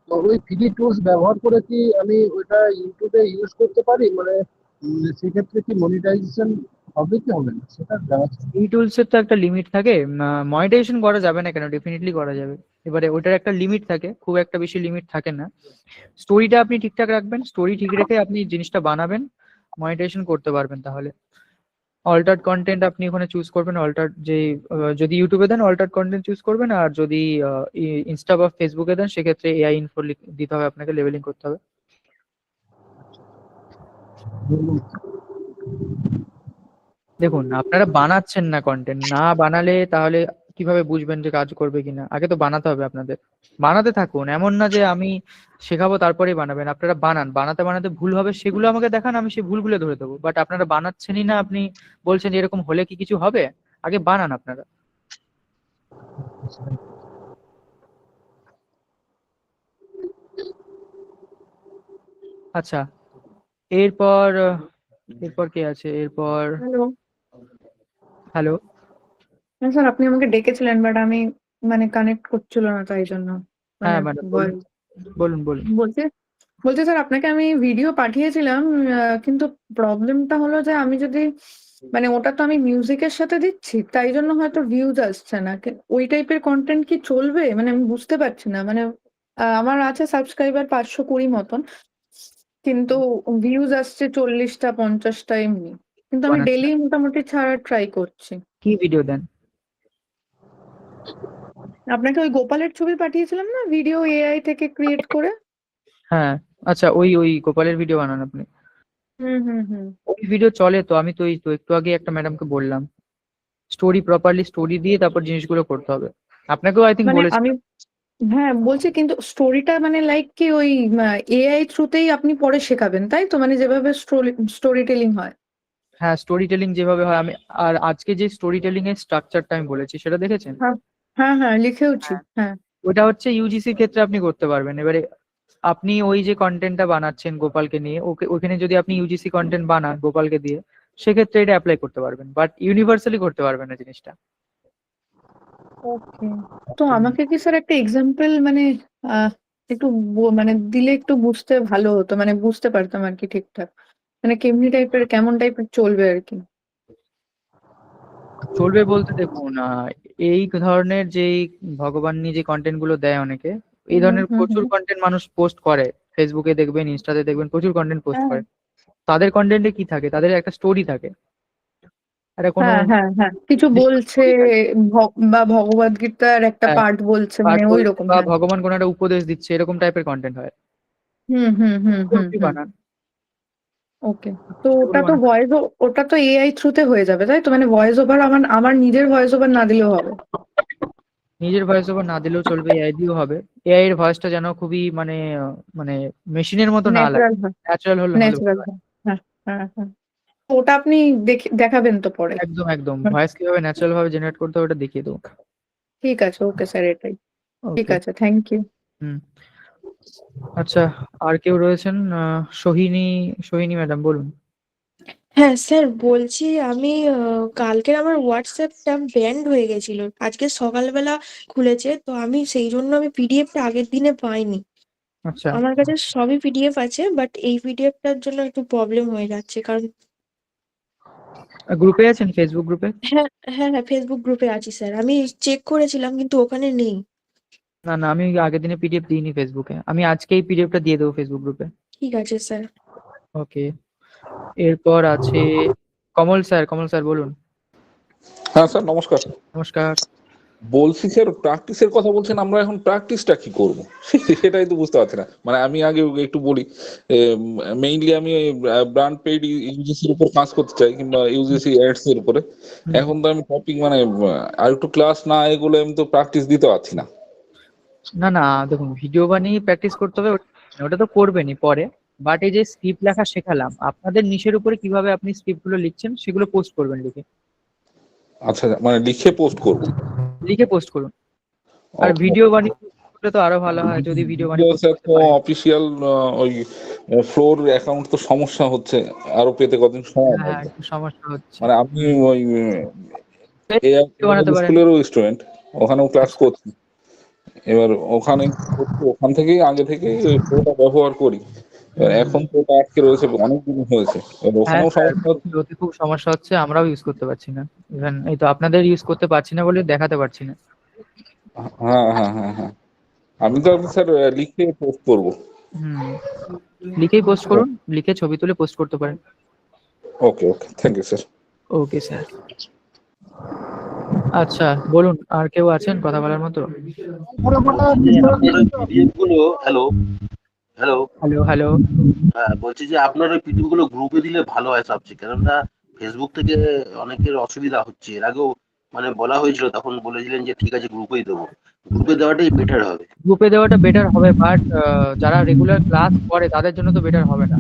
তো ওই ফ্রি টুলস ব্যবহার করে কি আমি ওইটা ইউটিউবে ইউজ করতে পারি, মানে সেক্ষেত্রে কি মনিটাইজেশন হবে কি হবে না সেটা জানা ছিল। এই টুলস এর তো একটা লিমিট থাকে, মনিটাইজেশন করা যাবে না কেন, ডেফিনেটলি করা যাবে। এবারে ওটার একটা লিমিট থাকে, খুব একটা বেশি লিমিট থাকে না। স্টোরিটা আপনি ঠিকঠাক রাখবেন, স্টোরি ঠিক রেখে আপনি জিনিসটা বানাবেন, মনিটাইজেশন করতে পারবেন। তাহলে অল্টার্ড কন্টেন্ট আপনি ওখানে চুজ করবেন, অল্টার্ড যে যদি ইউটিউবে দেন অল্টার্ড কন্টেন্ট চুজ করবেন, আর যদি ইনস্টা বা ফেসবুকে দেন সেক্ষেত্রে এআই ইনফো দিতে হবে আপনাকে, লেভেলিং করতে হবে। দেখুন আপনারা বানাচ্ছেন না কন্টেন্ট, না বানালে তাহলে কিভাবে বুঝবেন যে কাজ করবে কিনা? আগে তো বানাতে হবে আপনাদের। বানাতে থাকুন, এমন না যে আমি শেখাবো তারপরেই বানাবেন। আপনারা বানান, বানাতে বানাতে ভুল হবে সেগুলো আমাকে দেখান, আমি সেই ভুলগুলো ধরে দেবো। বাট আপনারা বানাচ্ছেনই না, আপনি বলছেন যে এরকম হলে কি কিছু হবে? আগে বানান আপনারা। আচ্ছা, এরপর এরপর কে আছে? এরপর হ্যালো। হ্যালো। হ্যাঁ স্যার, আপনি আমাকে ডেকেছিলেন বাট আমি মানে কানেক্ট করছিল না তাই জন্য। মানে হ্যাঁ ম্যাডাম বলুন, বলুন বলুন। বলছি বলছি স্যার, আপনাকে আমি ভিডিও পাঠিয়েছিলাম, কিন্তু প্রবলেমটা হলো যে আমি যদি মানে ওটা তো আমি মিউজিকের সাথে দিচ্ছি, তাই জন্য হয়তো ভিউজ আসছে না। ওই টাইপের কন্টেন্ট কি চলবে? মানে আমি বুঝতে পারছি না। মানে আমার আছে সাবস্ক্রাইবার 520 মতন, কিন্তু ভিউজ আসছে 40টা 50টা এমনি। কিন্তু আমি বানাচ্ছেন? ডেইলি মোটামুটি ছাড়ার ট্রাই করছি। কি ভিডিও দেন? আপনাকে ওই গোপালের ছবি পাঠিয়েছিলাম না, ভিডিও এআই থেকে ক্রিয়েট করে। হ্যাঁ, আচ্ছা, ওই ওই গোপালের ভিডিও বানান আপনি? হুম। ওই ভিডিও চলে তো, আমি তো এই তো একটু আগে একটা ম্যাডামকে বললাম, স্টোরি প্রপারলি স্টোরি দিয়ে তারপর জিনিসগুলো করতে হবে। আপনাকেও আই থিঙ্ক মানে বলেছি। আমি হ্যাঁ বলছি, কিন্তু স্টোরিটা মানে লাইক কি ওই এআই থ্রুতেই আপনি পরে শেখাবেন, তাই তো? মানে যেভাবে স্টোরি টেলিং হয়। হ্যাঁ, স্টোরি টেলিং যেভাবে হয় আমি, আর আজকে যে স্টোরি টেলিং এর স্ট্রাকচারটা আমি বলেছি সেটা দেখেছেন? হ্যাঁ লিখেওছি। হ্যাঁ ওটা হচ্ছে ইউজিসির ক্ষেত্রে আপনি করতে পারবেন। এবারে আপনি ওই যে কন্টেন্টটা বানাচ্ছেন গোপালকে নিয়ে, ওখানে যদি আপনি ইউজিসি কন্টেন্ট বানান গোপালকে দিয়ে, সেক্ষেত্রে এটা অ্যাপ্লাই করতে পারবেন, বাট ইউনিভার্সালি করতে পারবেন না জিনিসটা। ওকে। তো আমাকে কি স্যার একটা এক্সাম্পল মানে একটু মানে দিলে একটু বুঝতে ভালো হতো, মানে বুঝতে পারতাম আর কি ঠিকঠাক, মানে কেমন টাইপের চলবে আর কি। চলবে বলতে দেখুন, এই ধরনের যেই ভগবান নিয়ে যে কন্টেন্ট গুলো দেয় অনেকে, এই ধরনের প্রচুর কন্টেন্ট মানুষ পোস্ট করে। ফেসবুকে দেখবেন, ইনস্টাতে দেখবেন, প্রচুর কন্টেন্ট পোস্ট করে। তাদের কন্টেন্টে কি থাকে? তাদের একটা স্টোরি থাকে, একটা কোনো হ্যাঁ কিছু বলছে, story থাকে। বা ভগবদ গীতার একটা হ্যাঁ, পার্ট বলছে, পাঠ মানে ওই বলছে রকম। বা হ্যাঁ ভগবান কোনো একটা উপদেশ দিচ্ছে, এরকম টাইপের কন্টেন্ট হয়। আপনি বানান, ওকে। তো সেগুলো বানান। ওটা তো এআই থ্রুতে হয়ে যাবে, তাই তো? মানে ভয়েস ওভার আমার নিজের ভয়েস ওভার না দিলেও হবে? নিজের ভয়েস ওভার না দিলেও চলবে, এআই দিয়েও হবে। এআই এর ভয়েসটা যেন খুবই মানে মেশিনের মতো না লাগে, ন্যাচারাল হয়। ন্যাচারাল হলে ভালো ন্যাচারাল হয়। হয়। হ্যাঁ। তো ওটা আপনি দেখাবেন তো পরে? একদম একদম, ভয়েস কিভাবে ন্যাচারাল ভাবে জেনারেট করতে হবে ওটা দেখিয়ে দেবো। ঠিক আছে, ওকে স্যার, এটাই ঠিক ওকে। আছে। Thank you. হুম। আচ্ছা, আর কেউ রয়েছেন? সোহিনী, সোহিনী ম্যাডাম বলুন। হ্যাঁ স্যার, বলছি আমি কালকের আমার হোয়াটসঅ্যাপটা ব্যান্ড হয়ে গেছিল, আজকে সকালবেলা খুলেছে, তো আমি সেই জন্য আমি পিডিএফটা আগের দিনে পাইনি। আচ্ছা, আমার কাছে সবই পিডিএফ আছে, বাট এই পিডিএফটার জন্য একটু প্রবলেম হয়ে যাচ্ছে, কারণ গ্রুপে আছেন? ফেসবুক গ্রুপে? হ্যাঁ ফেসবুক গ্রুপে আছি স্যার, আমি চেক করেছিলাম কিন্তু ওখানে নেই। না না, আমি আগের দিনে পিডিএফ দিইনি ফেসবুকে, আমি আজকেই পিডিএফটা দিয়ে দেবো ফেসবুক গ্রুপে। ঠিক আছে স্যার। ওকে। এরপর আছে কমল স্যার। কমল স্যার বলুন। হ্যাঁ স্যার, নমস্কার। নমস্কার। বলছি স্যার, প্র্যাকটিসের কথা বলছেন, আমরা এখন প্র্যাকটিসটা কি করব সেটাই তো বুঝতে পারছি না। মানে আমি আগে একটু বলি, মেইনলি আমি ব্র্যান্ড পেইড ইউজিসির উপর কাজ করতে চাই, কিংবা ইউজিসি অ্যাডস এর উপরে। এখন তো আমি টপিক মানে আর একটু ক্লাস না এগুলো আমি তো প্র্যাকটিস দিতে পারছি না। না না, দেখুন ভিডিও বানিয়ে প্র্যাকটিস করতে হবে, ওটা তো করবেনই পরে। বাট এই যে স্ক্রিপ্ট লেখা শেখালাম, আপনাদের নিশের উপরে কিভাবে আপনি স্ক্রিপ্ট গুলো লিখছেন সেগুলো পোস্ট করবেন লিখে। আচ্ছা, মানে লিখে পোস্ট করব? লিখে পোস্ট করুন। আর ভিডিও বানিয়ে করলে তো আরো ভালো হয়, যদি ভিডিও বানিয়ে পোস্ট করতে পারেন। অফিসিয়াল ওই ফ্লোর অ্যাকাউন্ট তো সমস্যা হচ্ছে, আরো পেতে কতদিন সময় হ্যাঁ, লাগবে। একটু সমস্যা হচ্ছে। মানে আমি ওই বানাতে পারেন। স্কুলেরও স্টুডেন্ট, ওখানেও ক্লাস করছি। এবার ওখান থেকেই আগে থেকে ফ্লোটা ব্যবহার করি, এখন তো ওটা আটকে রয়েছে, অনেক দিন হয়েছে, এবার হ্যাঁ ওখানেও স্যার, সমস্যা হচ্ছে। ওতে খুব সমস্যা হচ্ছে, আমরাও ইউজ করতে পারছি না। ইভেন এই তো আপনাদের ইউজ করতে পারছি না বলে দেখাতে পারছি না। হ্যাঁ হ্যাঁ হ্যাঁ হ্যাঁ, আমি তো স্যার লিখে পোস্ট করবো। হুম, লিখেই পোস্ট করুন, লিখে ছবি তুলে পোস্ট করতে পারেন। Okay okay, thank you sir. Okay sir. আচ্ছা বলুন, আর কেউ আছেন কথা বলার মতো? পিডিএফ গুলো, হ্যালো হ্যালো, হ্যালো হ্যালো। হ্যাঁ বলছি যে আপনার ওই পিডিএফ গুলো গ্রুপে দিলে ভালো হয় সবচেয়ে, কেননা ফেসবুক থেকে অনেকের অসুবিধা হচ্ছে। এর আগেও মানে বলা হয়েছিল, তখন বলেছিলেন যে ঠিক আছে গ্রুপেই দেবো। গ্রুপে দেওয়াটাই বেটার হবে। গ্রুপে দেওয়াটা বেটার হবে, বাট যারা রেগুলার ক্লাস করে তাদের জন্য তো বেটার হবে না,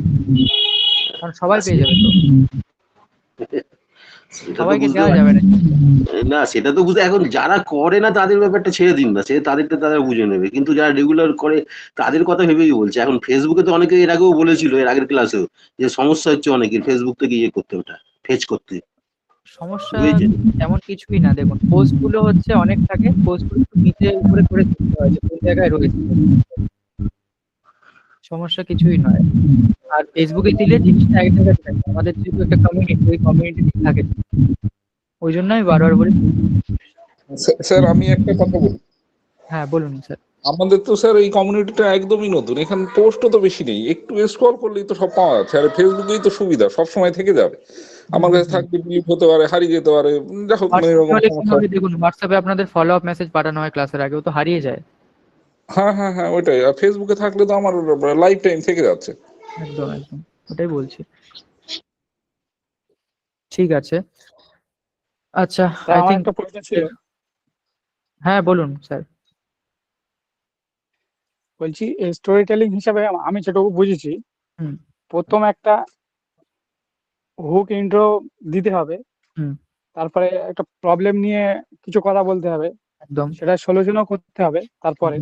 কারণ সবাই পেয়ে যাবে তো, সেটা তো সবাইকে বুঝতে দেওয়া পারছি যাবে না। না, সেটা তো বুঝতে, এখন যারা করে না তাদের ব্যাপারটা ছেড়ে দিন না, সে তাদেরটা তারা বুঝে নেবে, কিন্তু যারা রেগুলার করে তাদের কথা ভেবেই বলছে। এখন ফেসবুকে তো অনেকে এর আগেও বলেছিল, এর আগের ক্লাসেও, যে সমস্যা হচ্ছে অনেকের ফেসবুক থেকে ইয়ে করতে, ওটা ফেচ করতে, সমস্যা বুঝেছেন? তেমন কিছুই না, দেখুন পোস্ট গুলো হচ্ছে অনেক থাকে, পোস্ট গুলো একটু নিচে উপরে করে দেখতে হয় যে কোন জায়গায় রয়েছে, সমস্যা কিছুই নয়। আর ফেসবুকে দিলে জিনিসটা এক জায়গায় থাকে, আমাদের যেহেতু একটা কমিউনিটি, ওই কমিউনিটি থাকে, ওই জন্য আমি বারবার বলি। স্যার আমি একটা কথা বলি, হ্যাঁ বলুন স্যার। আমাদের তো স্যার এই কমিউনিটিটা একদমই নতুন, এখানে পোস্টও তো বেশি নেই, একটু স্ক্রল করলেই তো সব পাওয়া যাচ্ছে। আর ফেসবুকেই তো সুবিধা, সব সময় থেকে যাবে, আমার কাছে থাকলে ডিলিট হতে পারে, হারিয়ে যেতে পারে, যা হোক মানে এরকম হোয়াটসঅ্যাপে হলে কি সমস্যা। হবে, দেখুন হোয়াটসঅ্যাপে আপনাদের ফলো আপ মেসেজ পাঠানো হয় ক্লাসের আগেও, তো হারিয়ে যায়। হ্যাঁ হ্যাঁ হ্যাঁ, ওইটাই। আর ফেসবুকে থাকলে তো আমার লাইফ টাইম থেকে যাচ্ছে। একদম একদম, ওটাই বলছি। ঠিক আছে, আচ্ছা আই আমার থিঙ্ক। একটা প্রশ্ন ছিল, হ্যাঁ বলুন স্যার। বলছি স্টোরি টেলিং হিসাবে আমি যেটুকু বুঝেছি, হুম প্রথম একটা হুক ইন্ট্রো দিতে হবে, হুম তারপরে একটা প্রবলেম নিয়ে কিছু কথা বলতে হবে, একদম সেটা সলিউশনও করতে হবে, তারপরে